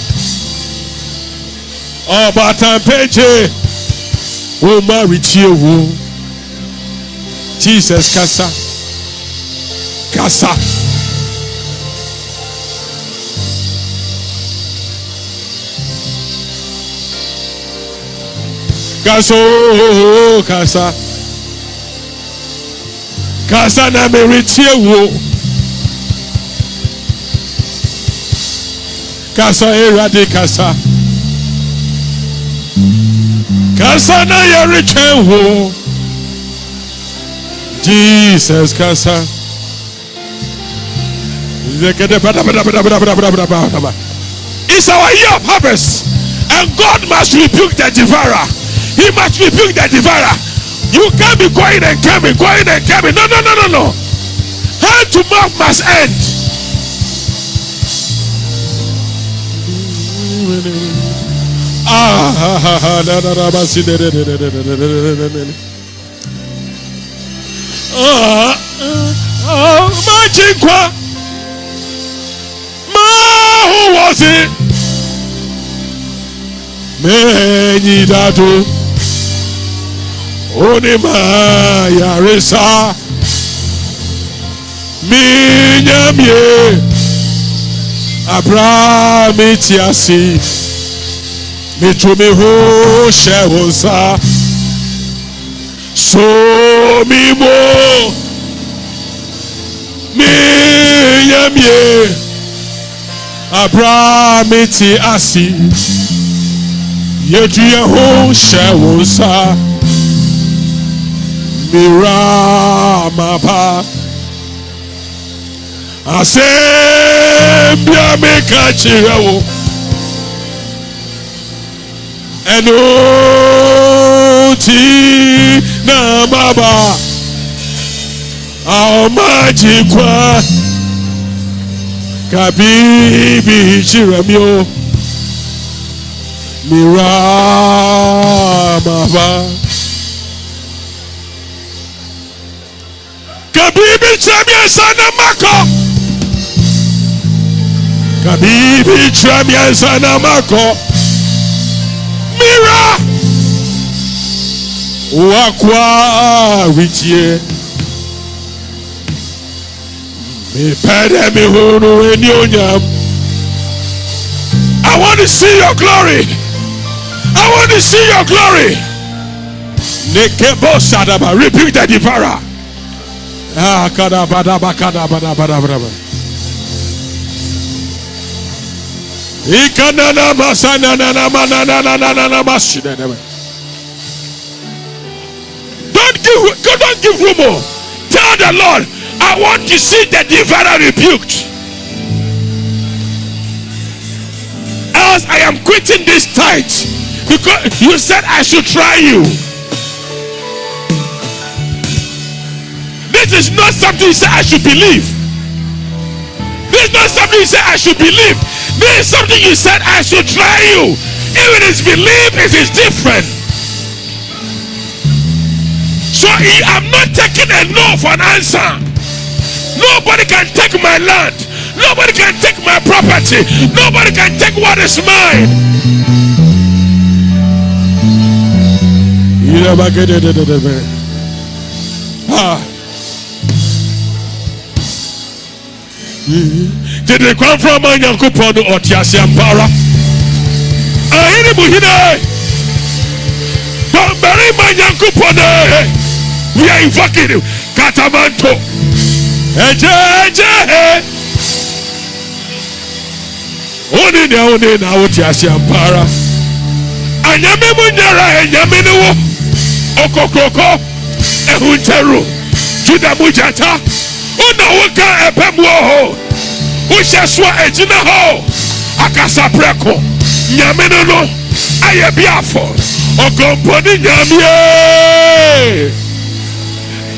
obatampeche wo maritie wo Jesus kasa kasa na meritie wo kasa erade kasa na yeriche wo Jesus kasa it's our year of harvest and God must rebuke the devourer. He must rebuke the devourer. You can't be going and coming. No. Hand to mouth must end. Who was it? Many dadu. Onima yaresa minyamye abramitiasi mitumiho shewonsa so mimo minyamye abramitiasi yetuyeho shewonsa Miramapa Asembia meka chirewo Enuti na baba Aomaji kwa Kabibi chiremyo Miramapa Kabibi chamia sana mako. Kabibi chamia sana mako. Mira. Wakwa witie. Me pede mi hunu eni onyam. I want to see your glory. I want to see your glory. Nekebo sadaba. Rebuke the devourer. Kada bada. Ikanana masana na masina. Don't give room. Tell the Lord, I want to see the devourer rebuked. Else I am quitting this tithe because you said I should try you. This is not something you say I should believe. This is not something you say I should believe. This is something you said I should try you. If it is belief, it is different. So I'm not taking a no for an answer. Nobody can take my land. Nobody can take my property. Nobody can take what is mine. Did they come from my uncle Pono or Tiasiampara? I ain't Muhine. Don't bury my uncle Pono. We are invoking him. Catamanto. Only now, Tiasiampara. Anyame Munyara, Yamino, Okokoko, Ehunteru, Judah Mujata. Una waka epemwo usheswa ejina ho akasa preko nyame no aye biafo ogomponi nyame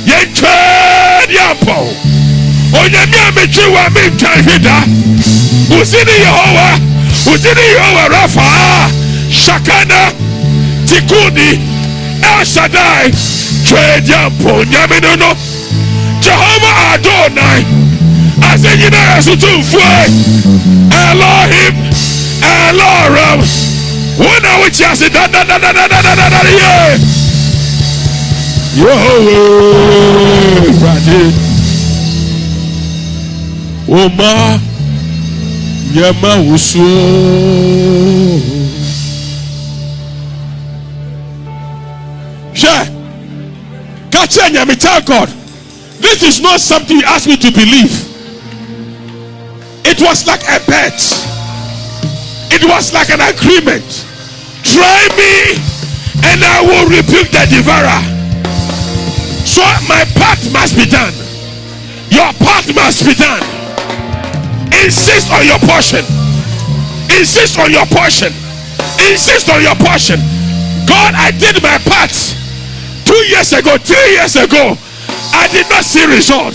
yenche diampo onyame amechiwa me ntahida usini Yehova Rafa Shakana Tikuni El Shaddai che diampo nyame no Jehovah Adonai, as a universe to fly, Elohim, Elohim. When I would just say that, Oma, Yama Usu. Catch me, tell God. This is not something you asked me to believe. It was like a bet. It was like an agreement. Try me and I will rebuke the devourer. So my part must be done. Your part must be done. Insist on your portion. Insist on your portion. Insist on your portion. God, I did my part 2 years ago, 3 years ago. I did not see result,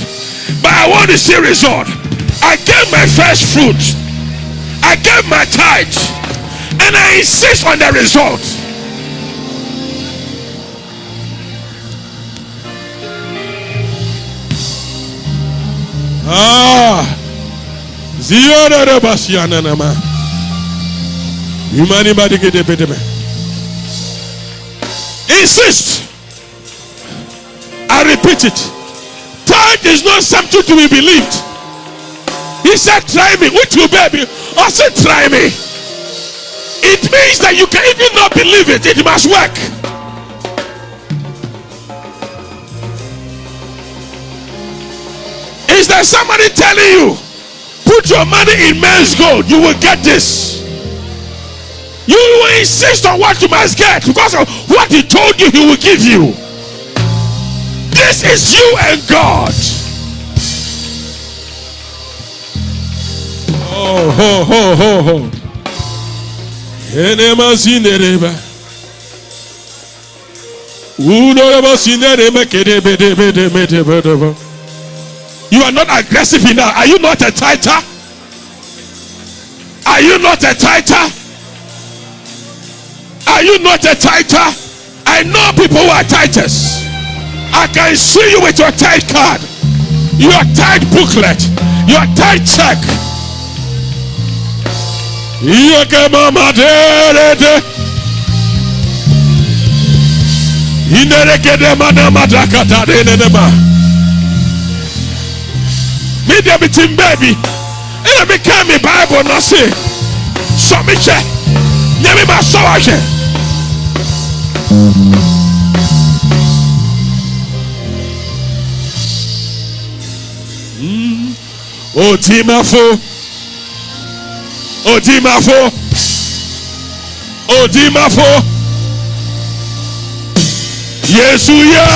but I want to see result. I gave my first fruit, I gave my tithe, and I insist on the result. Insist. I repeat it. Tithe is not something to be believed. He said, try me. Which will baby? I said, try me. It means that you can even not believe it. It must work. Is there somebody telling you, put your money in men's gold, you will get this? You will insist on what you must get because of what he told you he will give you. This is you and God. You are not aggressive enough. Are you not a tither? Are you not a tither? Are you not a tither? I know people who are tithers. I can see you with your tithe card, your tithe booklet, your tithe check. Me dey be team baby. And me carry me Bible no say. So me check. Nyame ma so wa che. Odimafo. Yesu ya.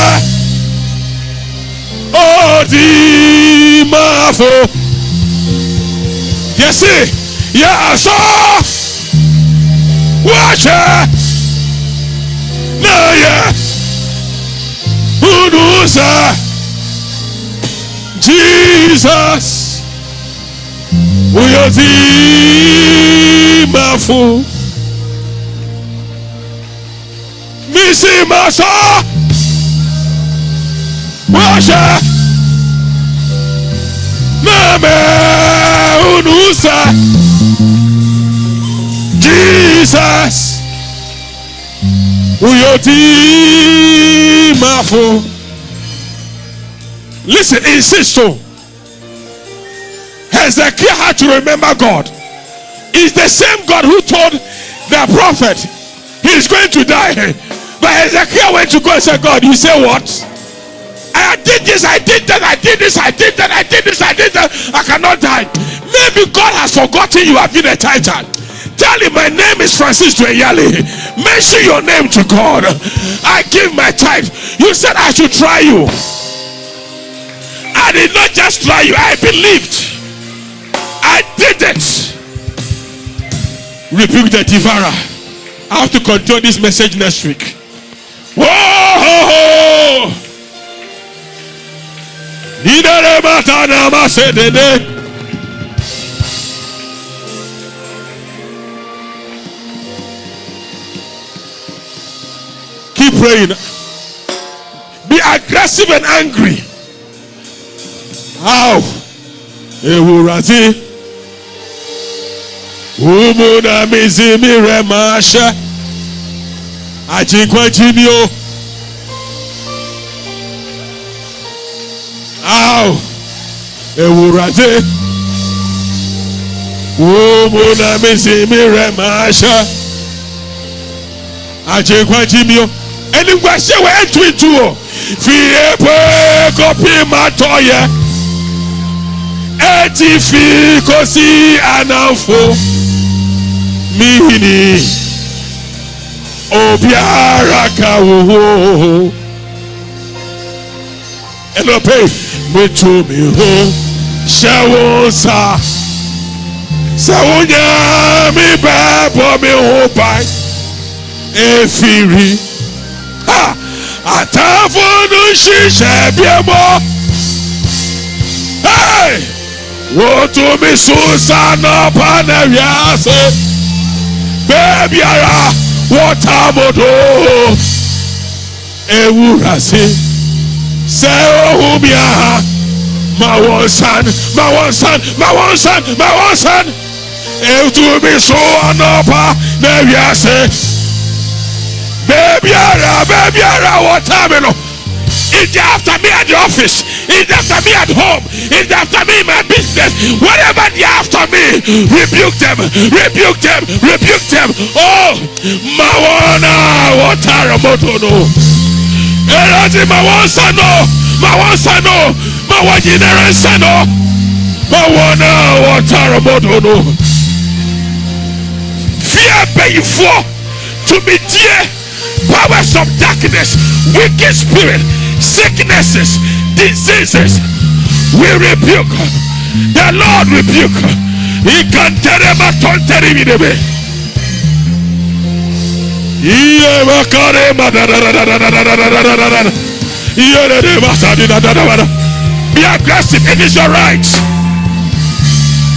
Odimafo. Yes, yeah, so watch it. No, yeah. Who knows? Jesus. We are Odimafo. Missy Massa. Watch it. Unusa Jesus, we Oti mafo. Listen, insist so. Hezekiah had to remember God. It's the same God who told the prophet he's going to die. But Hezekiah went to God and said, God, you say what? I did this, I did that, I did this, I did that, I did this, I did that. I cannot die. Maybe God has forgotten you have been a titan. Tell him my name is Francis to Yalley. Mention your name to God. I give my tithe. You said I should try you. I did not just try you, I believed. I did it. Rebuke the devourer. I have to continue this message next week. Whoa! Keep praying. Be aggressive and angry. How? Ewurati. Umuna mizimi remasha. Ajinkwa jinio. How? Ewurati. Umuna mizimi remasha. Ajinkwa jinio. Anywhere say we enter into. Fiepe kopi matoye. Etifi kosi anafo. Mini obiara kawo. Elope meto mi ho. Shawonsa. Sawonya mi bebo mi ho pai. Efiri. Ha! Atafonu shishe biemo. Hey! Wotu mi susana paneviase. Baby ara watamodo. Ewurase. Se ohumia. Mawonsan. Wotu mi susana paneviase. Baby ara watamino. If they're after me at the office, if they're after me at home, if they're after me in my business, whatever they're after me, rebuke them. Oh, Mawana, what Taramotono. Erazi Mawonsano, Mawajineransano, Mawana, what Taramotono. Fear pay for to be dear. Powers of darkness, wicked spirit, sicknesses, diseases, we rebuke. The Lord rebuke. He can tell him a tonterimidebe. Be aggressive, it is your right.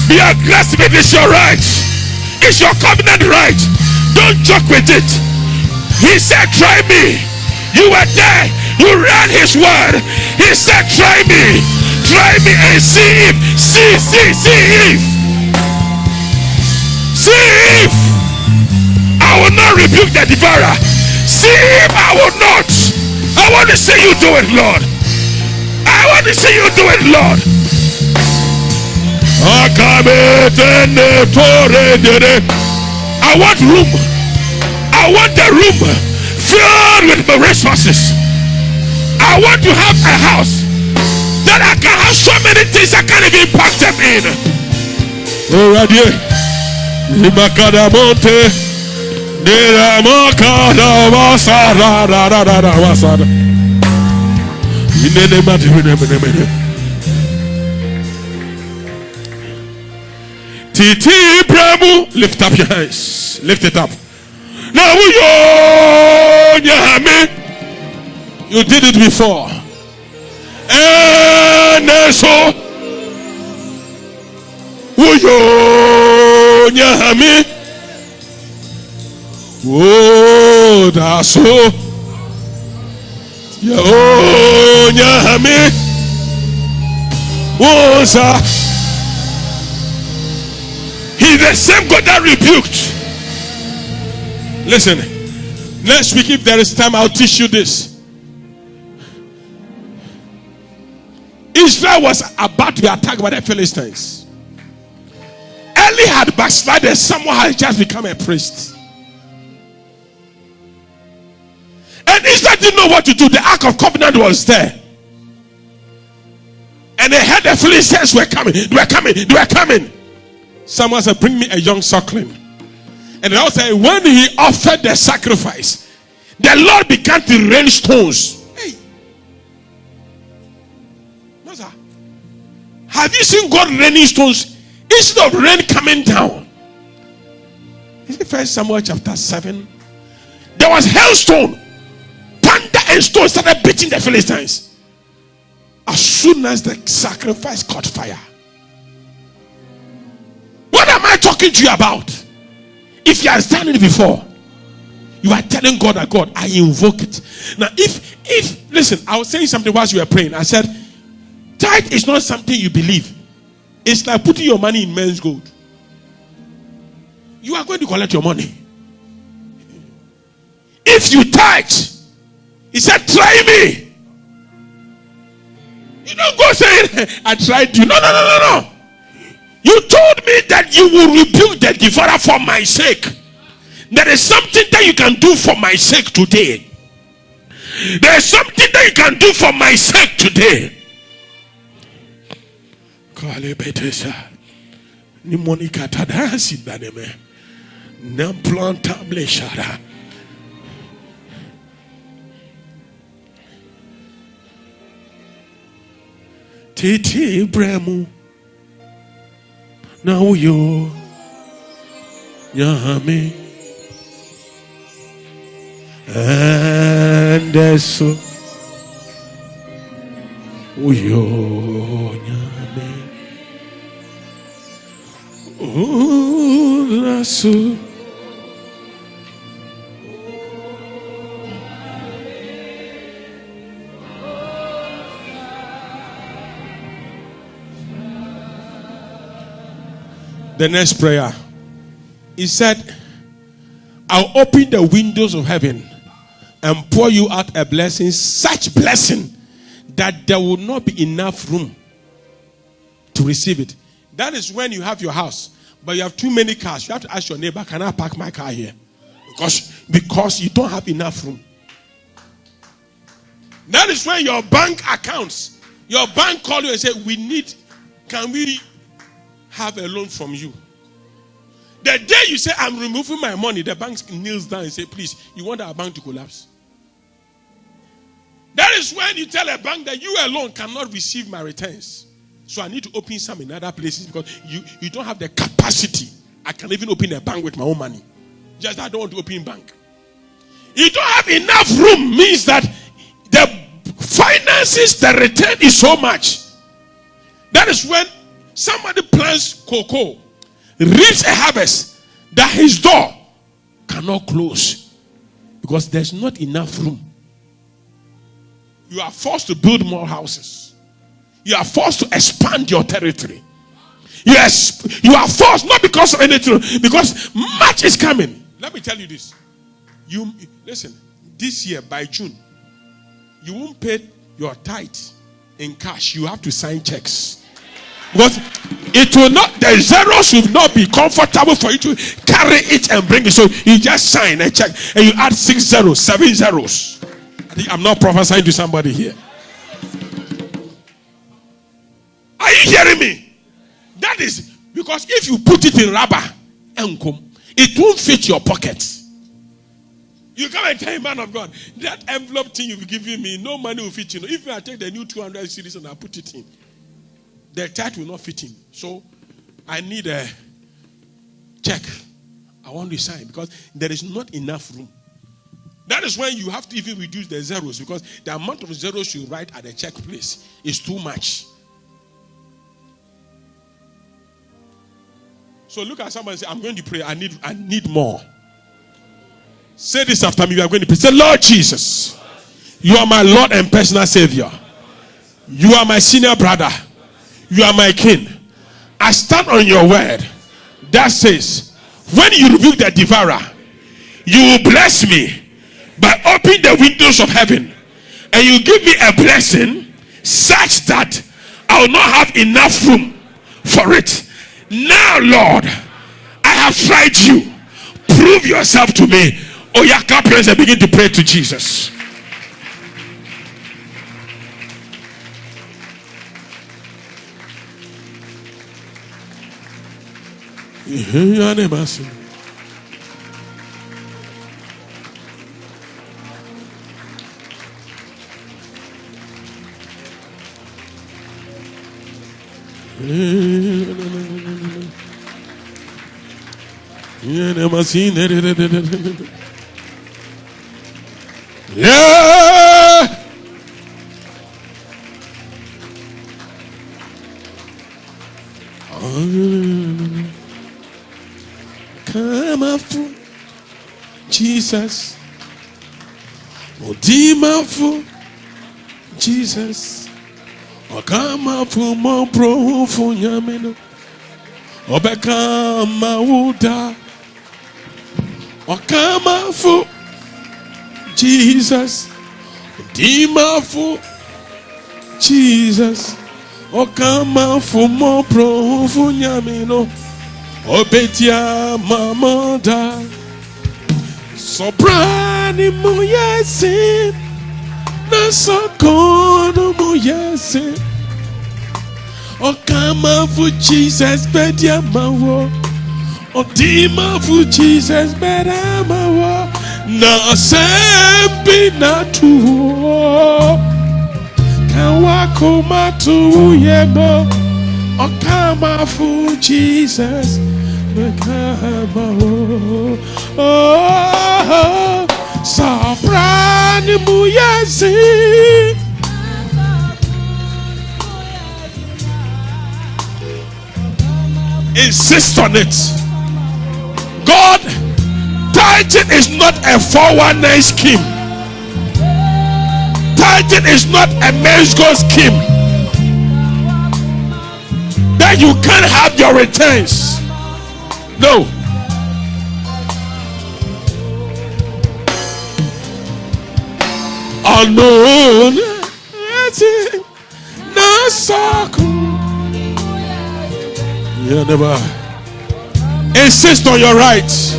Be aggressive, it is your right. It's your covenant right. Don't joke with it. He said, try me. You were there. You read his word. He said, try me. Try me and see if. See if. I will not rebuke the devourer. See if I will not. I want to see you do it, Lord. I want to see you do it, Lord. I want room. I want the room filled with my resources. I want to have a house that I can have so many things I can't even pack them in. Already, Titi Premu, lift up your hands. Lift it up. Now you did it before. And so oh, that's so. He's the same God that rebuked. Listen, Next week, if there is time, I'll teach you this. Israel was about to be attacked by the Philistines. Eli had backslided. Someone had just become a priest. And Israel didn't know what to do. The Ark of Covenant was there. And they heard the Philistines were coming. They were coming. They were coming. Someone said, bring me a young suckling. And the Lord said, when he offered the sacrifice, the Lord began to rain stones. Hey. Master, have you seen God raining stones instead of rain coming down? Is it 1 Samuel chapter 7? There was hailstone. Thunder and stone started beating the Philistines. As soon as the sacrifice caught fire. What am I talking to you about? If you are standing before, you are telling God that God, I invoke it. Now, if listen, I was saying something whilst you were praying. I said, tithe is not something you believe. It's like putting your money in men's gold. You are going to collect your money. If you tithe, he said, try me. You don't go saying, I tried you. No. You told me that you will rebuke the devourer for my sake. There is something that you can do for my sake today. There is something that you can do for my sake today. Titi Bremu. Now you Yahame and so Uyo Yahame Ulasu The next prayer, he said, I'll open the windows of heaven and pour you out a blessing, such blessing that there will not be enough room to receive it. That is when you have your house, but you have too many cars. You have to ask your neighbor, can I park my car here? Because you don't have enough room. That is when your bank accounts, your bank call you and say, can we have a loan from you? The day you say, I'm removing my money, the bank kneels down and say, please, you want our bank to collapse? That is when you tell a bank that you alone cannot receive my returns. So I need to open some in other places because you don't have the capacity. I can even open a bank with my own money. Just I don't want to open bank. You don't have enough room means that the finances, the return is so much. That is when somebody plants cocoa, reaps a harvest that his door cannot close because there's not enough room. You are forced to build more houses. You are forced to expand your territory. You are forced, not because of anything, because much is coming. Let me tell you this. Listen, this year by June, you won't pay your tithe in cash. You have to sign checks. Because it will not, the zeros will not be comfortable for you to carry it and bring it. So you just sign a check and you add 6 zeros, 7 zeros. I think I'm not prophesying to somebody here. Are you hearing me? That is because if you put it in rubber, it won't fit your pocket. You come and tell a man of God, that envelope thing you've given me, no money will fit in. If I take the new 200 series and I put it in, the tithe will not fit in. So I need a check. I want to sign because there is not enough room. That is when you have to even reduce the zeros because the amount of zeros you write at the check place is too much. So look at someone and say, I'm going to pray. I need more. Say this after me. We are going to pray. Say, Lord Jesus, you are my Lord and personal Savior. You are my senior brother. You are my king. I stand on your word that says, when you rebuke the devourer, you will bless me by opening the windows of heaven, and you give me a blessing such that I will not have enough room for it. Now, Lord, I have tried you. Prove yourself to me. Oh, yeah, clap your hands and begin to pray to Jesus. Yeah. Come up, Jesus. Oh, demon for Jesus. Oh, come up for more pro for Yamino. Oh, become my water. Oh, come up for Jesus. Demon for Jesus. Oh, come out for more pro for Yamino. Oh, Betia, Mama, da. So, Brani Muyasi. Nasa Kono Muyasi. Oh, come out for Jesus, Betia, Mawo. Oh, Dima for Jesus, Betia, Mawo. Na Sembi Natu. Kawakuma to Yebo. Oh, come out for Jesus. Oh, Soprani Muyasi. Insist on it. God, tithing is not a 419 scheme. Tithing is not a men's goal scheme. That you can't have your returns. No. Unknown. No circle. You never. Insist on your rights.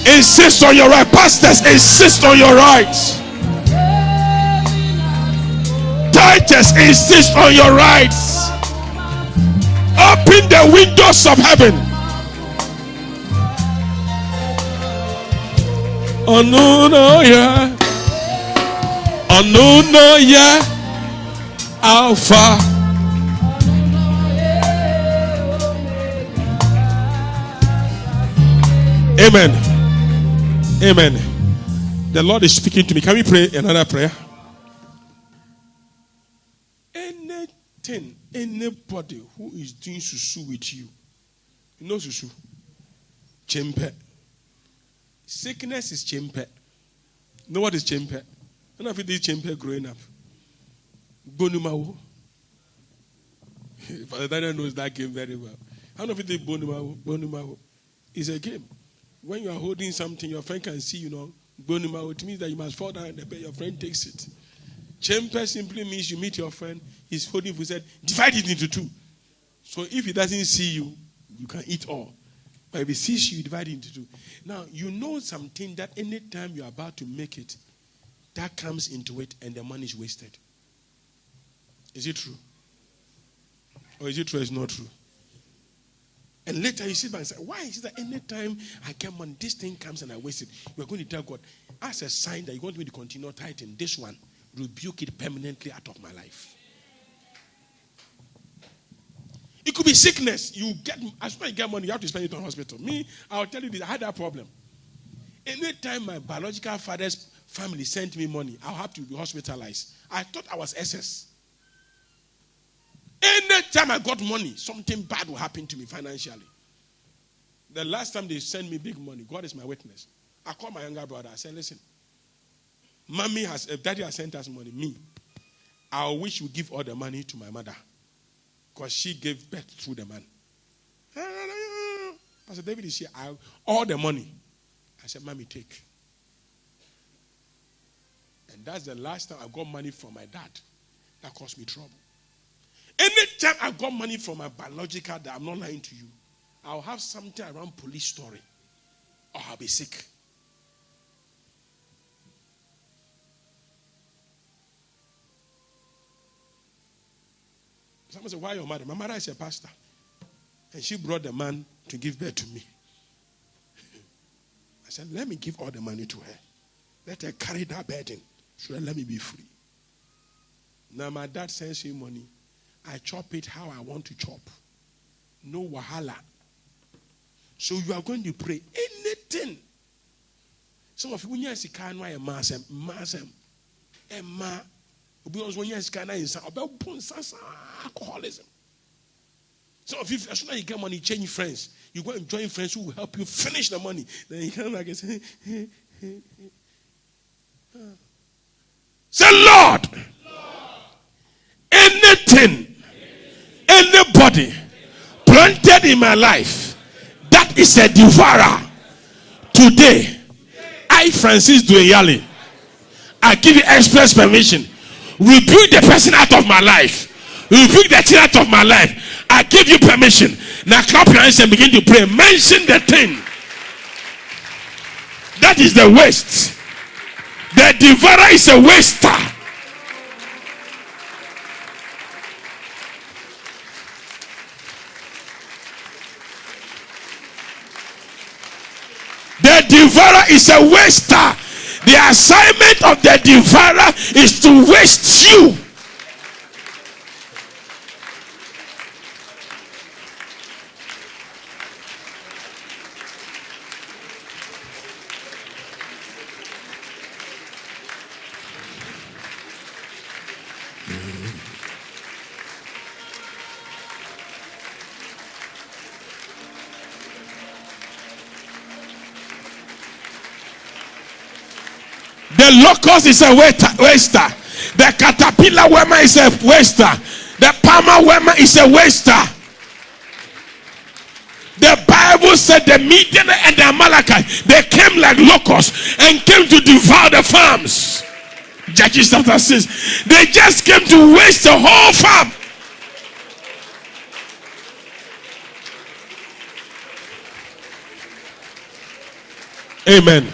Insist on your rights. Pastors, insist on your rights. Titans, insist on your rights. Open the windows of heaven. Oh no, yeah. Oh no, yeah. Alpha. Amen. Amen. The Lord is speaking to me. Can we pray another prayer? Anything, anybody who is doing susu with you, you know susu? Chempe. Sickness is chempe. You know what is chempe? I don't know if it is chempe growing up. Bonumawo. Father Daniel knows that game very well. I don't know if it is bonumawo. Bonumawo. It's a game. When you are holding something, your friend can see, bonumawo. It means that you must fall down and the your friend takes it. Chempe simply means you meet your friend, he's holding food, said, divide it into two. So if he doesn't see you, you can eat all. But if he sees you, divide it into two. Now, you know something that anytime you're about to make it, that comes into it and the money is wasted. Is it true? Or is it true or is it not true? And later you sit back and say, why is it that anytime I get money, this thing comes and I waste it? You're going to tell God, as a sign that you want me to continue tithing, this one, rebuke it permanently out of my life. It could be sickness. You get, as soon as you get money, you have to spend it on hospital. Me, I'll tell you this, I had that problem. Anytime my biological father's family sent me money, I'll have to be hospitalized. I thought I was SS. Anytime I got money, something bad will happen to me financially. The last time they sent me big money, God is my witness. I called my younger brother. I said, listen, daddy has sent us money. Me, I wish you give all the money to my mother. Because she gave birth through the man. I said, David is here. All the money. I said, Mommy, take. And that's the last time I got money from my dad. That caused me trouble. Anytime I got money from my biological dad, I'm not lying to you, I'll have something around police story. Or I'll be sick. Someone said, why your mother? My mother is a pastor. And she brought the man to give birth to me. I said, let me give all the money to her. Let her carry that burden. So let me be free. Now my dad sends me money. I chop it how I want to chop. No wahala. So you are going to pray anything. Some of you, when you see kind of a massem, when you see kind of alcoholism. Some of you, as soon as you get money, change friends. You go and join friends who will help you finish the money. Then you come back and say, say, Lord, anything, anybody planted in my life that is a devourer, today, I, Francis Yalley, I give you express permission. Rebuke the person out of my life. Rebuke the thing out of my life. I give you permission. Now clap your hands and begin to pray. Mention the thing. That is the waste. The devourer is a waster. The devourer is a waster. The assignment of the devourer is to waste you. The locust is a waster. The caterpillar wormer is a waster. The palmer wormer is a waster. The Bible said the Midian and the Amalekites, they came like locusts and came to devour the farms. Judges chapter 6. They just came to waste the whole farm. Amen.